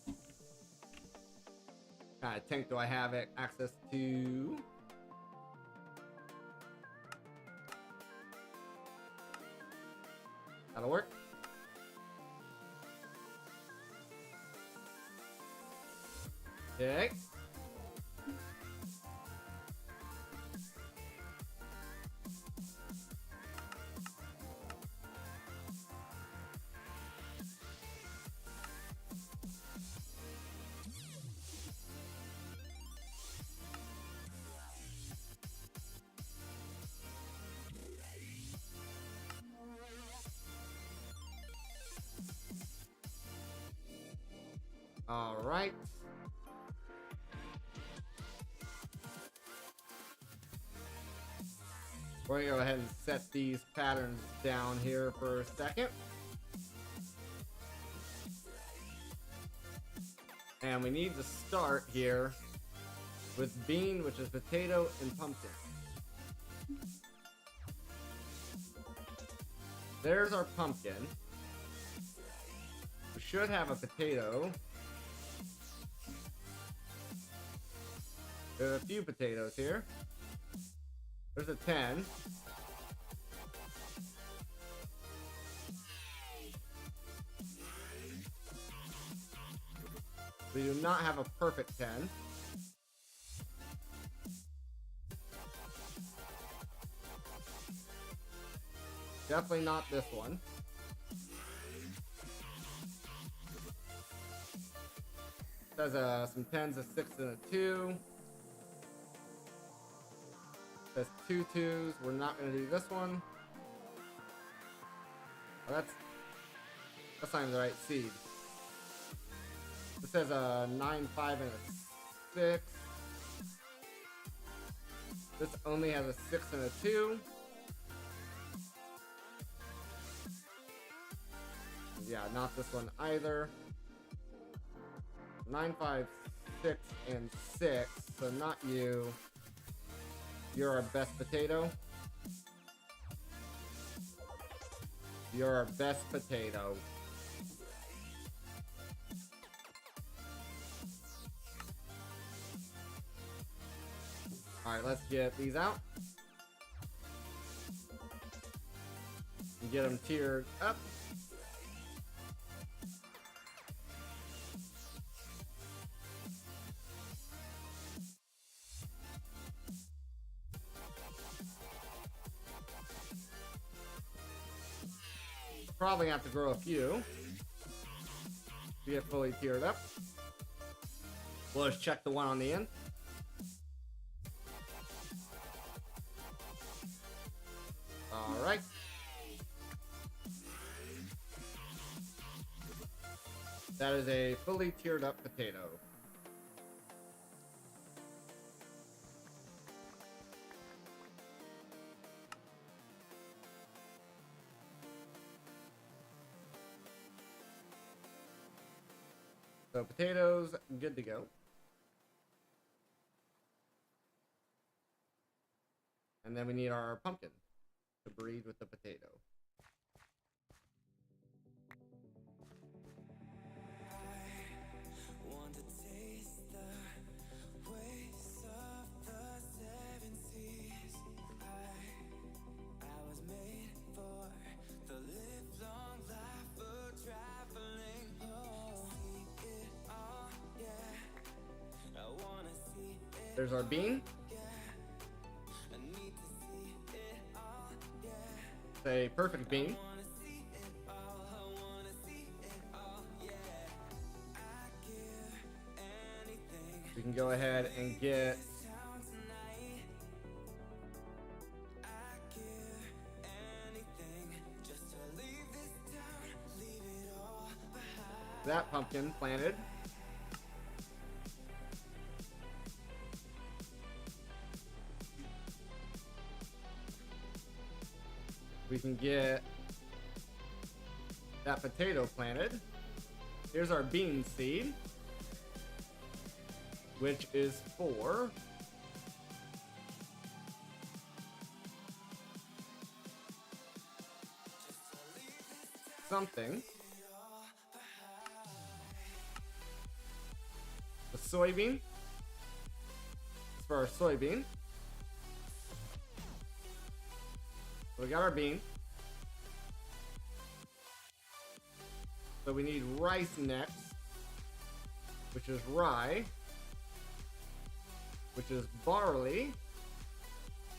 What kind of tank do I have access to? That'll work. Okay. All right. We're gonna go ahead and set these patterns down here for a second. And we need to start here with bean, which is potato, and pumpkin. There's our pumpkin. We should have a potato. There's a few potatoes here. There's a 10. We do not have a perfect 10. Definitely not this one. It says some 10s, a 6, and a 2. It says 2 2s. We're not going to do this one. Oh, that's not even the right seed. It says a 9 5 and a 6. This only has a 6 and a 2. Yeah, not this one either. 9 5 6 and 6. So not you. You're our best potato. You're our best potato. Alright, let's get these out. And get them tiered up. Probably have to grow a few to get fully tiered up. We'll just check the one on the end. Alright. That is a fully tiered up potato. So potatoes, good to go. And then we need our pumpkin to breed with the potato. Want to taste the waves of the seven seas. I was made for the livelong life of traveling. Oh, see it all, yeah. I wanna see it. There's our bean. I need to see it all, yeah. It's a perfect bean. Wanna see it all. I wanna see it all, yeah. I give anything. We can go ahead and get Town tonight. I give anything just to leave this town, leave it all behind. that pumpkin planted. We can get that potato planted. Here's our bean seed, which is for something. A soybean. It's for our soybean. So we got our bean. So we need rice next, which is rye, which is barley,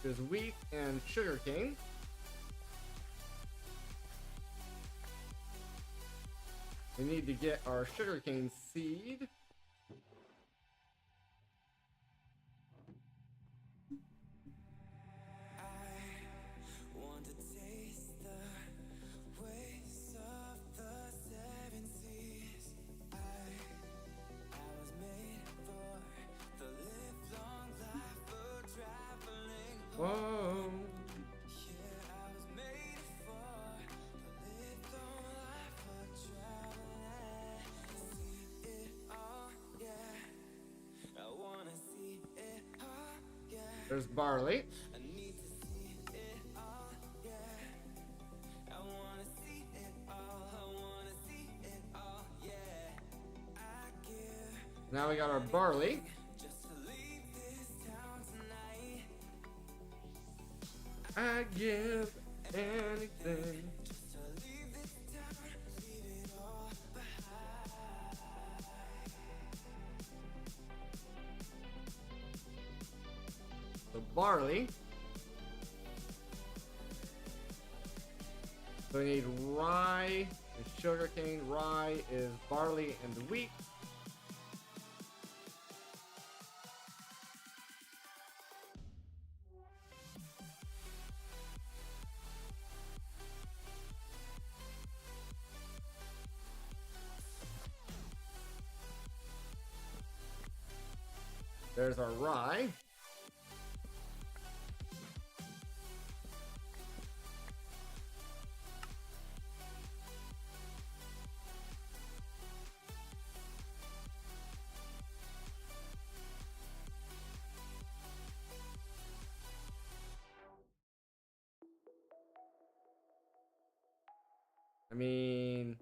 which is wheat and sugarcane. We need to get our sugarcane seed. Want to taste the waves of the seven seas. There's barley. I need to see it all, yeah. I wanna see it all, I wanna see it all, yeah. I give Now we got our barley. just to leave this town tonight. I give anything. Just to leave this town, leave it all behind. So barley. So we need rye and sugarcane. Rye is barley and wheat. There's our rye. I mean,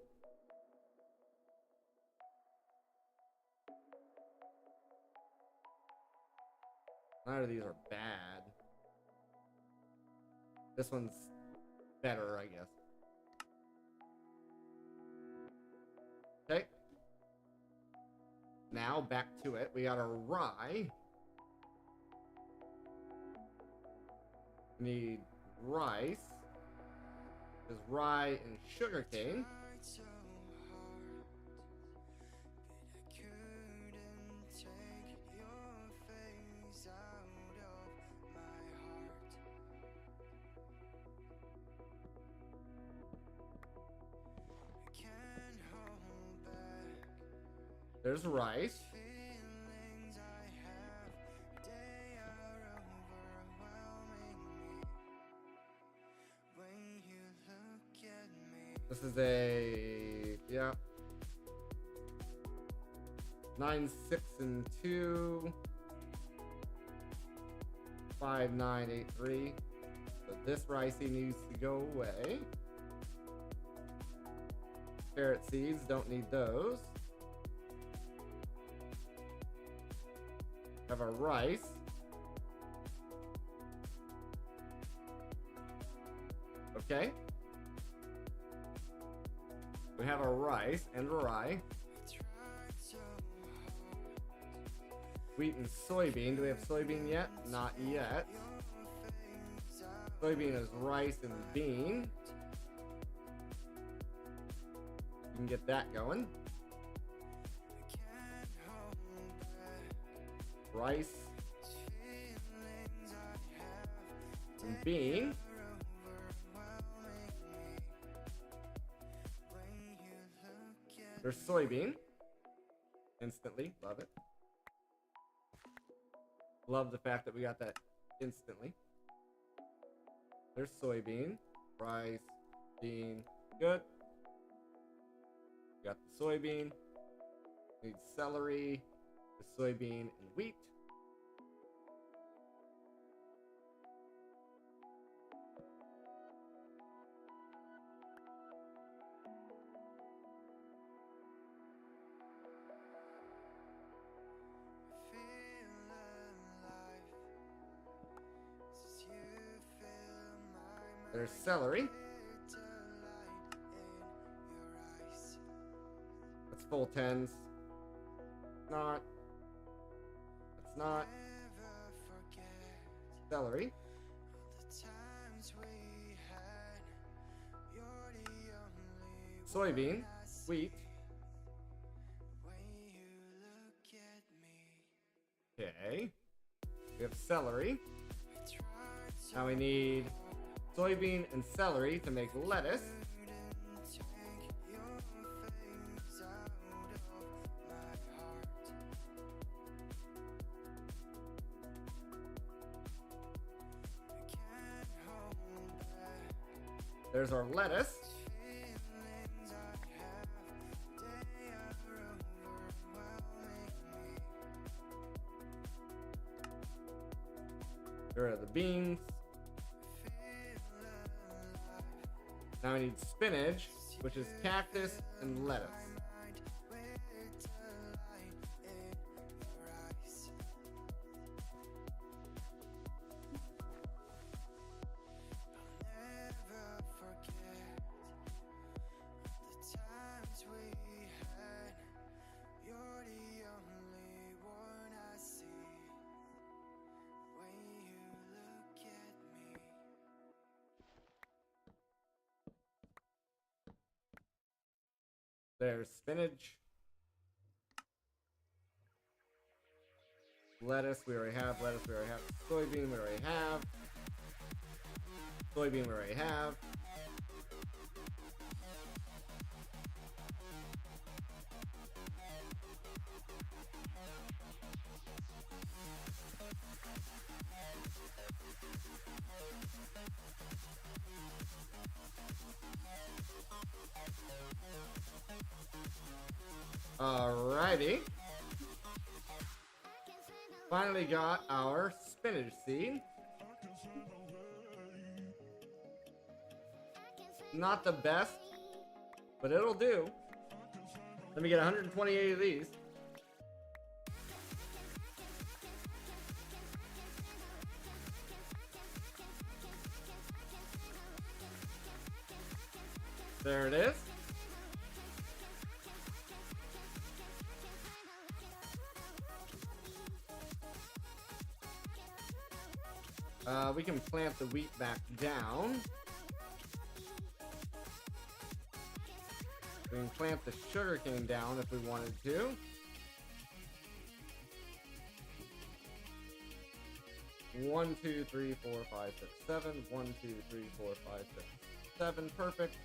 neither of these are bad. This one's better, I guess. Okay. Now back to it. We got our rye. We need rice. There's rye and sugarcane. Tried so hard, but I couldn't take your face out of my heart. I can't hold back There's rice. feelings I have. They are overwhelming me. When you look at me. This is a, yeah. 9, 6, and 2. 5, 9, 8, 3. So this ricey needs to go away. Carrot seeds, don't need those. Have our rice. Okay. We have our rice and rye. Wheat and soybean. Do we have soybean yet? Not yet. Soybean is rice and bean. You can get that going. Rice and bean. There's soybean. Instantly. Love it. Love the fact that we got that instantly. There's soybean. Rice. Bean. Good. Got the soybean. Need celery. The soybean and wheat. There's celery. That's full tens. Not. That's not. Celery. Soybean. Wheat. Okay. We have celery. Now we need soybean and celery to make lettuce. There's our lettuce. Get rid of the beans. Now we need spinach, which is cactus and lettuce. There's spinach. Lettuce, we already have. Lettuce, we already have. Soybean, we already have. Soybean, we already have. Alrighty. Finally got our spinach seed. Not the best, but it'll do. Let me get 128 of these. There it is. We can plant the wheat back down. We can plant the sugarcane down if we wanted to. One, two, three, 4, 5, 6, 7. 1, 2, 3, 4, 5, 6, 7. Perfect.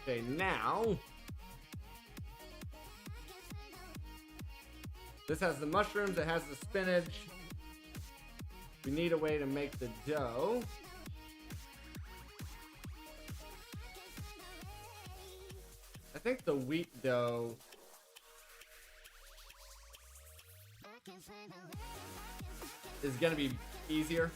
Okay, now this has the mushrooms, it has the spinach. We need a way to make the dough. I think the wheat dough is gonna be easier.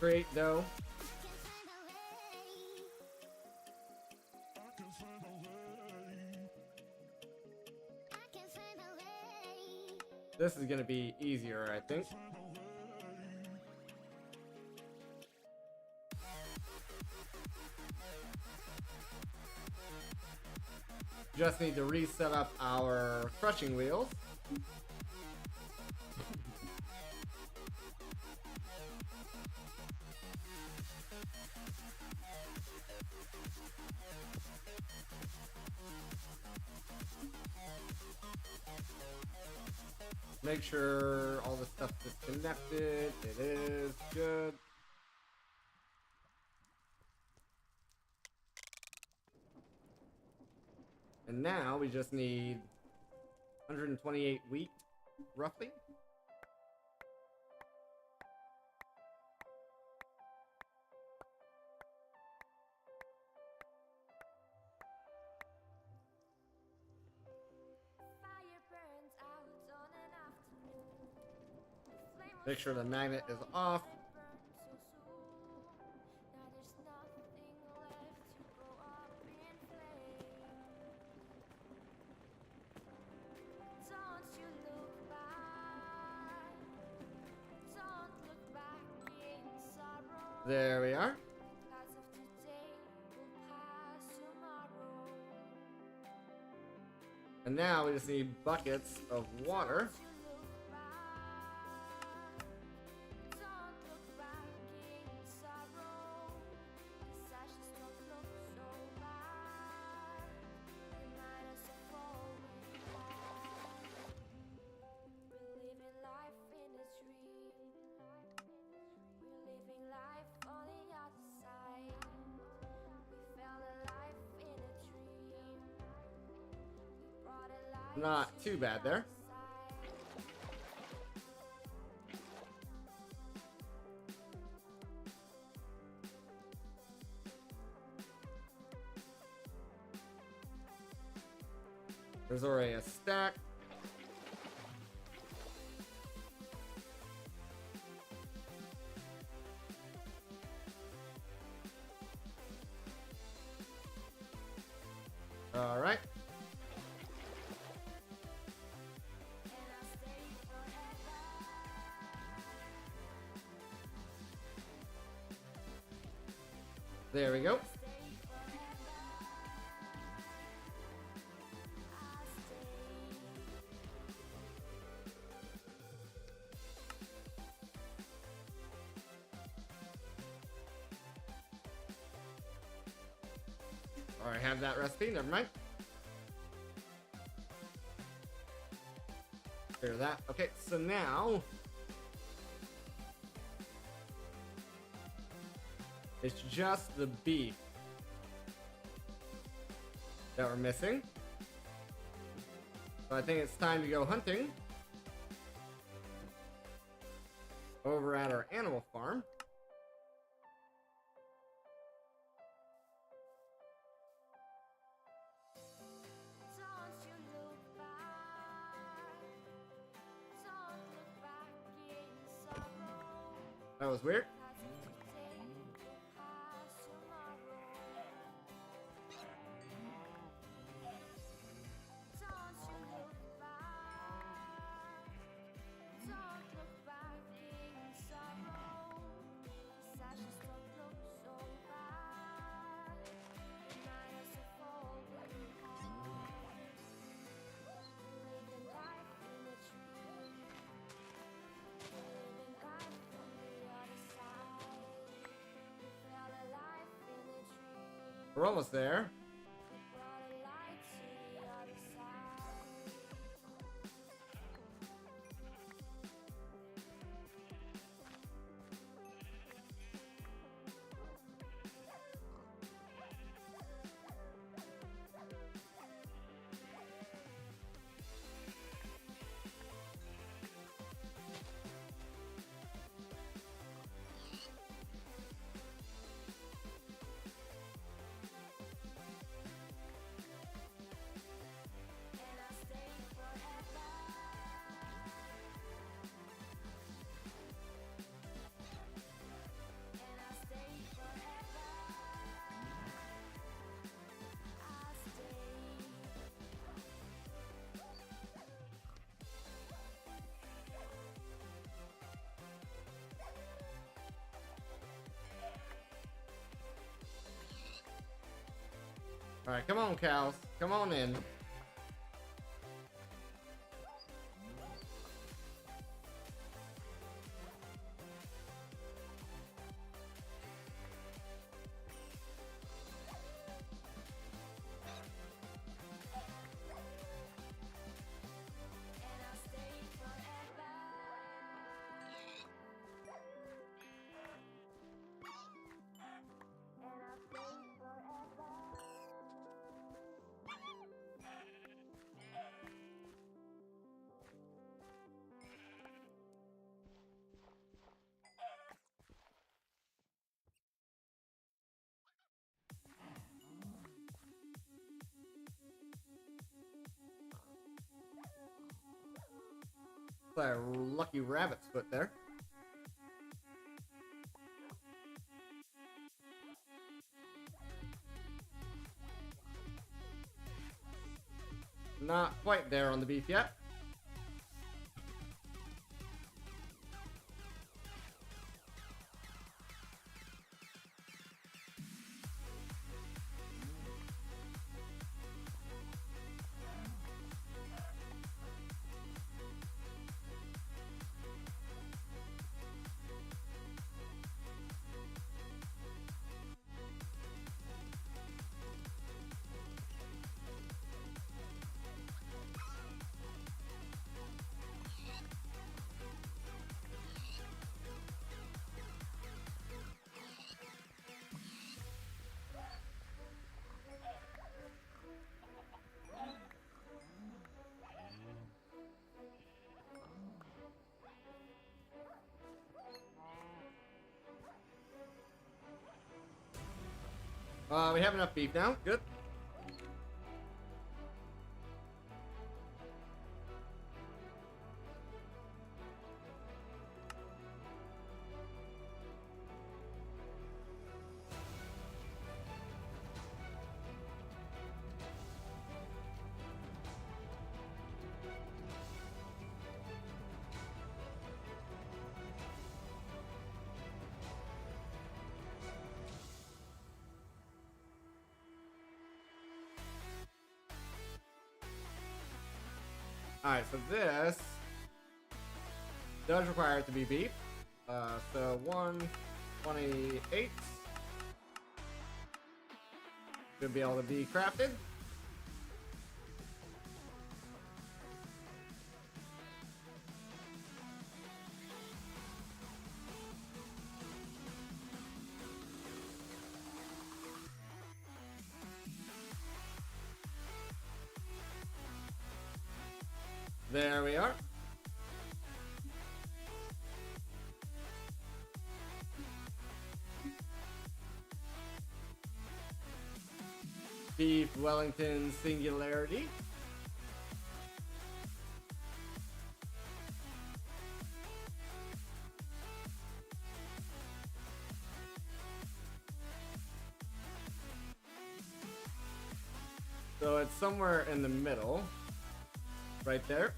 Great dough. This is gonna be easier, I think. Just need to reset up our crushing wheels. Make sure all the stuff is connected. It is good. And now we just need 128 wheat, roughly. Make sure the magnet is off. There we are. And now we just need buckets of water. Not too bad there. There's already a stack. All right. There we go. Alright, have that recipe, never mind. Clear that. Okay, so now it's just the beef that we're missing. So I think it's time to go hunting over at our animal farm. Don't you look back, don't look back in sorrow, That was weird. 'cause today will pass tomorrow. Don't you look back, don't look back in sorrow, 'cause ashes don't look so bad, and I as a falling heart, living life in a dream, living life from the other side, we felt alive in a dream, We're almost there. we brought a light to the other side. And I'll stay forever. And I'll stay forever. I'll stay. Alright, come on, cows. Come on in. And I'll stay forever. And I'll stay forever. That lucky rabbit's foot there. Not quite there on the beef yet. We have enough beef now. Good. Alright, so this does require it to be beef. So 128 should be able to be crafted. There we are. Beef Wellington Singularity. So it's somewhere in the middle. Right there.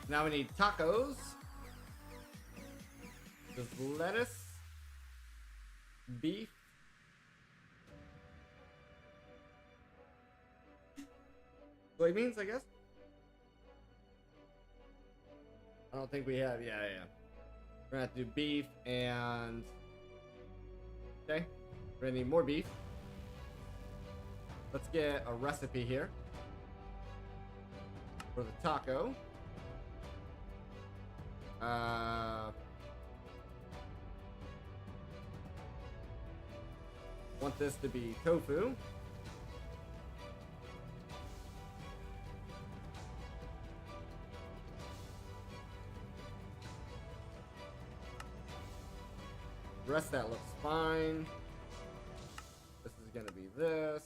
Now we need tacos. Just lettuce. Beef. Soybeans, I guess. I don't think we have. Yeah. We're gonna have to do beef and. Okay. We're gonna need more beef. Let's get a recipe here for the taco. Want this to be tofu. The rest of that looks fine. This is gonna be this.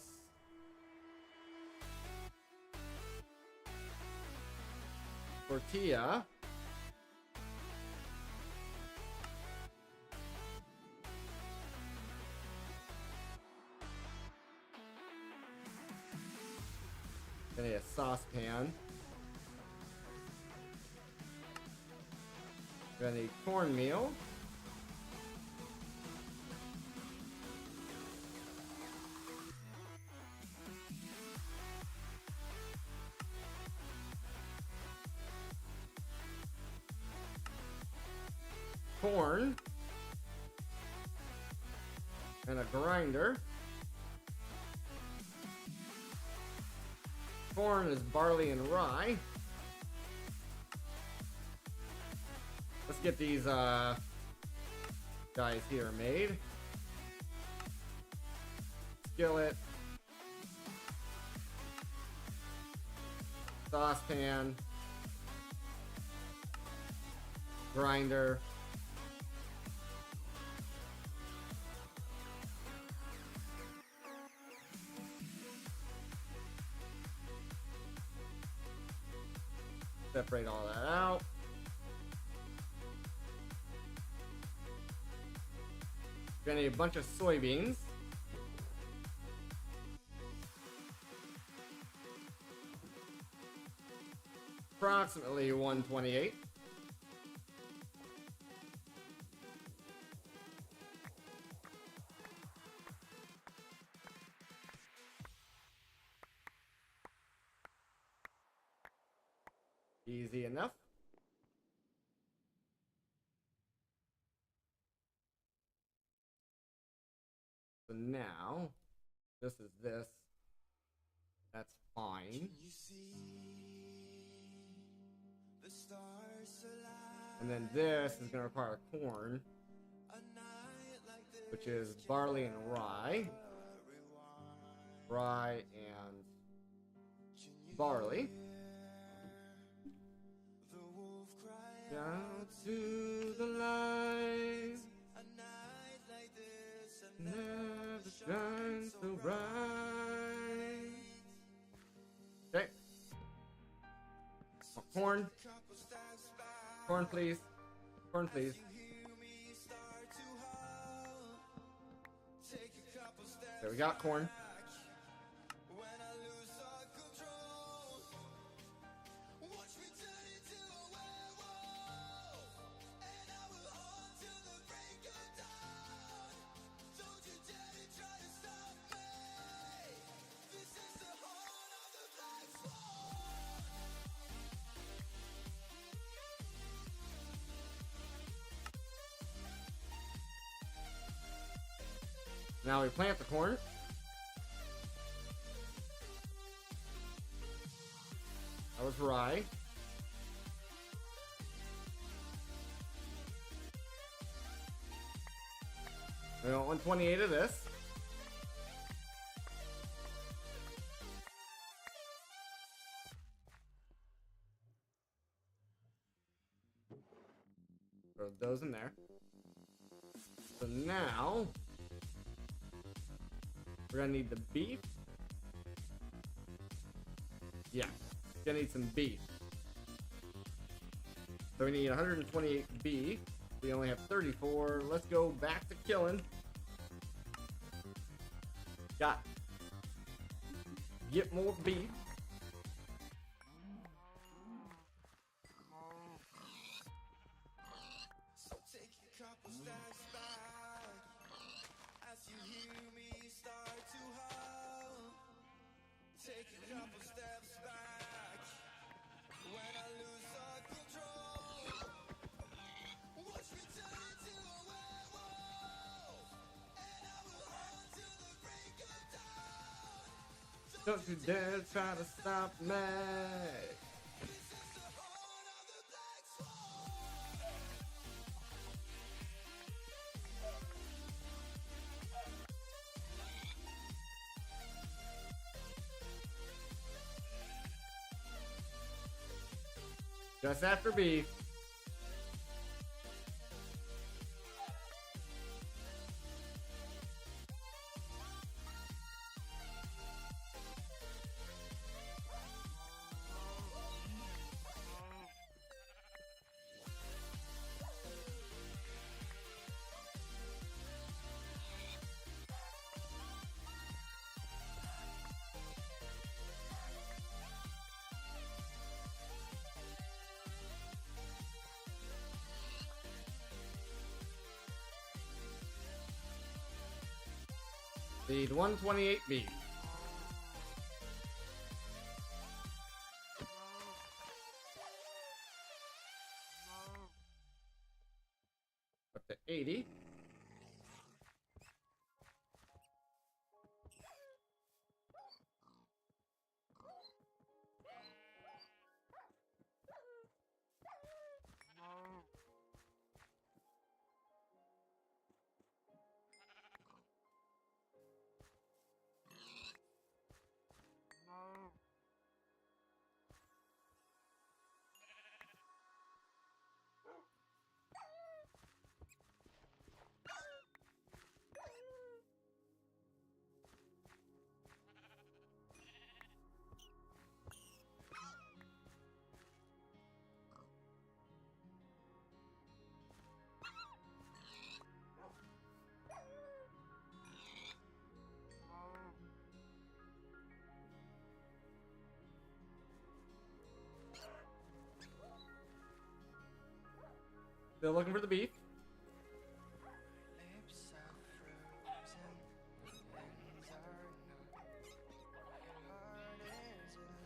Tortilla. Gonna need a saucepan. Gonna need cornmeal. Corn. And a grinder. Corn is barley and rye. Let's get these guys here made. Skillet. Saucepan. Grinder. Separate all that out. Gonna need a bunch of soybeans. Approximately 128. Easy enough. So now, this is this. That's fine. Can you see the stars align? And then this is going to require corn, A night like this, which is barley and rye. Rye and barley. the wolf cry Down to the line. shine so bright. Okay. Oh, corn. Corn, please. Corn, please. There, we got corn. Now we plant the corn. That was rye. We want 128 of this. Throw those in there. So now we're gonna need the beef. Yeah, gonna need some beef. So we need 128 beef. We only have 34. Let's go back to killing. Got. Get more beef. So take a couple steps back as you hear me start to hum. Take a couple steps back when I lose all control. Watch me turn into a werewolf, and I will hunt till the break of dawn. Don't you dare try to stop me. This is the horn of the black swan. Just after beef. Need 128 beef. Up to 80. Still looking for the beef. Lips are frozen, hands are numb. Heart is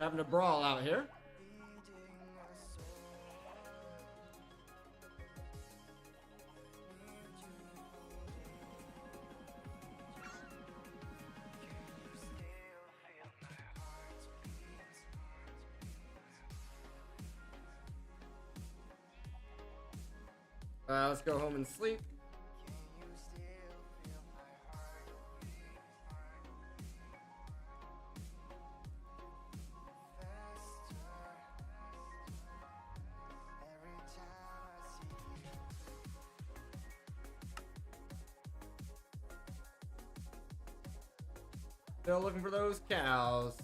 Having a brawl out here. beating a soul. Need you holding. Can you still feel my heart's beats? Let's go home and sleep. Can you still feel my heartbeat? Faster. Every time I see you. Still looking for those cows.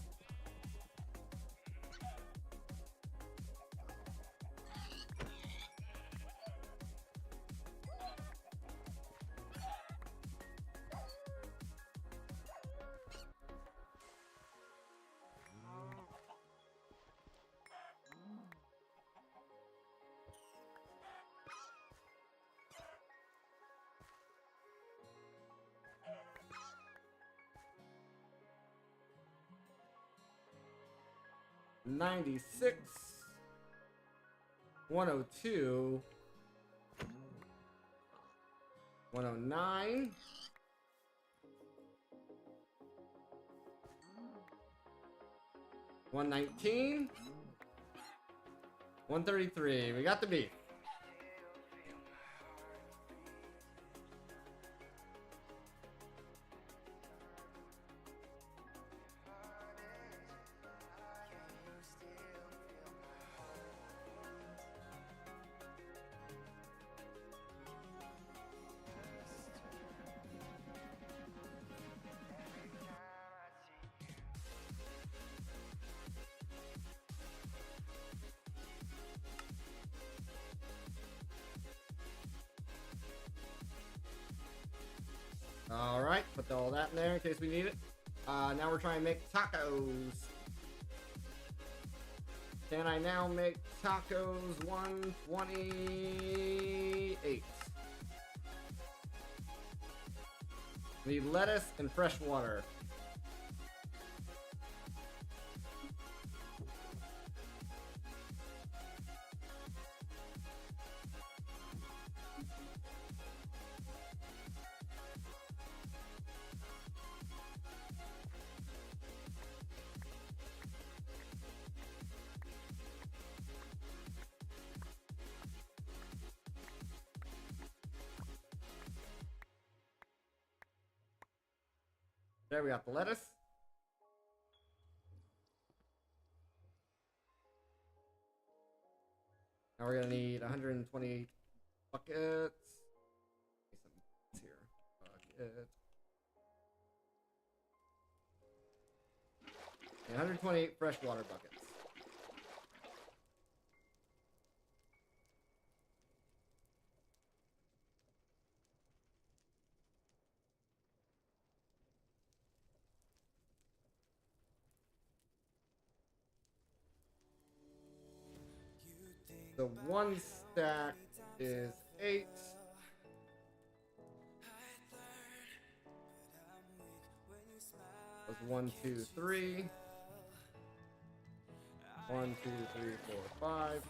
$96, $102, $109, $119, $133. We got the beef. All right, put all that in there in case we need it. Now we're trying to make tacos. Can I now make tacos 128? Need lettuce and fresh water. There we got the lettuce. Now we're gonna need 128 buckets. Some here. Bucket. And 128 fresh water buckets. So one stack is 8. That's 1, 2, 3. 1, 2, 3, 4, 5.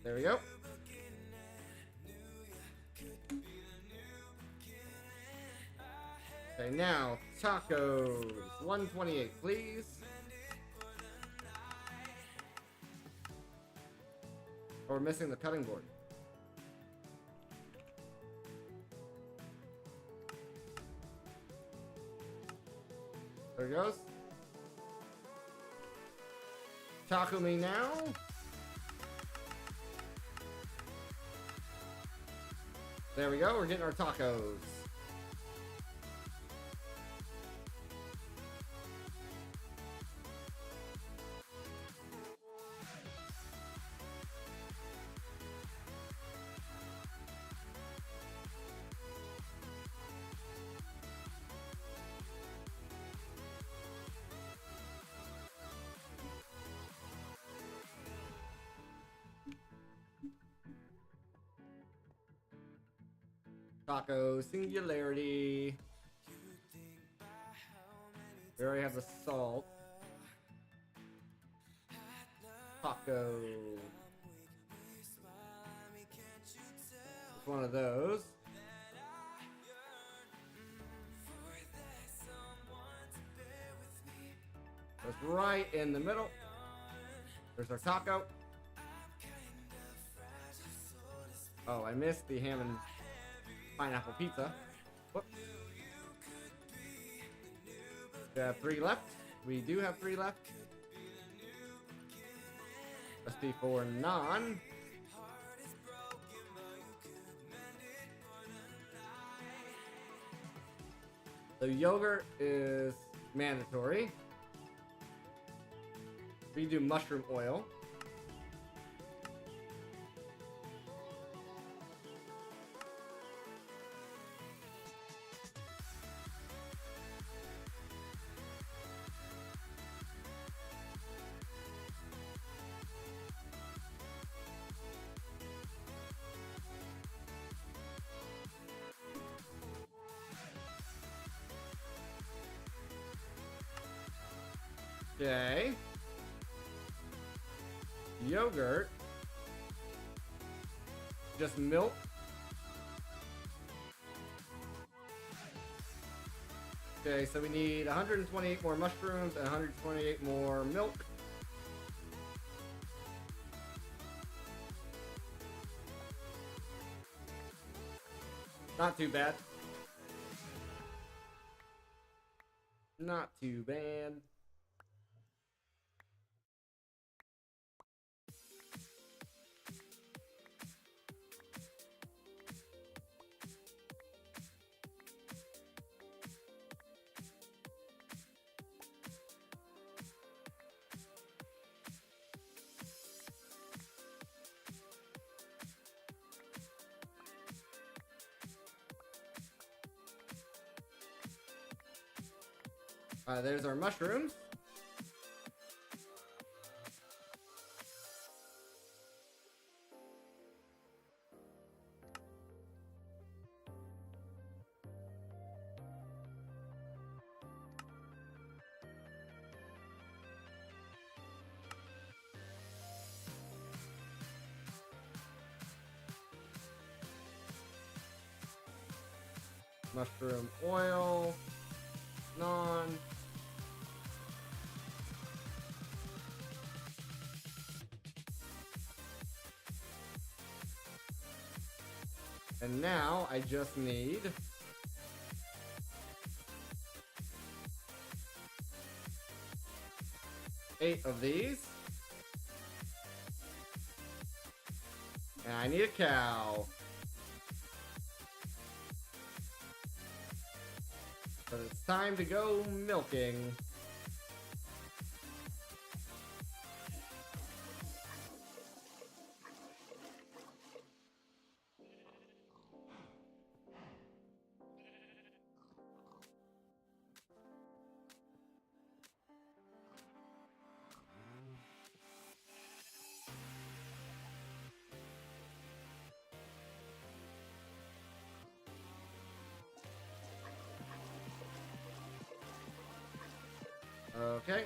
There we go. Okay, now tacos. 128, please. Oh, we're missing the cutting board. There it goes. Taco me now. There we go, we're getting our tacos. Taco singularity. We already have the salt. Taco. It's one of those. That's right in the middle. There's our taco. Oh, I missed the ham and pineapple pizza. Whoops. We have 3 left. We do have 3 left. Recipe for non. The yogurt is mandatory. We do mushroom oil. Okay. Yogurt. Just milk. Okay, so we need 128 more mushrooms and 128 more milk. Not too bad. Not too bad. There's our mushrooms. Mushroom oil. Non. And now I just need eight of these. And I need a cow. So it's time to go milking. Okay.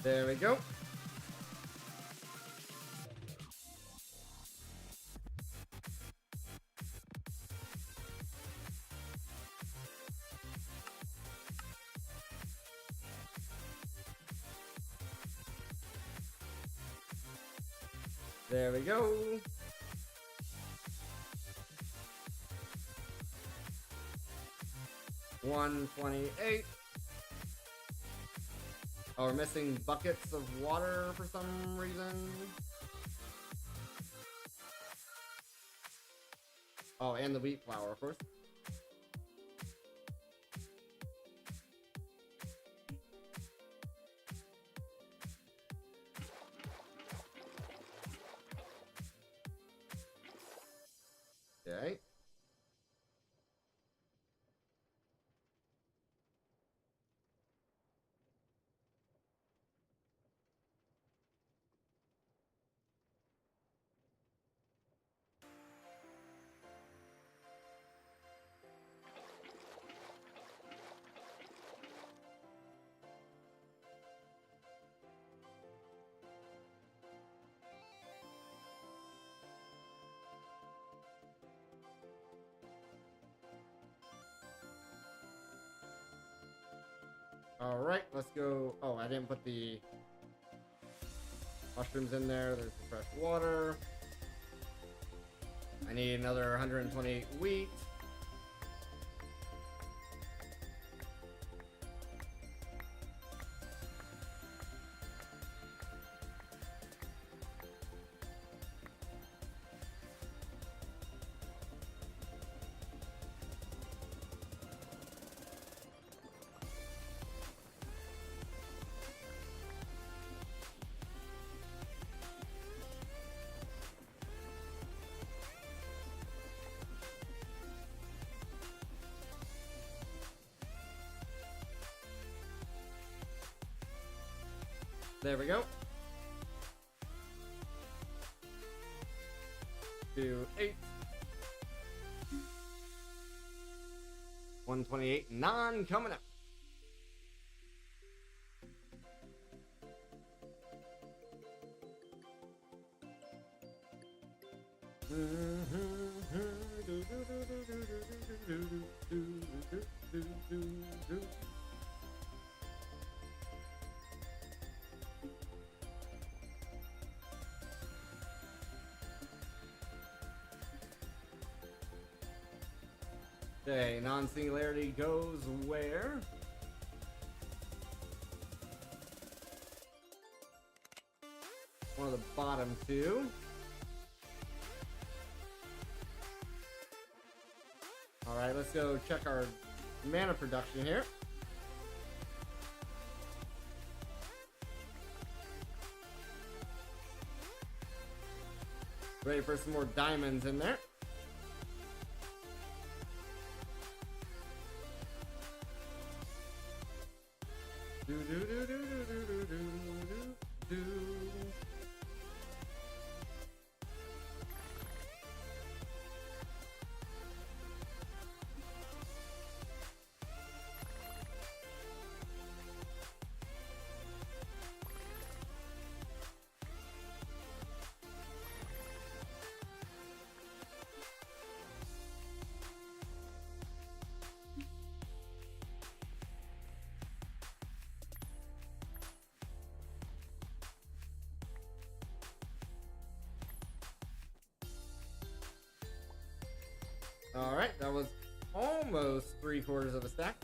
There we go. There we go. $128. Oh, we're missing buckets of water for some reason. Oh, and the wheat flour, of course. Okay. All right, let's go. Oh, I didn't put the mushrooms in there. There's the fresh water. I need another 128 wheat. There we go. 2, 8. 128 non coming up. Okay, non-singularity goes where? One of the bottom two. Alright, let's go check our mana production here. Ready for some more diamonds in there. Do do do do do do do do do. Alright, that was almost 3/4 of a stack.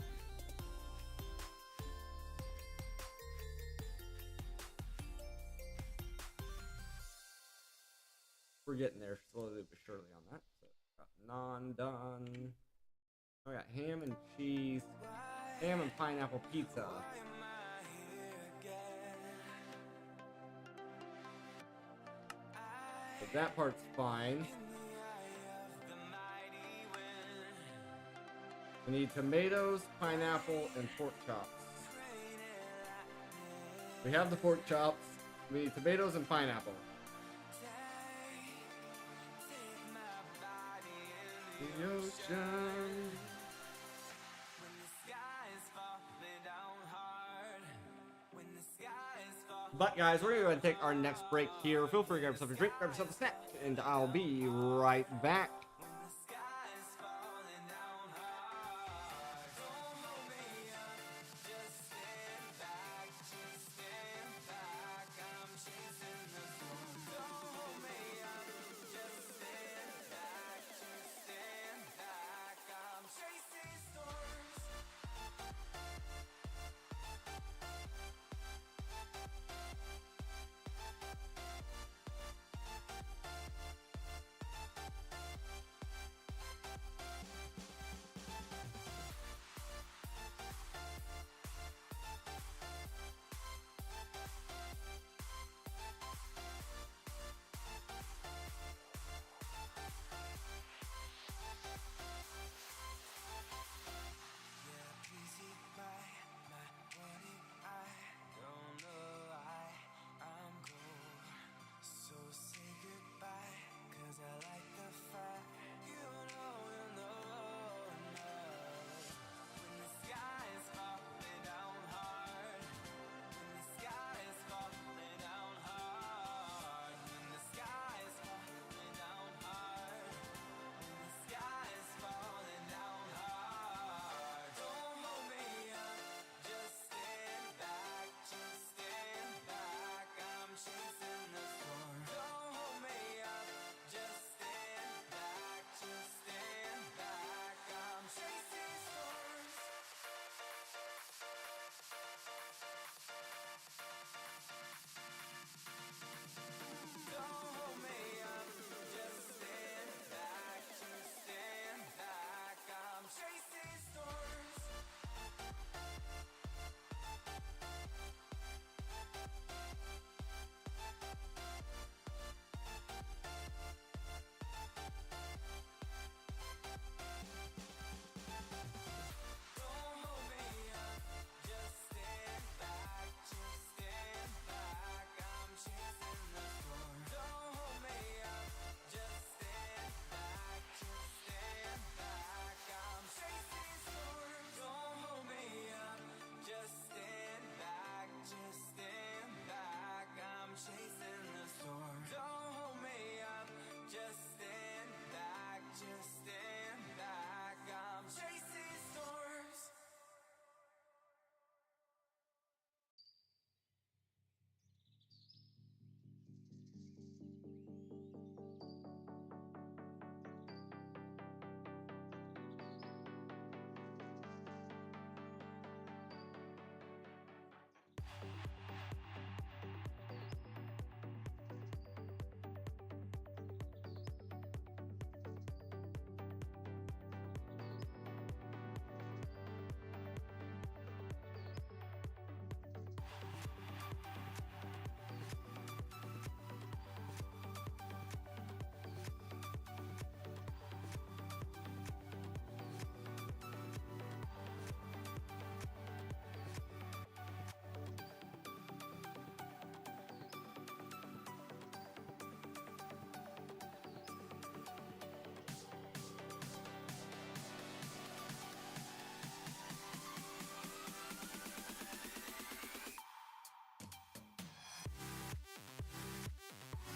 We're getting there slowly but surely on that. So, got naan done. I got ham and cheese, ham and pineapple pizza. So that part's fine. We need tomatoes, pineapple, and pork chops. We have the pork chops. We need tomatoes and pineapple. The ocean. But guys, we're gonna go ahead and take our next break here. Feel free to grab yourself a drink, grab yourself a snack, and I'll be right back.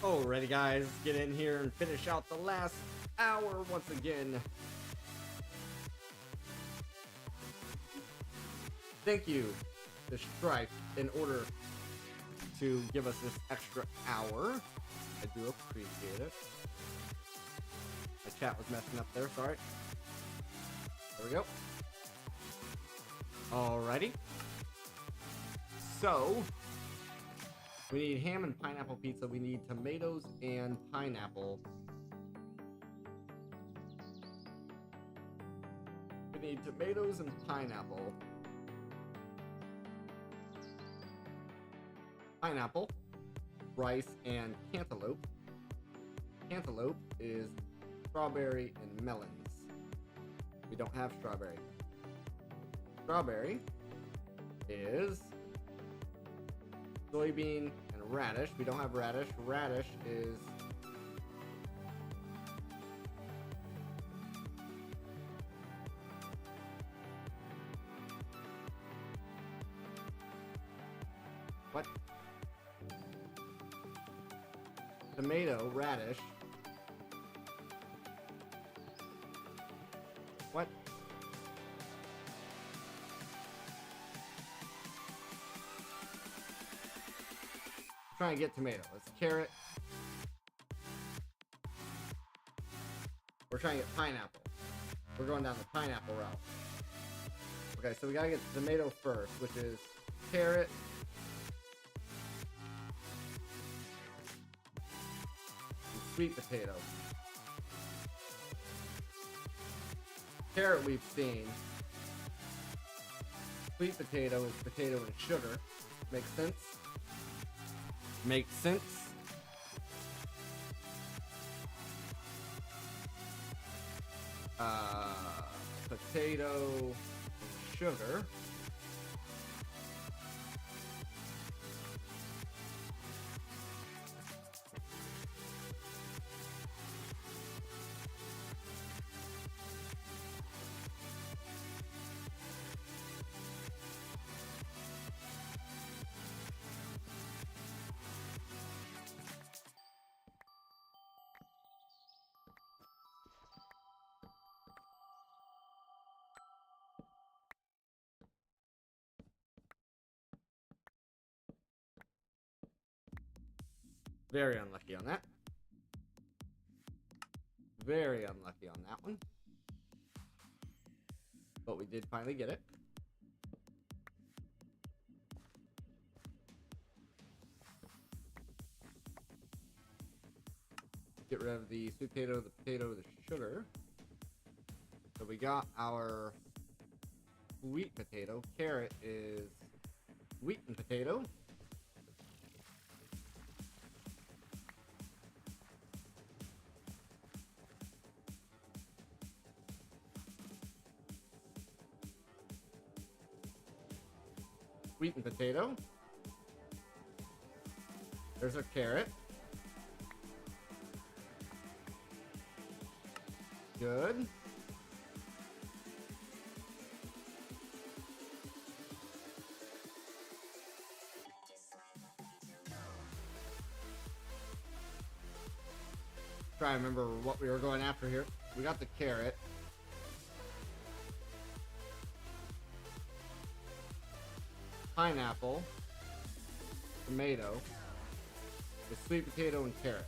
Alrighty, guys, get in here and finish out the last hour once again. Thank you to Stripe in order to give us this extra hour. I do appreciate it. My chat was messing up there, sorry. There we go. Alrighty. So, we need ham and pineapple pizza. We need tomatoes and pineapple. We need tomatoes and pineapple. Pineapple, rice, and cantaloupe. Cantaloupe is strawberry and melons. We don't have strawberry. Strawberry is soybean and radish. We don't have radish. Radish is what? Tomato, radish. What? Trying to get tomato. It's carrot. We're trying to get pineapple. We're going down the pineapple route. Okay, so we gotta get the tomato first, which is carrot. And sweet potato. Carrot we've seen. Sweet potato is potato and sugar. Makes sense? Makes sense. Potato and sugar. Very unlucky on that. Very unlucky on that one. But we did finally get it. Get rid of the sweet potato, the potato, the sugar. So we got our sweet potato. Carrot is sweetened potato. Sweetened potato. There's our carrot. Good. Try to remember what we were going after here. We got the carrot. Pineapple, tomato, the sweet potato, and carrot.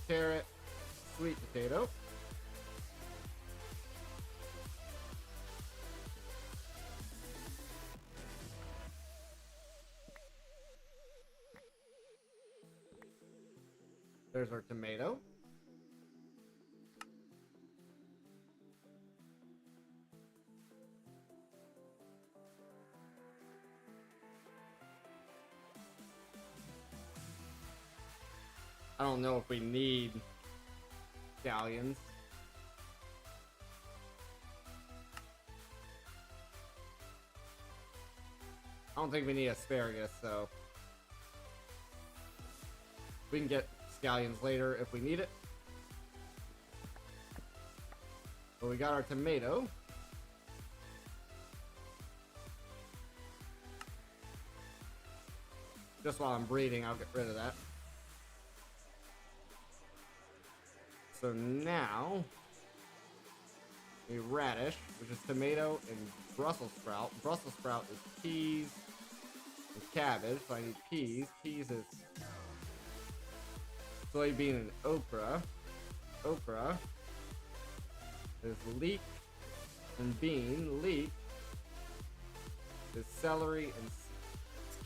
Carrot, sweet potato. There's our tomato. I don't know if we need scallions. I don't think we need asparagus, so we can get scallions later if we need it. But we got our tomato. Just while I'm breeding, I'll get rid of that. So now, a radish, which is tomato and Brussels sprout. Brussels sprout is peas and cabbage, so I need peas. Peas is soybean and okra. Okra is leek and bean. Leek is celery and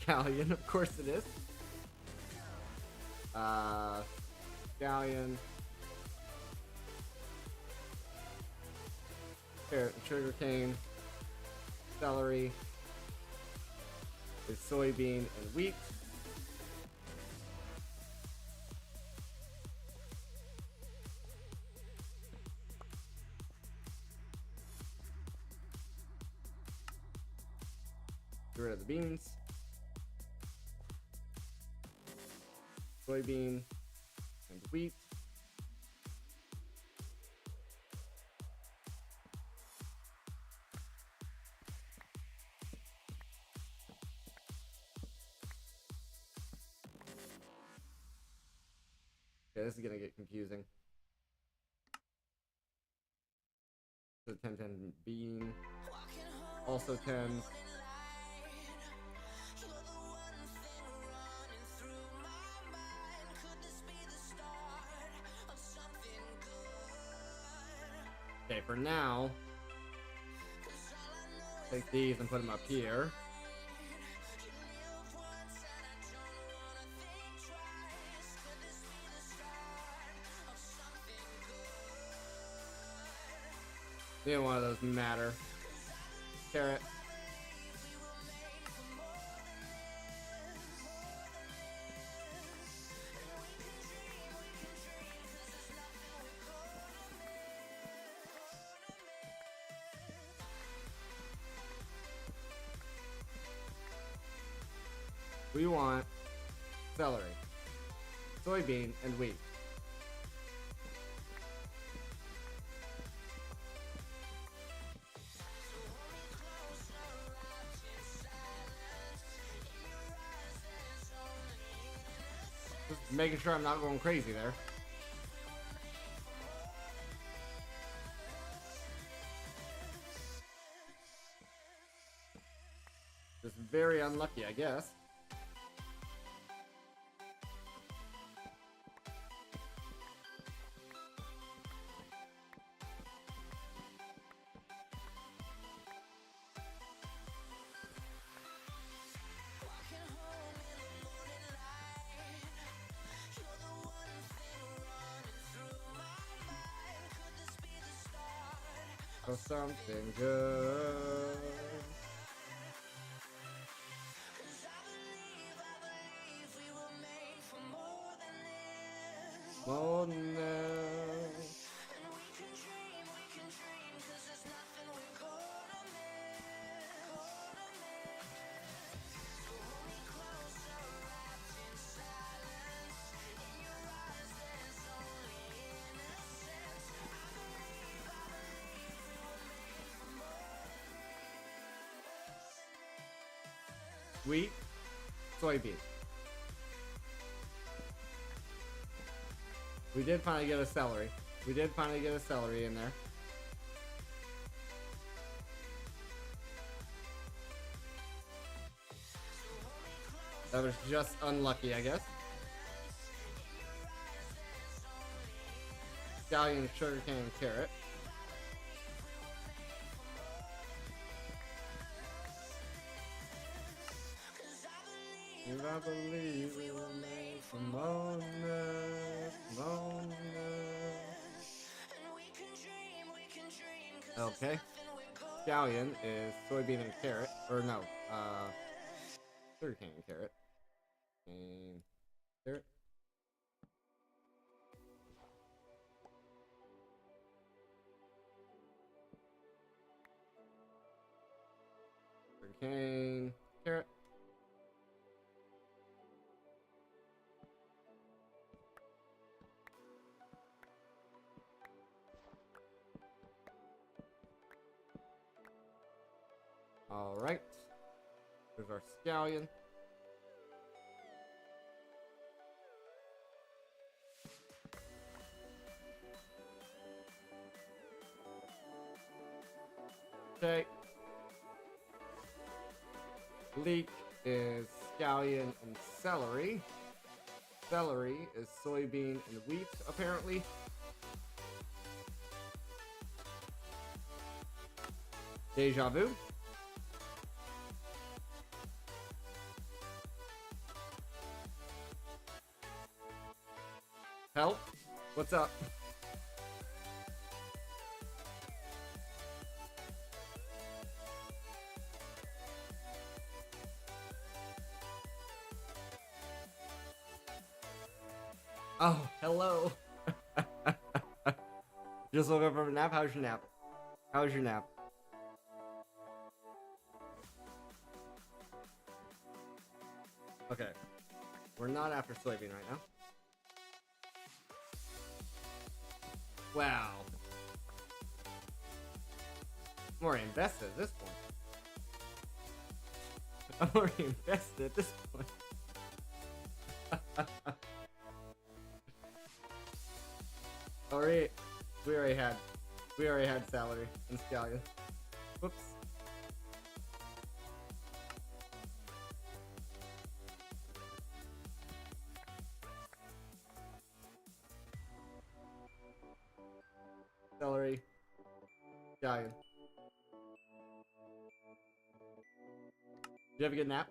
scallion, of course it is. Scallion, carrot and sugarcane. Celery is soybean and wheat. Get rid of the beans. Soybean and wheat. Okay, this is gonna get confusing. The 10-10 bean. Also 10s. Okay, for now, take these and put them up here. Neither one of those matter. Carrot. We want celery, soybean, and wheat. Just making sure I'm not going crazy there. Just very unlucky, I guess. Of something good. More than this. Wheat, soybean. We did finally get a celery. We did finally get a celery in there. That was just unlucky, I guess. Scallion, sugarcane, and carrot. If I believe we were made for more than this, more than this. Okay. Scallion is soybean and carrot, or no, sugarcane and carrot. And carrot. Sugarcane, carrot. All right. There's our scallion. Okay. Leek is scallion and celery. Celery is soybean and wheat, apparently. Deja vu. Help? What's up? Oh, hello. Just woke up from a nap. How's your nap? How's your nap? Okay. We're not after soybean right now. Wow. I'm already invested at this point. I'm already invested at this point. Alright. We already had salary and scallion. Whoops. Celery. Scallion. Did you have a good nap?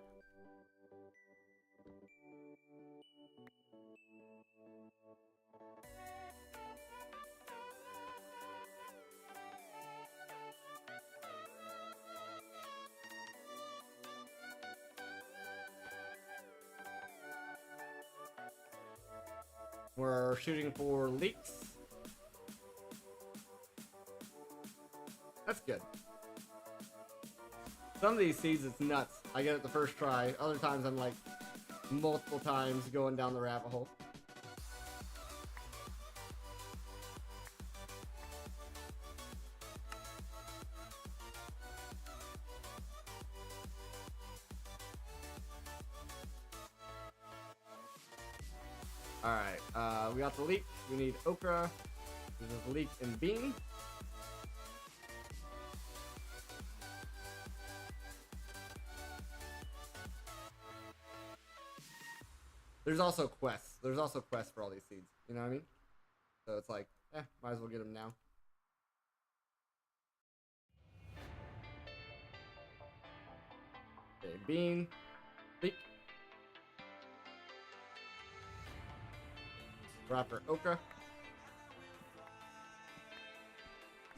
We're shooting for leeks. That's good. Some of these seeds, it's nuts. I get it the first try. Other times, I'm like multiple times going down the rabbit hole. Alright, we got the leek. We need okra. This is leek and bean. There's also quests. There's also quests for all these seeds. You know what I mean? So it's like, might as well get them now. Okay, bean, leek. Proper okra.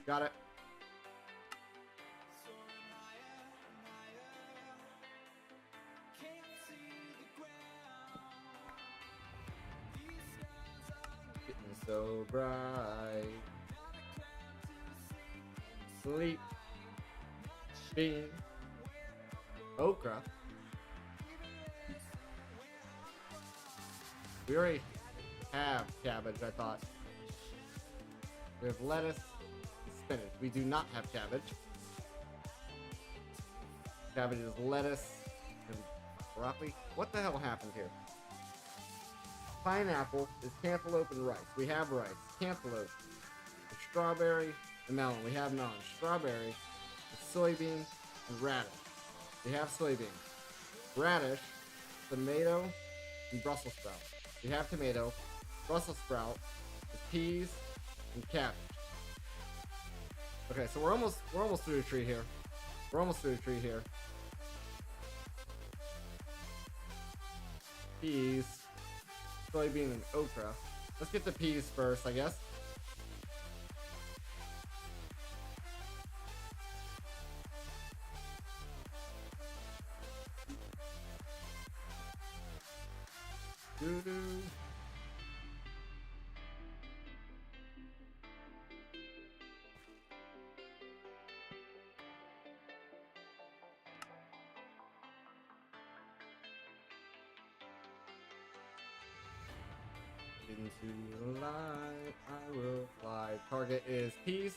Got it. Getting so bright. Sleep. Bean. Okra. We already have cabbage, I thought. We have lettuce and spinach. We do not have cabbage. Cabbage is lettuce and broccoli. What the hell happened here? Pineapple is cantaloupe and rice. We have rice. Cantaloupe. And strawberry and melon. We have melon. Strawberry, soybean, and radish. We have soybean. Radish, tomato, and Brussels sprout. We have tomato, Brussels sprout, peas, and cabbage. Okay, so we're almost through the tree here. We're almost through the tree here. Peas, soybean, and okra. Let's get the peas first, I guess. Doo-doo. Into the light, I will fly. Target is peas.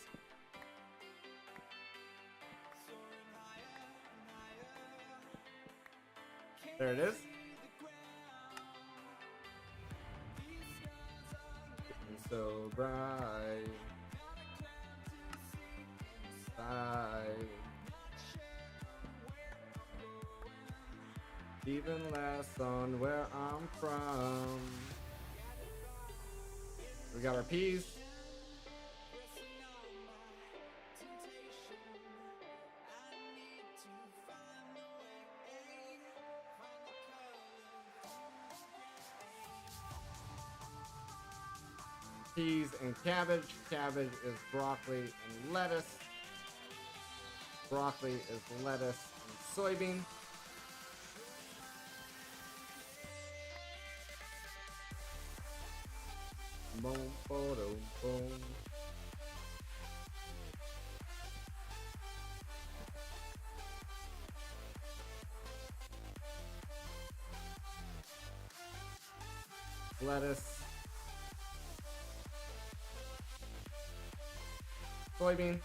There it is. Getting so bright. Side. even less on where I'm from. We got our peas. Peas and cabbage. Cabbage is broccoli and lettuce. Broccoli is lettuce and soybean. Boom, boom, boom. Lettuce. Soybean.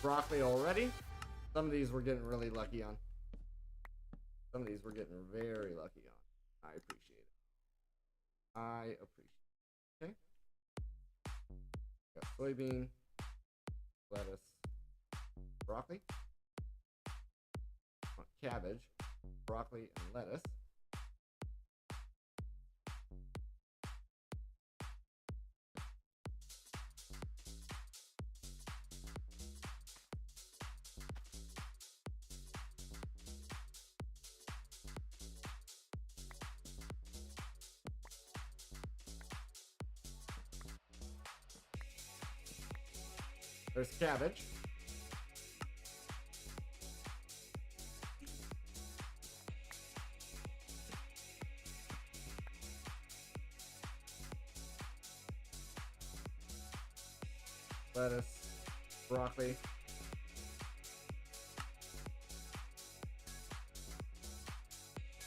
Broccoli already. Some of these we're getting really lucky on. Some of these we're getting very lucky on. I appreciate it. I appreciate it. Okay. Got soybean, lettuce, broccoli, cabbage, broccoli, and lettuce. There's cabbage. Lettuce, broccoli.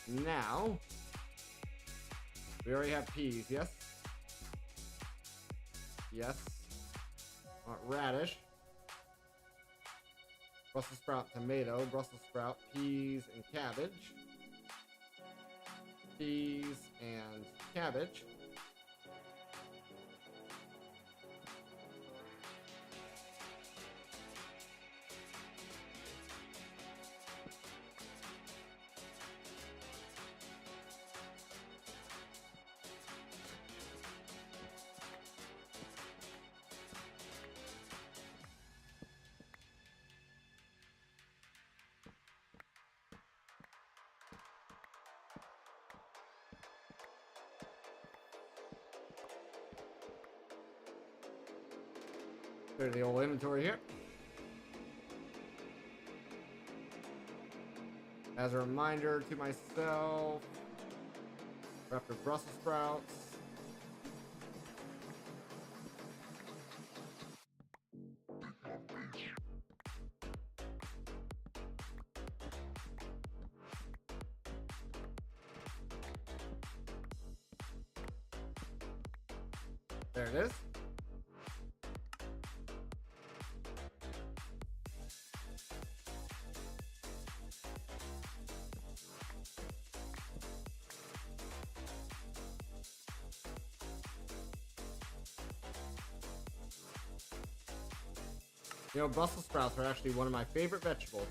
Now, we already have peas, yes? Yes. Radish, Brussels sprout, tomato, Brussels sprout, peas, and cabbage. Peas and cabbage. Clear the old inventory here. As a reminder to myself, after Brussels sprouts. There it is. You know, Brussels sprouts are actually one of my favorite vegetables.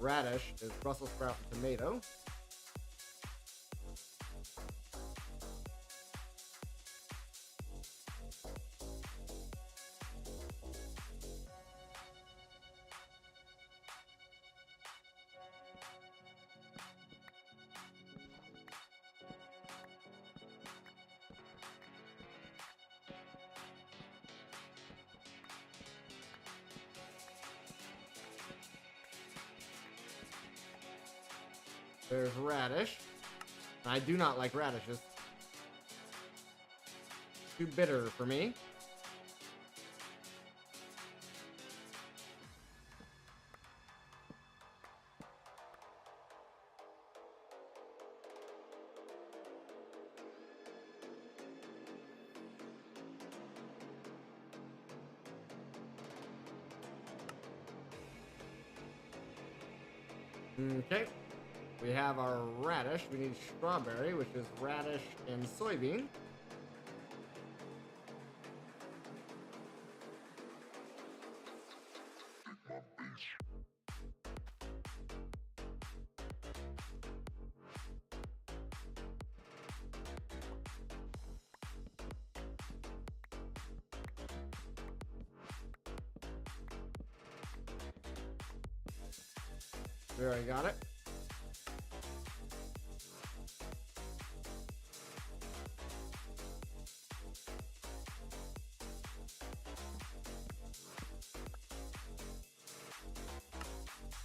Radish is Brussels sprout and tomato. There's radish. I do not like radishes. Too bitter for me. Okay. We have our radish. We need strawberry, which is radish and soybean. We already got it.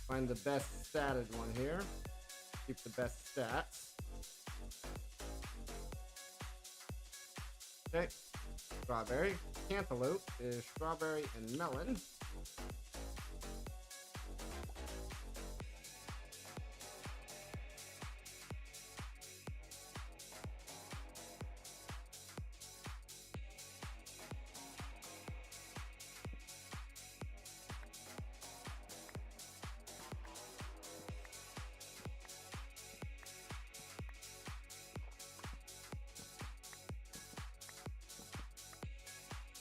Find the best statted one here. Keep the best stats. Okay. Strawberry. Cantaloupe is strawberry and melon.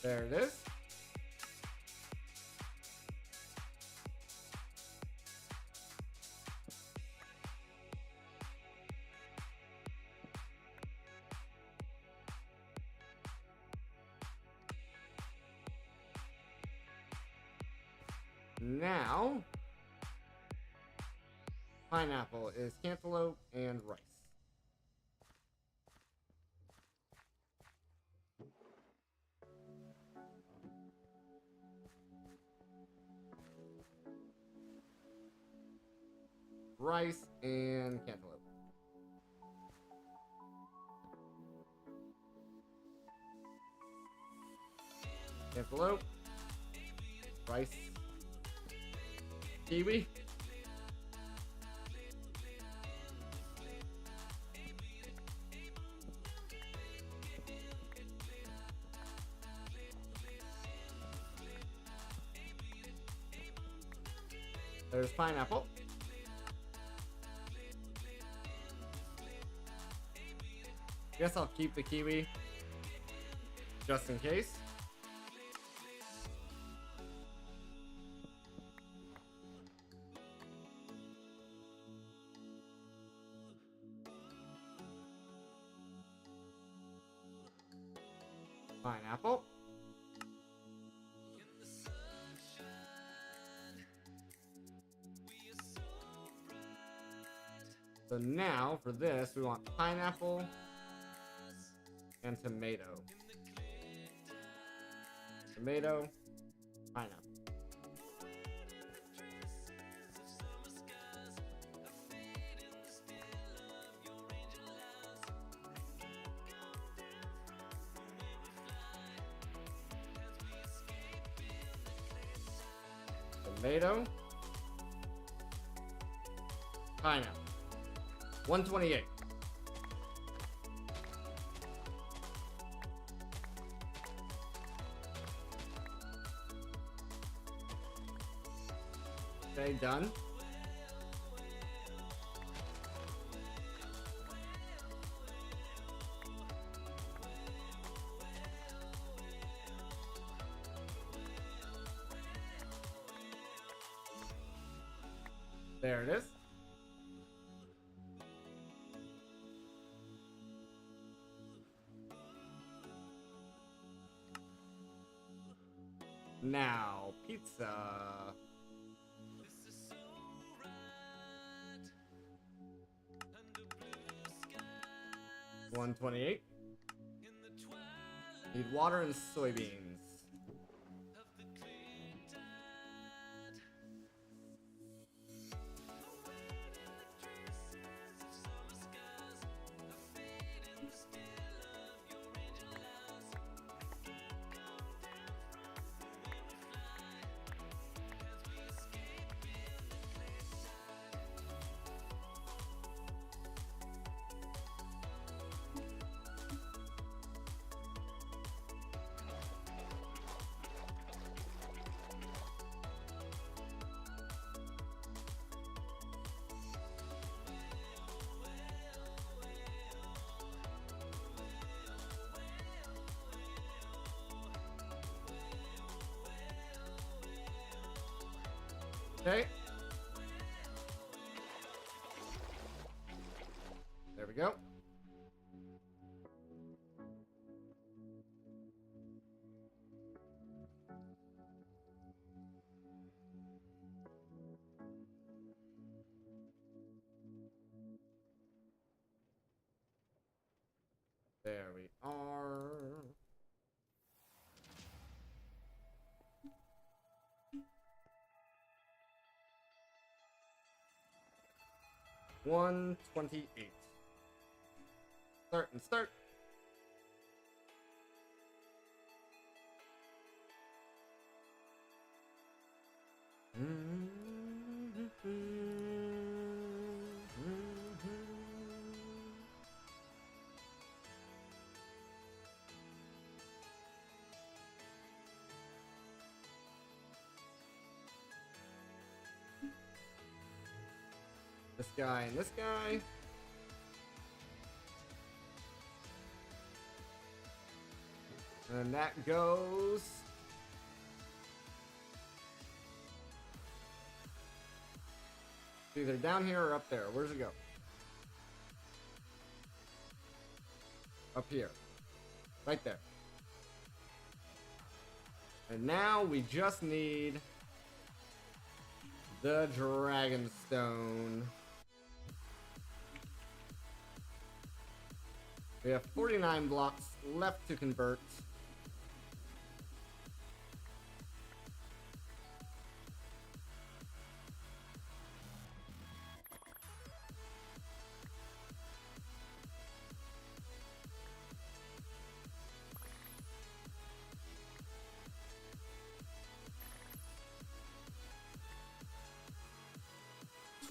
There it is. Now, pineapple is cantaloupe and rice. Rice and cantaloupe. Cantaloupe. Rice. Kiwi. There's pineapple. Guess I'll keep the kiwi just in case. Pineapple. So now for this, we want pineapple and tomato. Tomato, pineapple. Tomato, pineapple. 128. Okay, done. There it is. Now, pizza. 128. Need water and soybeans. Okay. There we go. There we are. $128. Start and start. This guy and this guy. And that goes. It's either down here or up there. Where does it go? Up here. Right there. And now we just need the Dragon Stone. We have 49 blocks left to convert.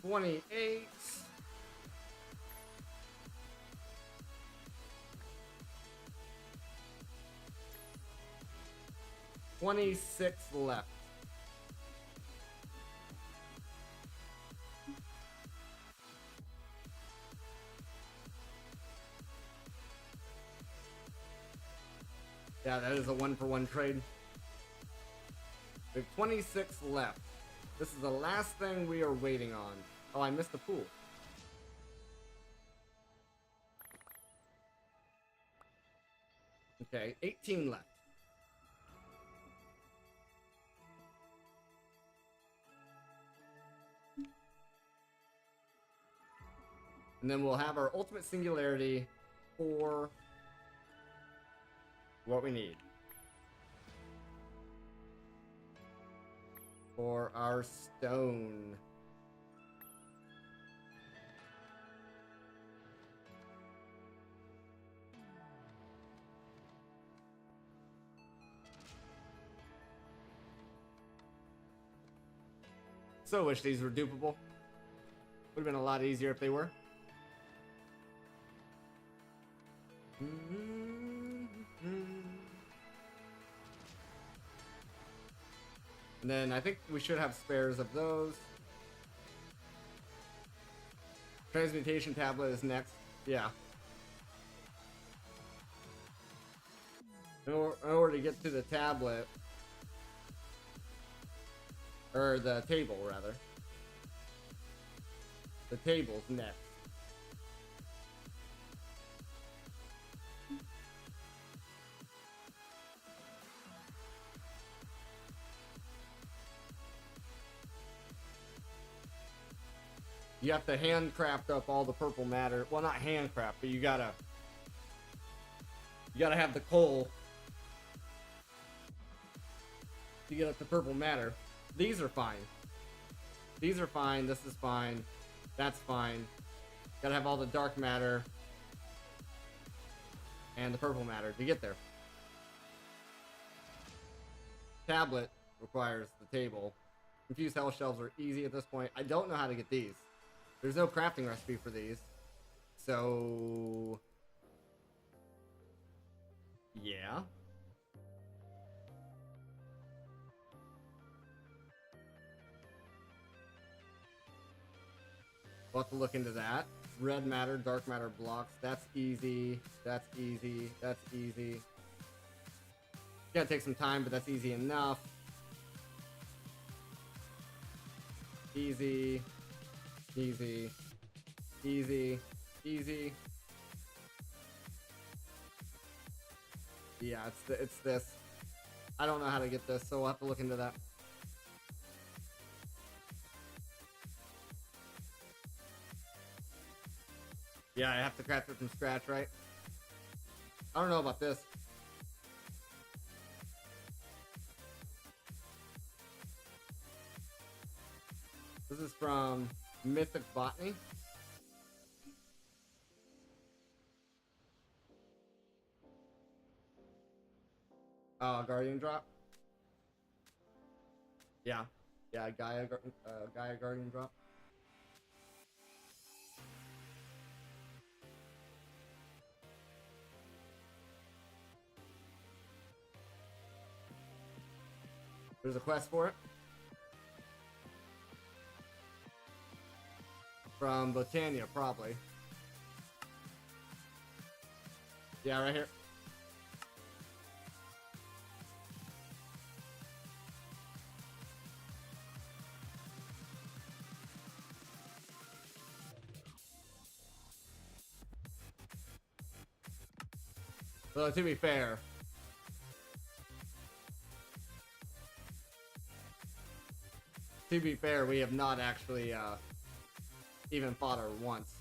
$28. 26 left. Yeah, that is a 1-for-1 trade. We have 26 left. This is the last thing we are waiting on. Oh, I missed the pool. Okay, 18 left. And then we'll have our ultimate singularity for what we need. For our stone. So wish these were dupable. Would have been a lot easier if they were. And then I think we should have spares of those. Transmutation tablet is next. Yeah. In order to get to the tablet, or the table rather. The table's next. You have to handcraft up all the purple matter. Well, not handcraft, but you gotta have the coal to get up the purple matter. These are fine. These are fine. This is fine. That's fine. Gotta have all the dark matter and the purple matter to get there. Tablet requires the table. Confused hell shelves are easy at this point. I don't know how to get these. There's no crafting recipe for these. So yeah. We'll have to look into that. Red matter, dark matter blocks. That's easy. That's easy. That's easy. It's gonna take some time, but that's easy enough. Easy. Easy. Easy. Easy. Yeah, it's this. I don't know how to get this, so we'll have to look into that. Yeah, I have to craft it from scratch, right? I don't know about this. This is from Mythic Botany. Guardian drop. Yeah, yeah, Gaia Guardian drop. There's a quest for it. From Botania, probably. Yeah, right here. So to be fair, we have not actually even fought her once.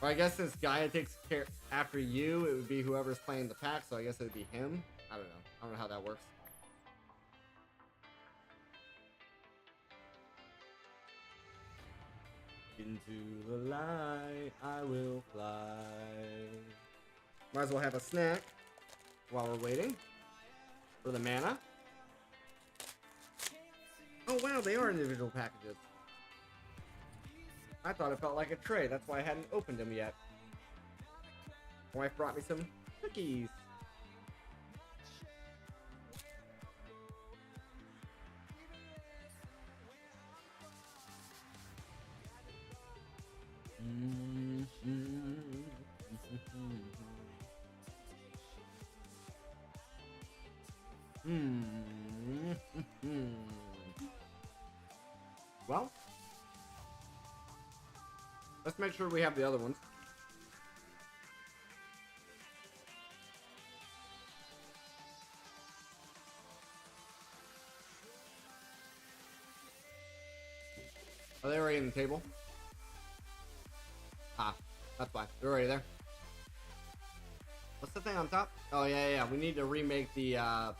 Or I guess since Gaia takes care after you, it would be whoever's playing the pack, so I guess it would be him. I don't know. I don't know how that works. Into the light, I will fly. Might as well have a snack while we're waiting for the mana. Oh wow, they are individual packages. I thought it felt like a tray, that's why I hadn't opened them yet. My wife brought me some cookies. Well, let's make sure we have the other ones. Are they already in the table? Ah, that's why. They're already there. What's the thing on top? Oh, yeah. We need to remake the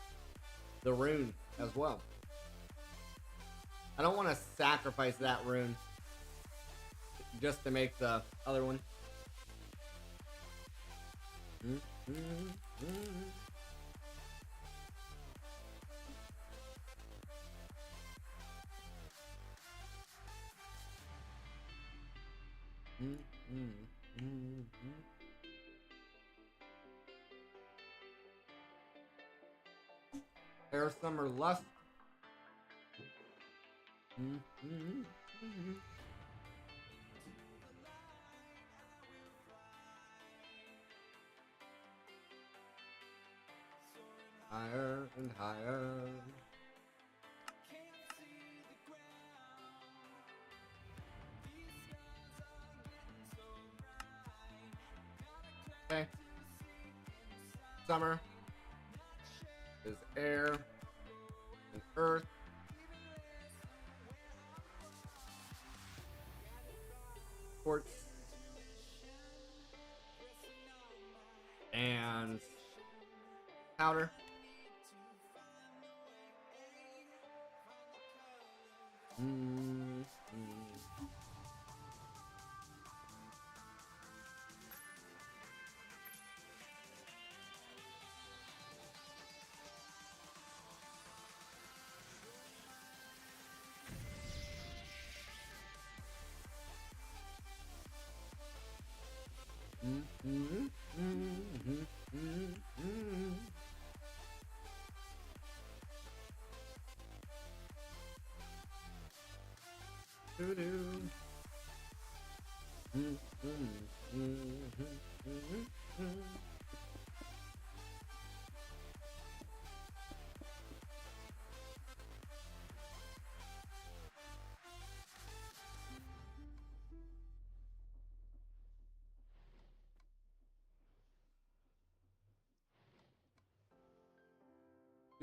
rune as well. I don't want to sacrifice that rune just to make the other one. Air Summer Lust. Higher and higher. Okay. Summer is air and earth. Quartz and powder.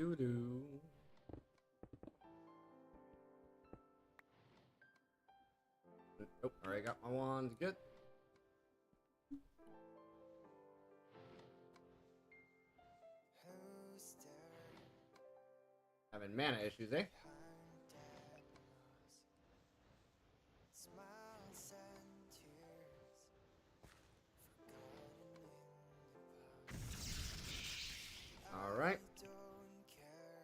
Doo doo. Oh, already got my wands. Good. Who's there Having mana issues, eh? behind dead walls? Smiles and tears forgotten in the past. All right. I don't care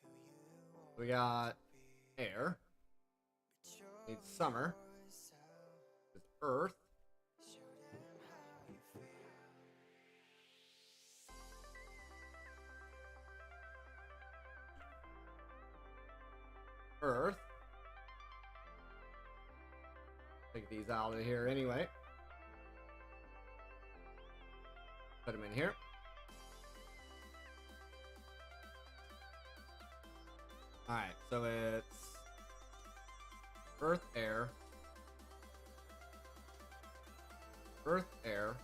who you want We got to be, air. but show Need summer. yourself. It's earth. Show them how you feel. Earth. Take these out of here anyway. Put them in here. Alright, so it's earth, air. Earth, air.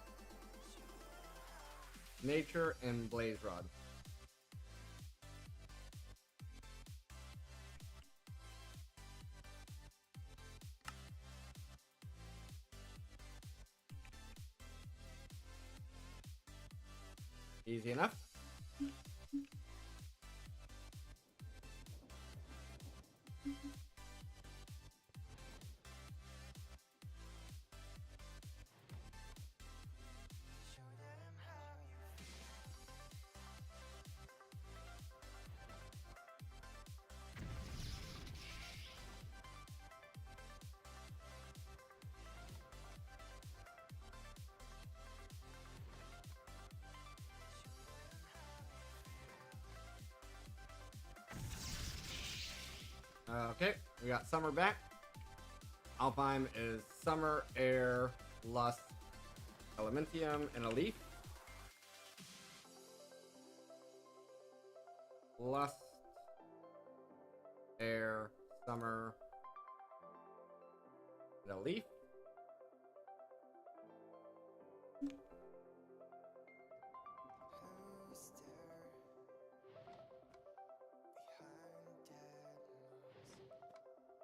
Nature, and blaze rod. Easy enough. Show them how you feel. Okay, we got summer back. Alpine is summer, air, lust, elementium, and a leaf. Lust, air, summer, and a leaf. Who's there behind dead walls?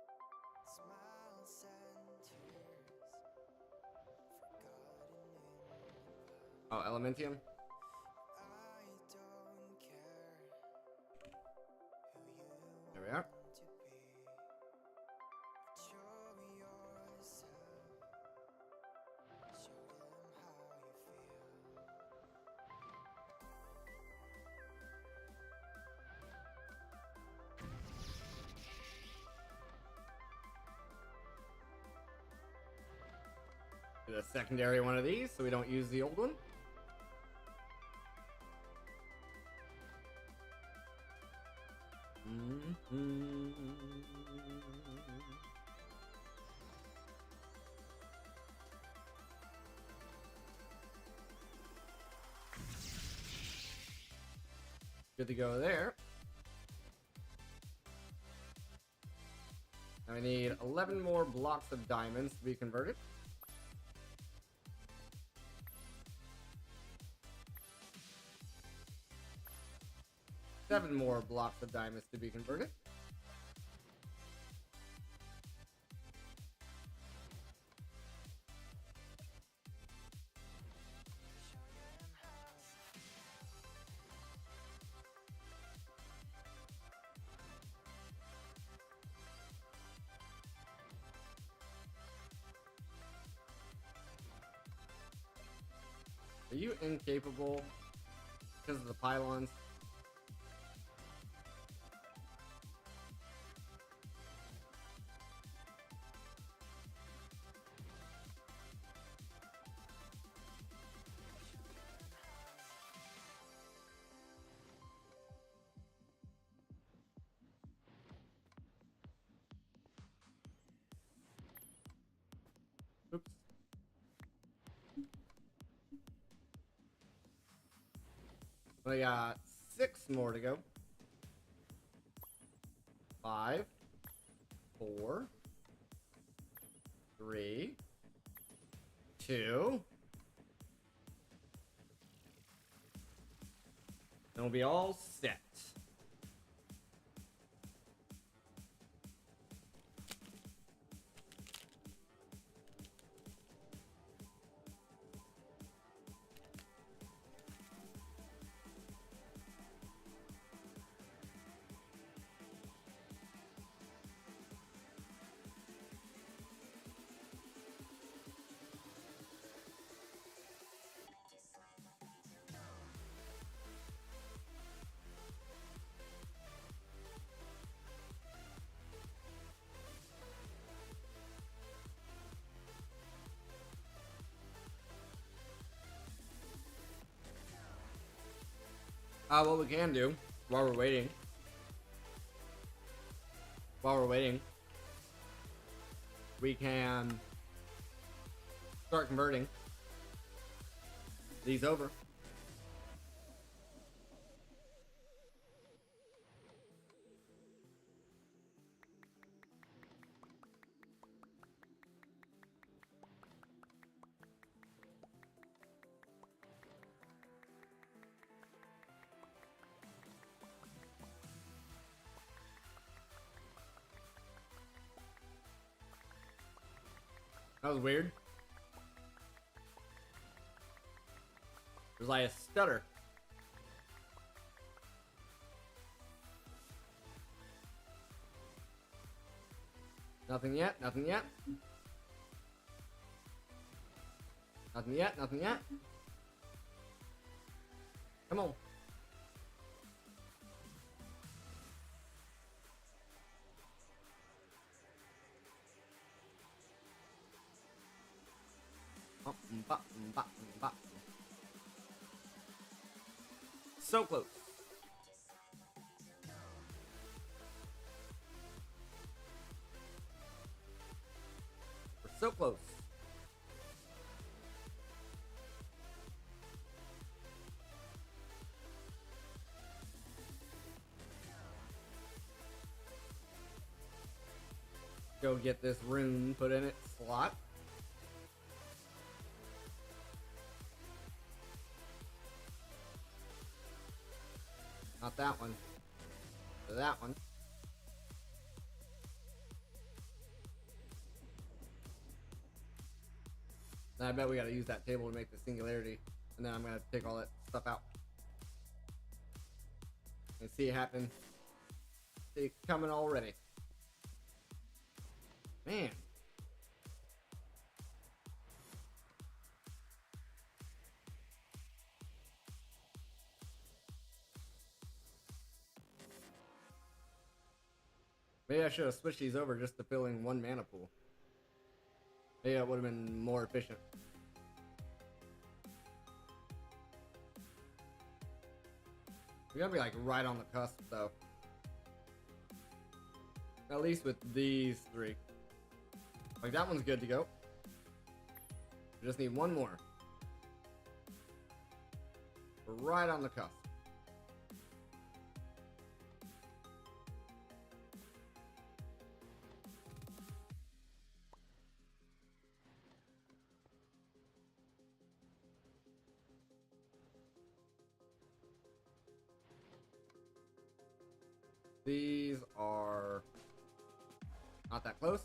Smiles and tears forgotten in the past. Oh, elementium. I don't care who you There we are. want to be, but show yourself. Show them how you feel. Do a secondary one of these so we don't use the old one. Good to go there. Now we need 11 more blocks of diamonds to be converted. Seven more blocks of diamonds to be converted. Are you incapable because of the pylons? Oops. We got 6 more to go. 5, 4, 3, 2, And we'll be all set. What we can do while we're waiting, we can start converting these over. That was weird. There's like a stutter. Nothing yet, nothing yet. Nothing yet, nothing yet. Come on. So close. We're so close. Go get this rune put in its slot. Not that one. That one. Then I bet we gotta use that table to make the singularity. And then I'm gonna take all that stuff out. And see it happen. See it coming already. Man. Maybe I should have switched these over just to fill in one mana pool. Maybe that would have been more efficient. We gotta be like right on the cusp though. At least with these three. Like that one's good to go. We just need one more. We're right on the cusp. These are not that close.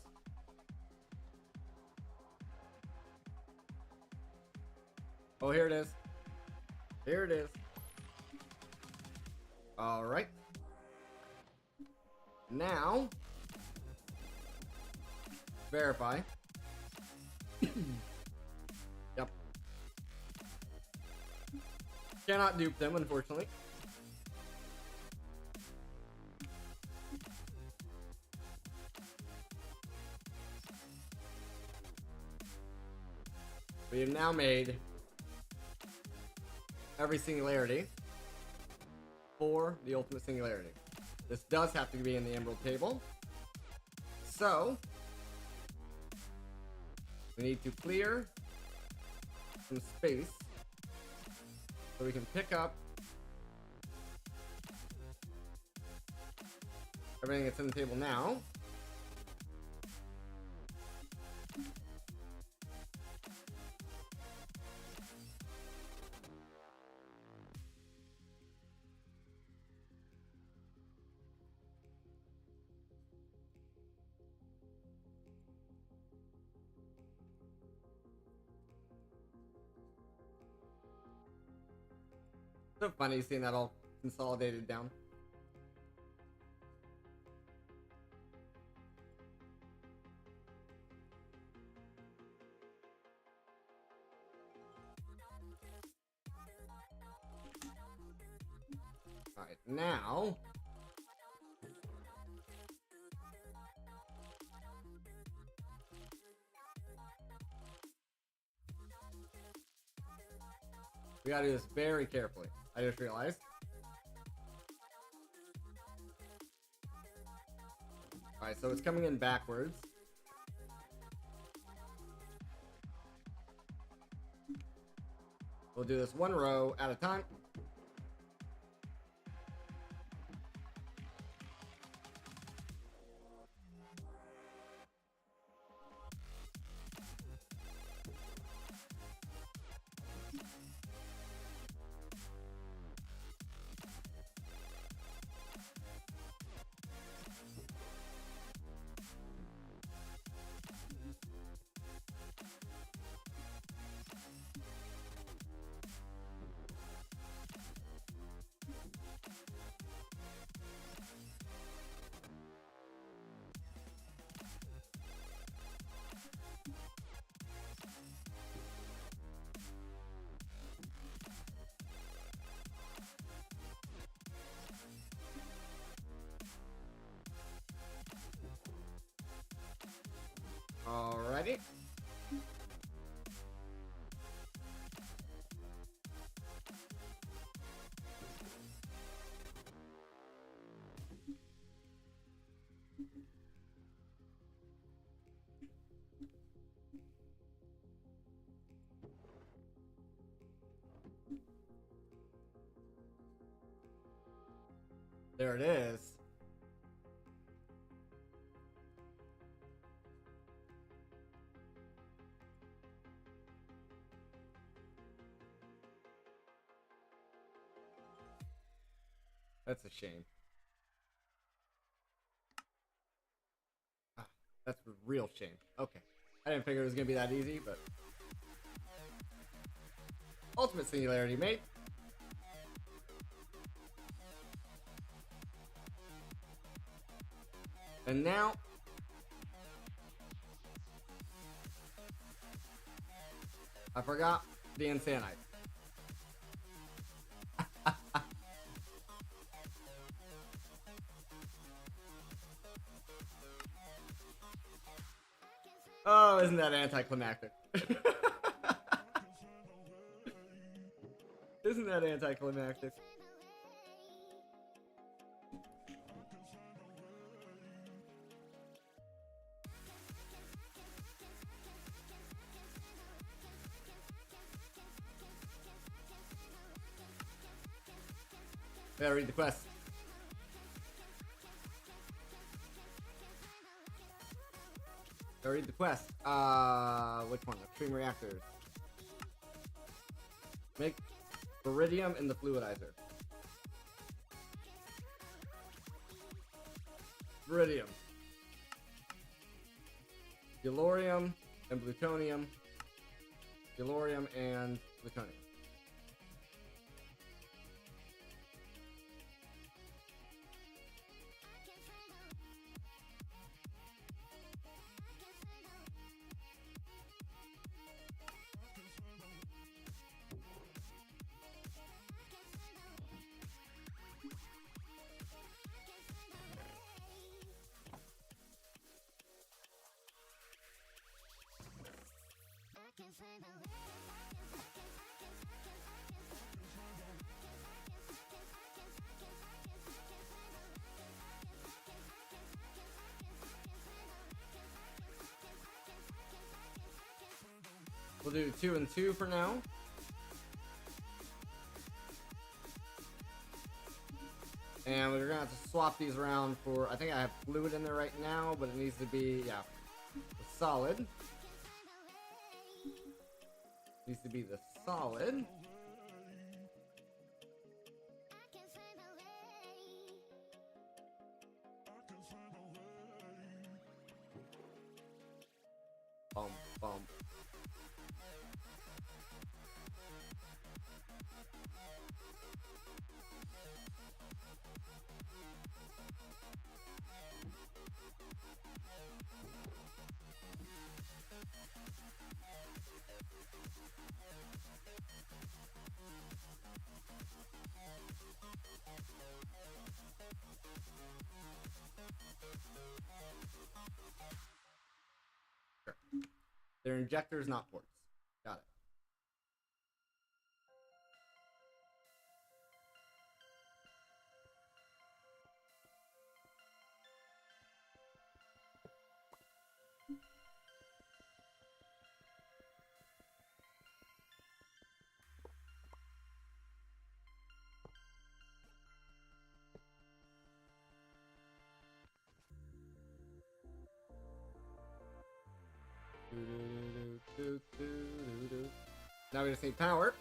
Oh, here it is. Here it is. All right. Now, verify. Yep. Cannot dupe them, unfortunately. We have now made every singularity for the ultimate singularity. This does have to be in the emerald table. So, we need to clear some space so we can pick up everything that's in the table now. So funny seeing that all consolidated down. Alright, now we gotta do this very carefully. I just realized. Alright, so it's coming in backwards. We'll do this one row at a time. Alrighty. There it is. That's a shame. Ah, that's a real shame. Okay. I didn't figure it was gonna be that easy, but ultimate singularity, mate. And now I forgot the insanite. Oh, isn't that anticlimactic? Isn't that anticlimactic? Gotta read the quest. Gotta read the quest. Which one? Extreme reactors. Make baridium in the fluidizer. Baridium. Galorium and plutonium. Galorium and plutonium. We'll do 2 and 2 for now. And we're gonna have to swap these around for, I think I have fluid in there right now, but it needs to be, yeah, the solid. Needs to be the solid. Bum, bum. Sure. They're injectors, not ports. Got it. Now we just need power.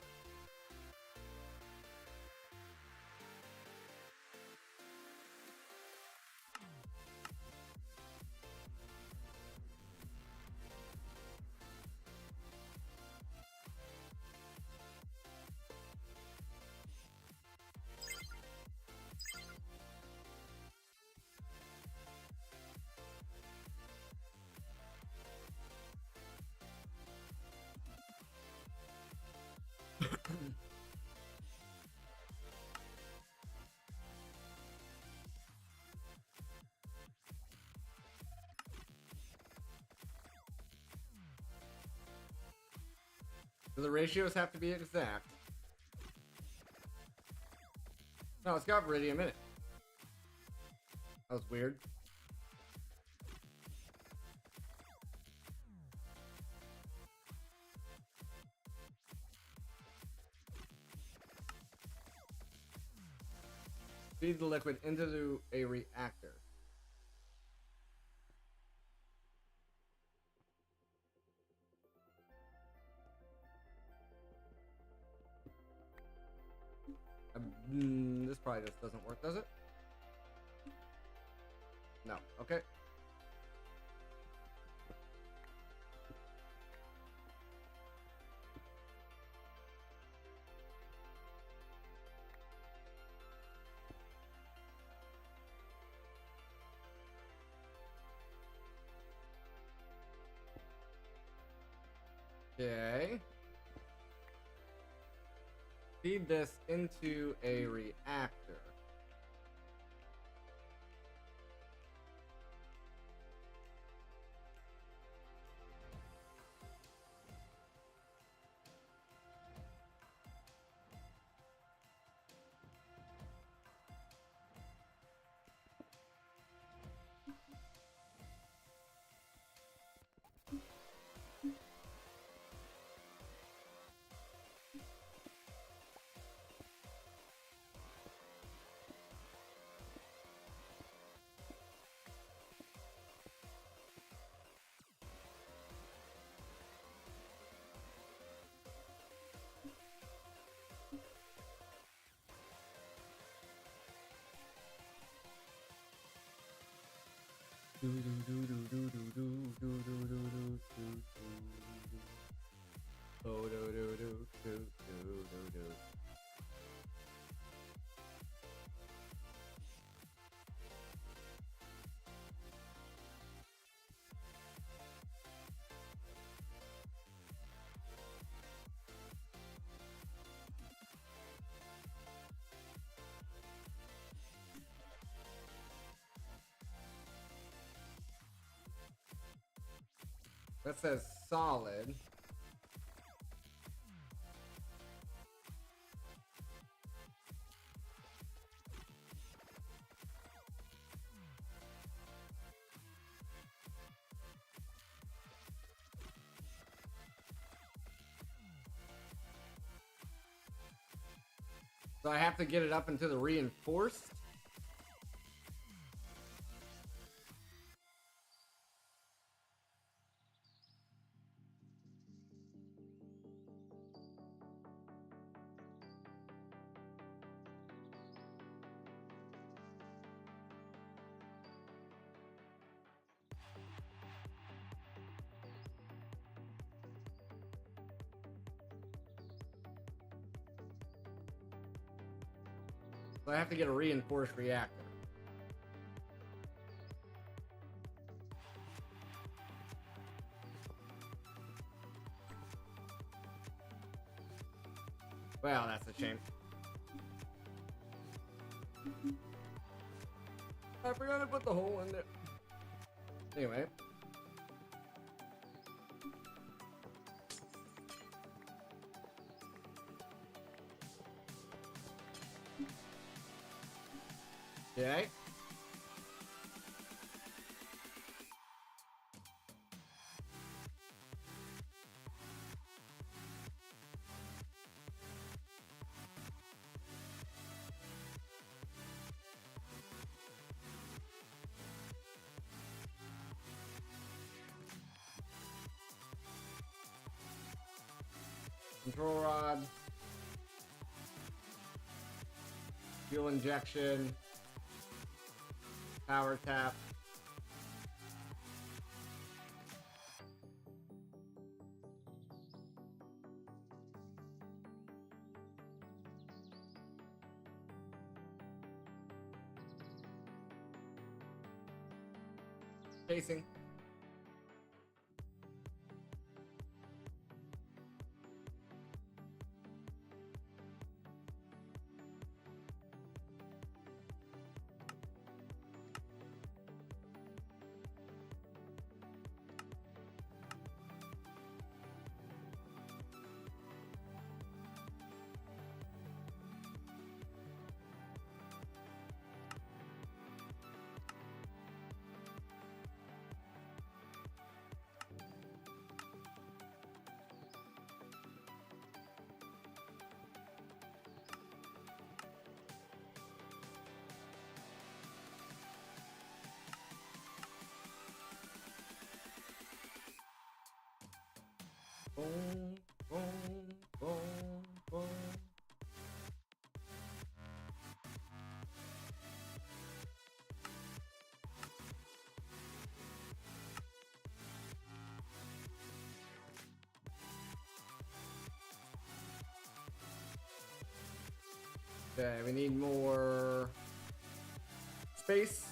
Do the ratios have to be exact? No, it's got Viridium in it. That was weird. Feed the liquid into a reactor. This probably just doesn't work, does it? No. Okay. Okay. Feed this into a reactor. That says solid. So I have to get it up into the reinforced. So I have to get a reinforced reactor. Well, that's a shame. I forgot to put the hole in there. Anyway. Okay. Control rod. Fuel injection. Power tap. Casing. Boom, boom, boom, boom. Okay, we need more space.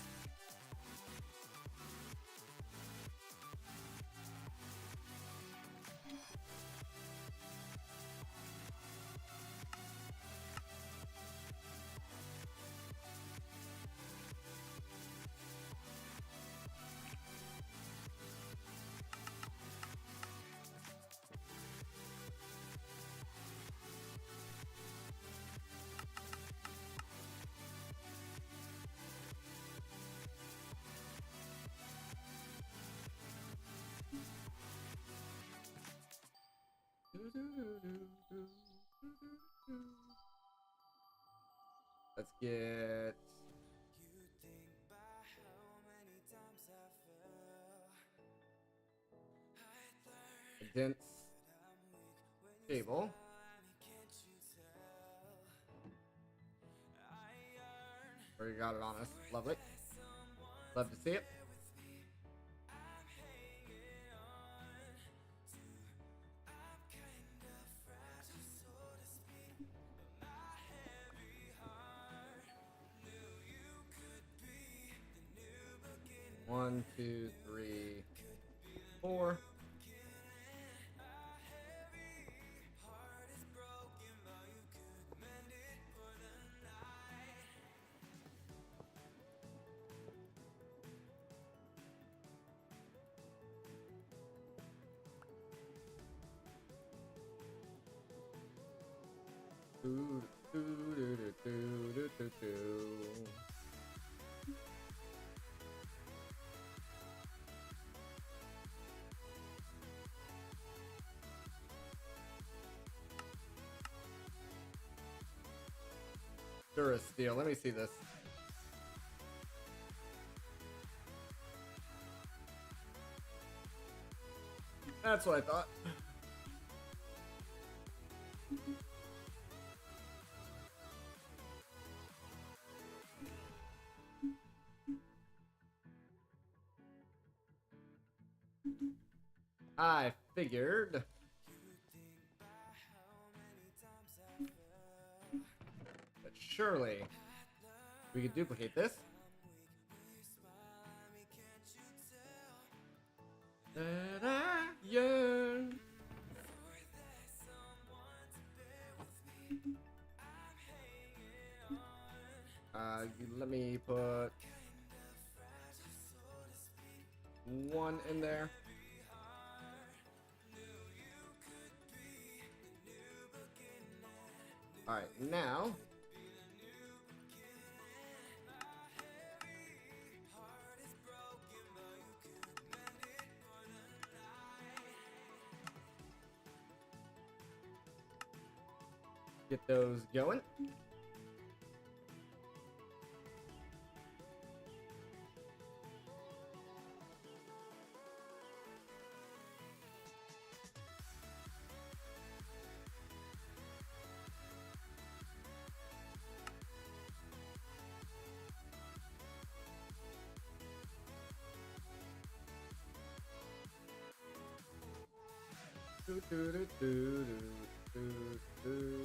Let's get You think about how many times I fell. I learned a dense that I'm weak when you cable. smile at me, can't you tell? I yearn Where you got it on us. Lovely. someone Love to see it. there with me. I'm hanging on to. I'm kind of fragile, so to speak. But my heavy heart knew you could be the new beginning. 1, 2, 3, 4. My heavy heart is broken, but you could mend it for the night. Doo, doo, doo, doo, doo, doo, doo, doo. Steel. Let me see this. That's what I thought. I figured. But surely We could duplicate this. That I yearn. Let me put one in there. All right, now get those going. Do, do, do, do, do, do, do.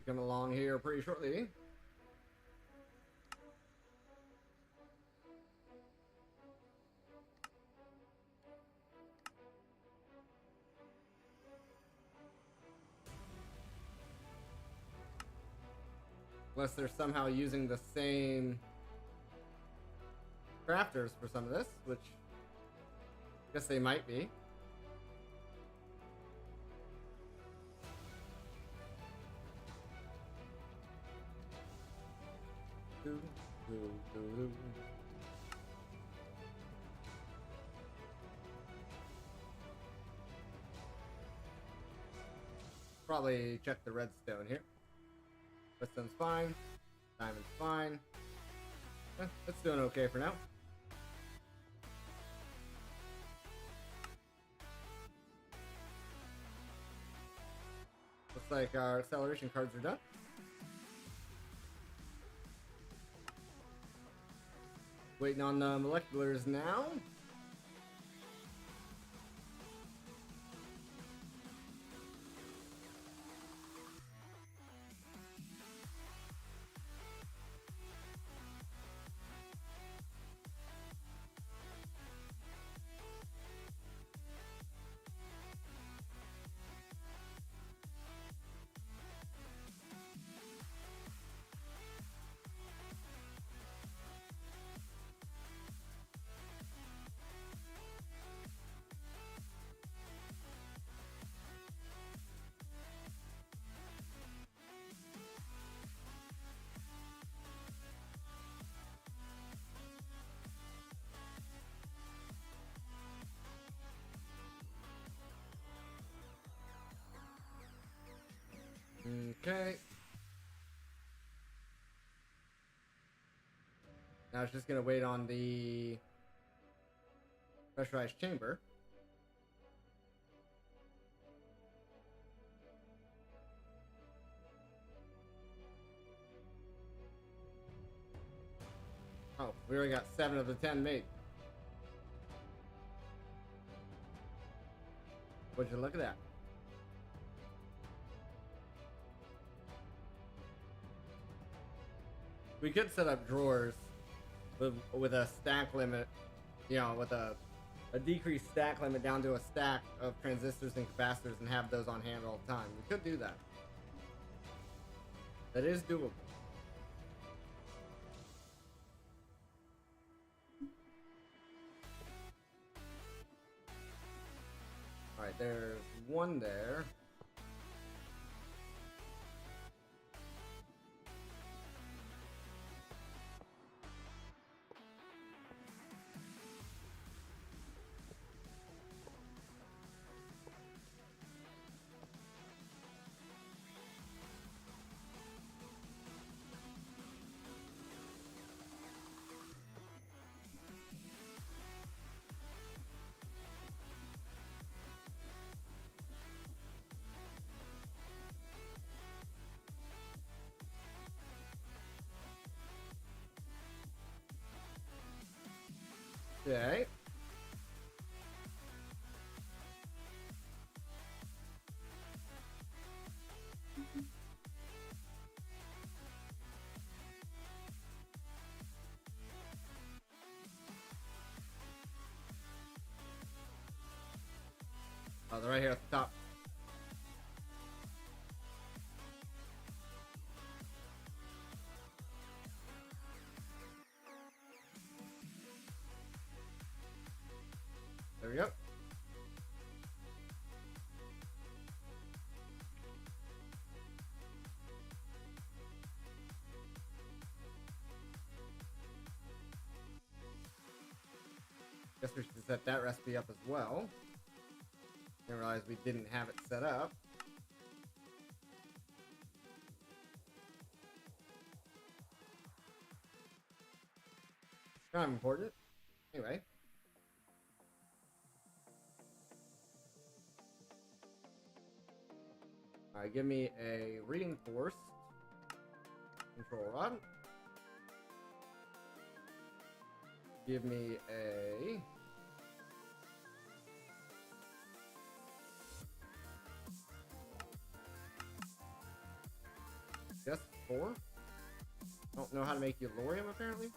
Coming along here pretty shortly. Unless they're somehow using the same crafters for some of this, which I guess they might be. Do, do, do, do. Probably check the redstone here. Redstone's fine. Diamond's fine. That's doing okay for now. Looks like our acceleration cards are done. Waiting on the moleculars now. Okay. Now it's just gonna wait on the pressurized chamber. Oh, we already got 7 of the 10 made. Would you look at that? We could set up drawers with a stack limit, you know, with a decreased stack limit down to a stack of transistors and capacitors and have those on hand all the time. We could do that. That is doable. Alright, there's one there. Oh, they're right here at the top. There we go. Guess we should set that recipe up as well. Didn't realize we didn't have it set up. Kind of important. Anyway. Alright, give me a reinforced control rod. Give me a just 4. Don't know how to make Eulorium apparently.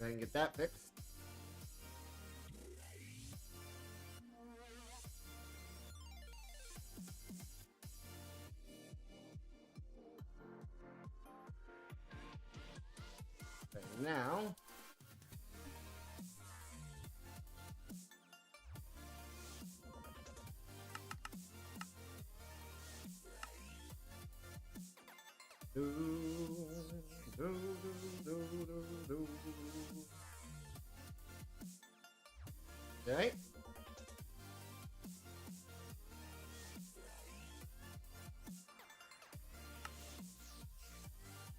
I can get that fixed. Okay, now okay.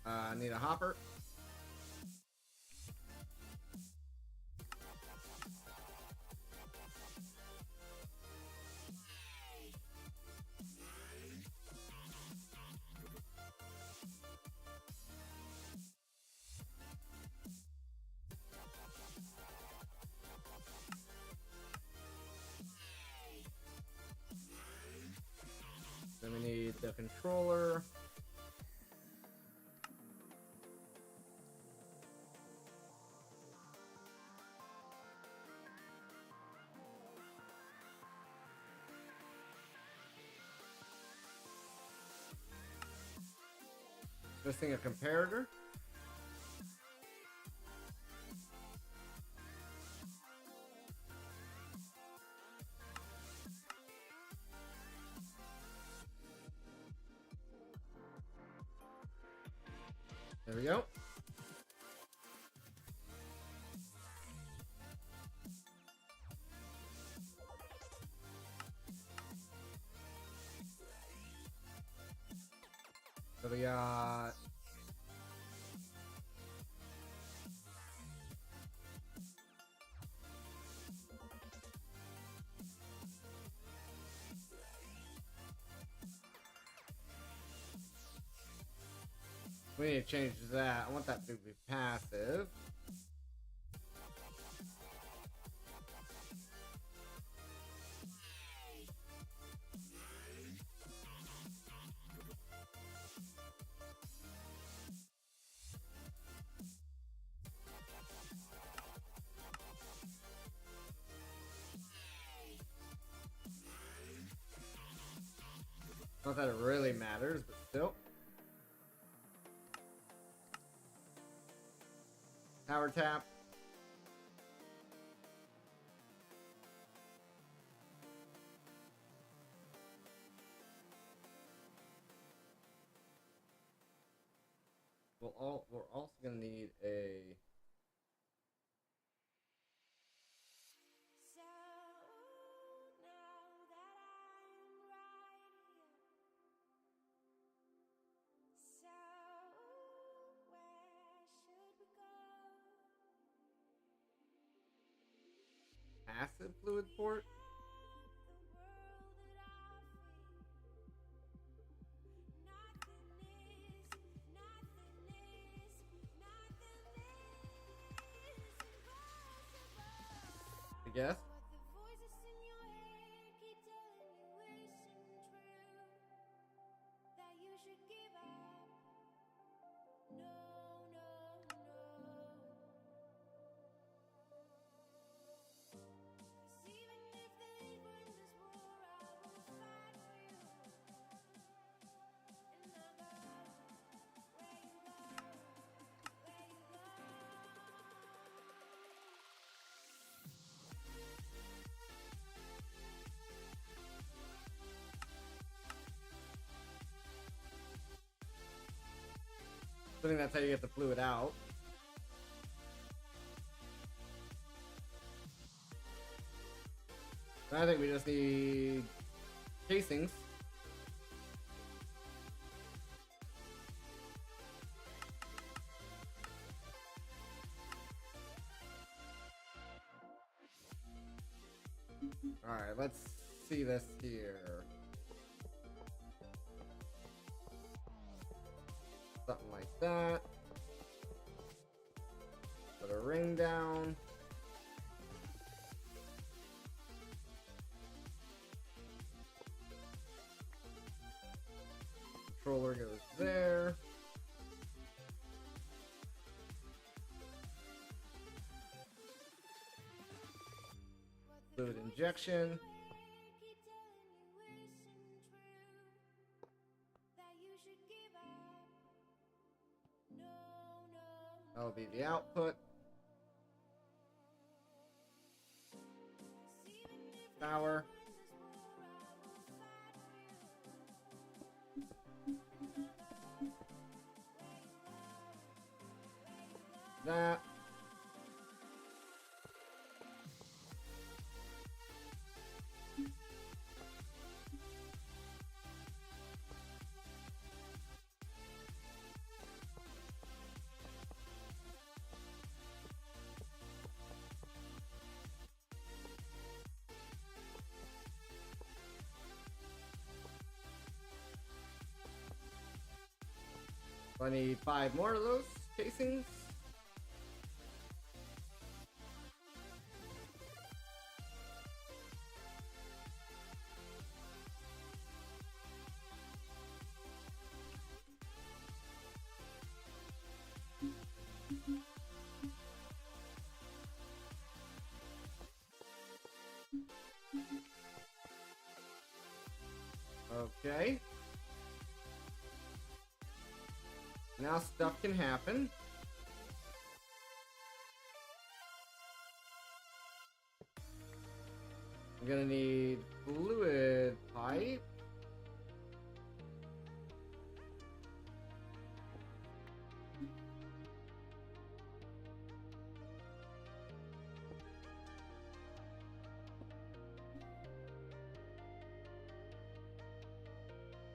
I need a hopper. Then we need the controller. This thing a comparator. There we go. So we got we need to change that. I want that to be passive. Not that it really matters, but still. Power tap. We're also gonna need a So now that I'm right here, so where should we go? passive fluid port. The world at our feet. Nothing is impossible. I guess. But the voices in your head keep telling you isn't true. That you should give up. Assuming that's how you get the fluid out. I think we just need casings. Alright, let's see this here. Something like that. Put a ring down. Controller goes there. Fluid injection. That'll be the output. Power. That. I need 5 more of those casings. Okay. Now stuff can happen. I'm gonna need fluid pipe.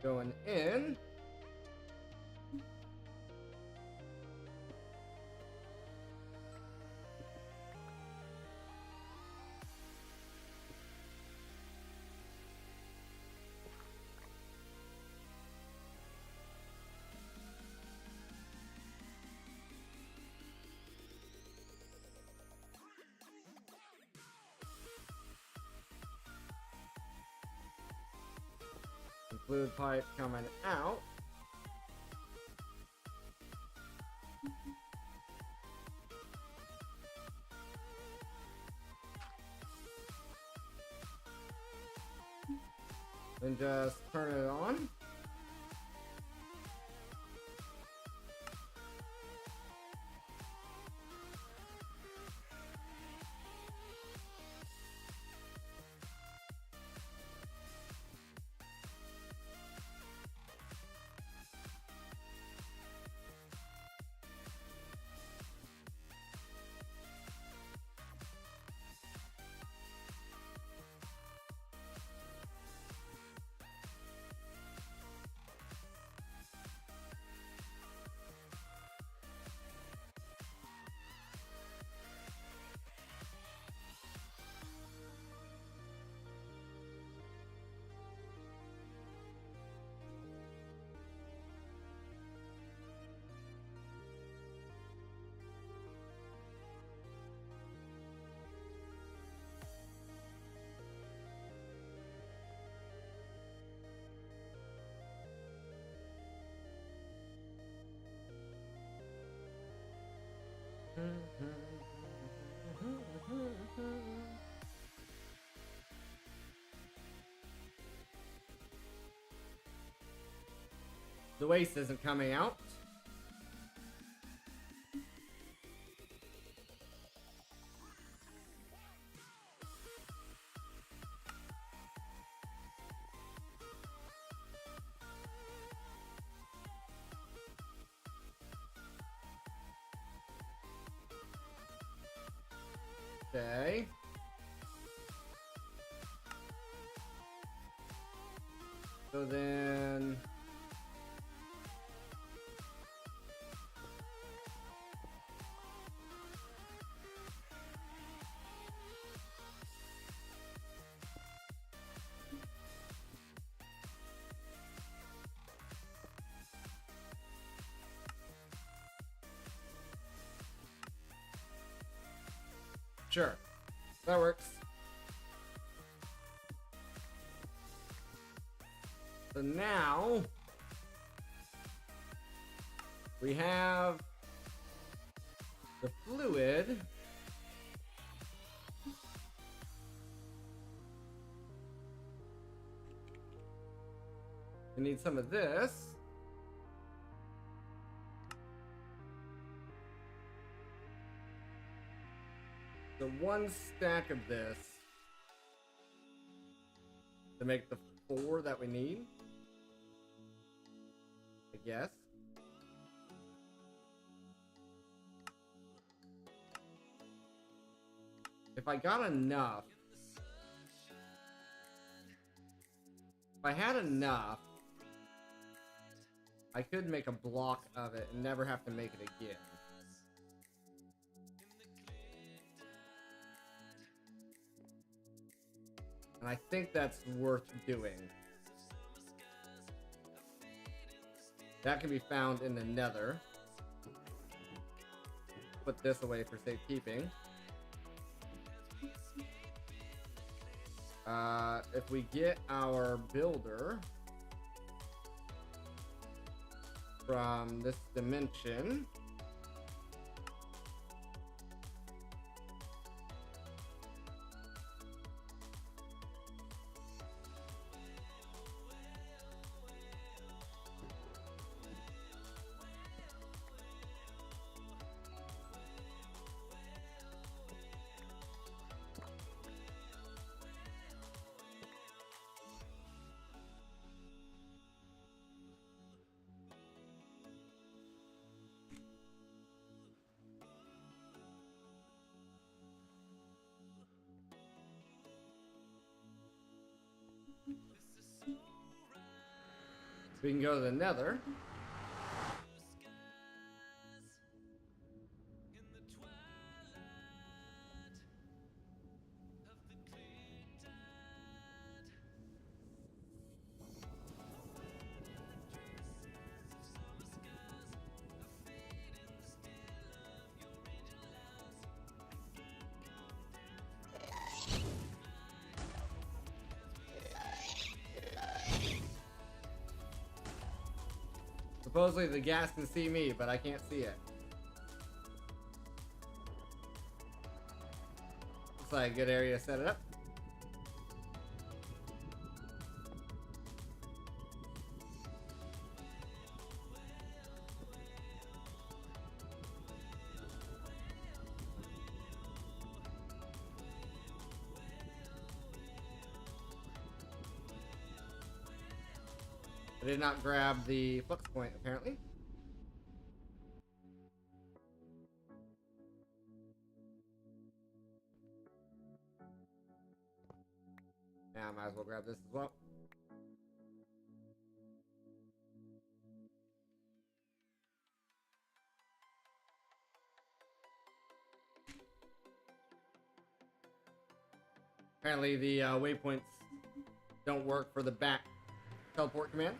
Going in. Fluid pipe coming out. Then just turn it on. The waste isn't coming out. Okay. So then... Sure. That works. So now we have the fluid. We need some of this. So one stack of this to make the 4 that we need, I guess. If I got enough, if I had enough, I could make a block of it and never have to make it again. And I think that's worth doing. That can be found in the Nether. Put this away for safekeeping. If we get our builder from this dimension, we can go to the Nether. Supposedly the gas can see me, but I can't see it. Looks like a good area to set it up. I did not grab the flux point, apparently. Yeah, I might as well grab this as well. Apparently the waypoints don't work for the back teleport command.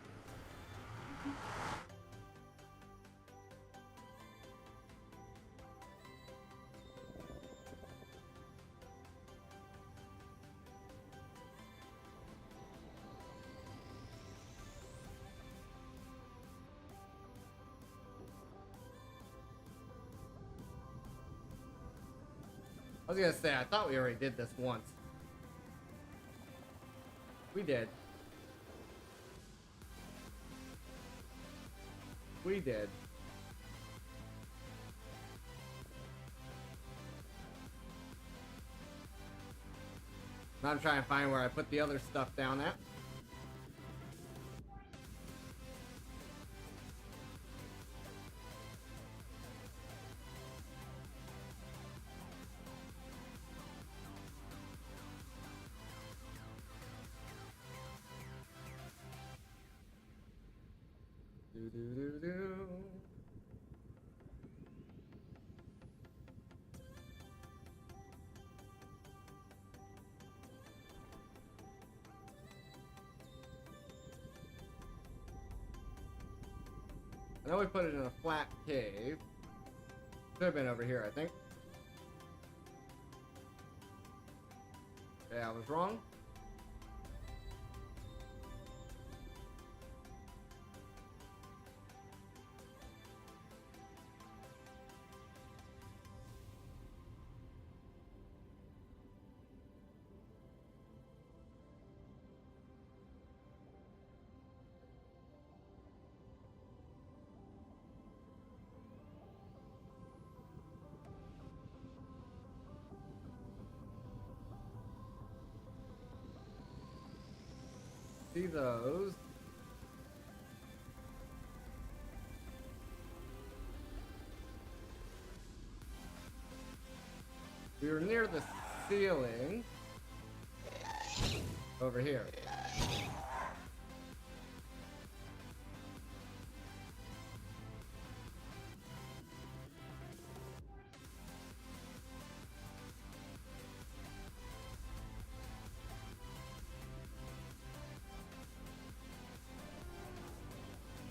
I was gonna say, I thought we already did this once. We did. We did. Now I'm trying to find where I put the other stuff down at. Do do do do. I know we put it in a flat cave. Could have been over here, I think. Yeah, I was wrong. See those. We were near the ceiling. Over here.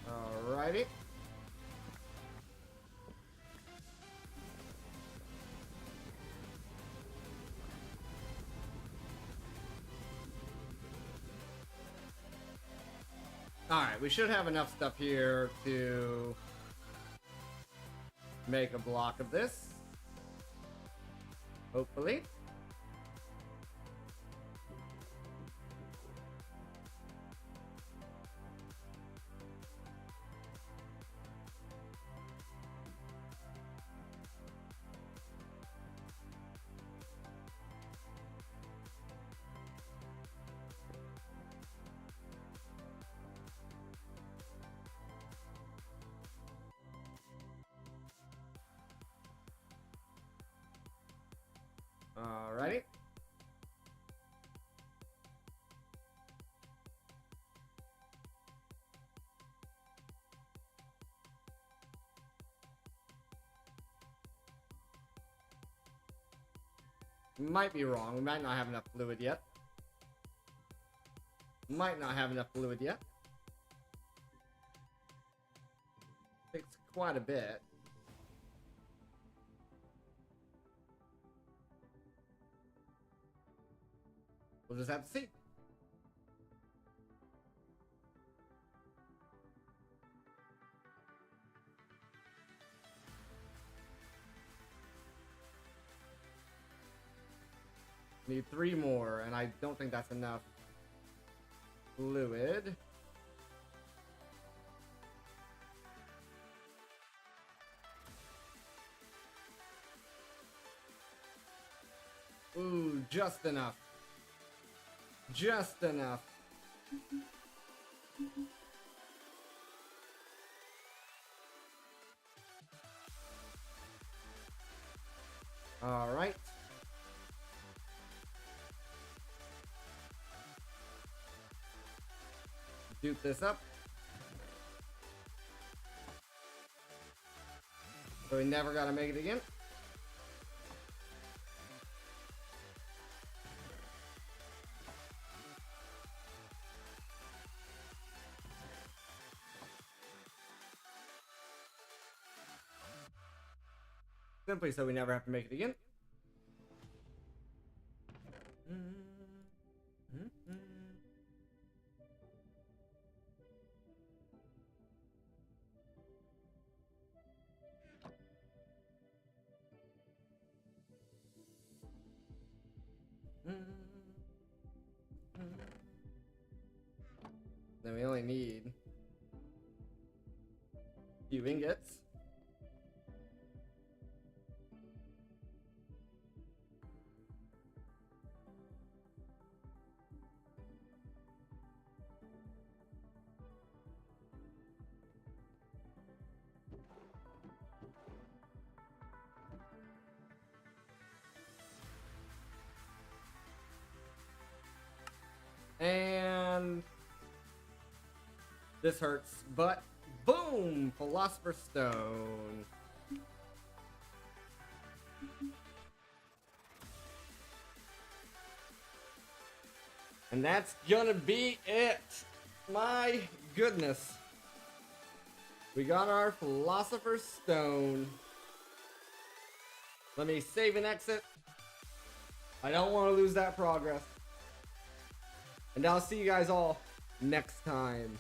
Alrighty. Alright, we should have enough stuff here to make a block of this. Hopefully. Alrighty. Might be wrong. We might not have enough fluid yet. Might not have enough fluid yet. Takes quite a bit. We'll just have to see. Need 3 more, and I don't think that's enough fluid. Ooh, just enough. Just enough. All right. Dupe this up. So we never gotta make it again. Simply so we never have to make it again. Then we only need a few ingots. And this hurts, but Boom! Philosopher's Stone. And that's gonna be it. My goodness. We got our Philosopher's Stone. Let me save and exit. I don't want to lose that progress. And I'll see you guys all next time.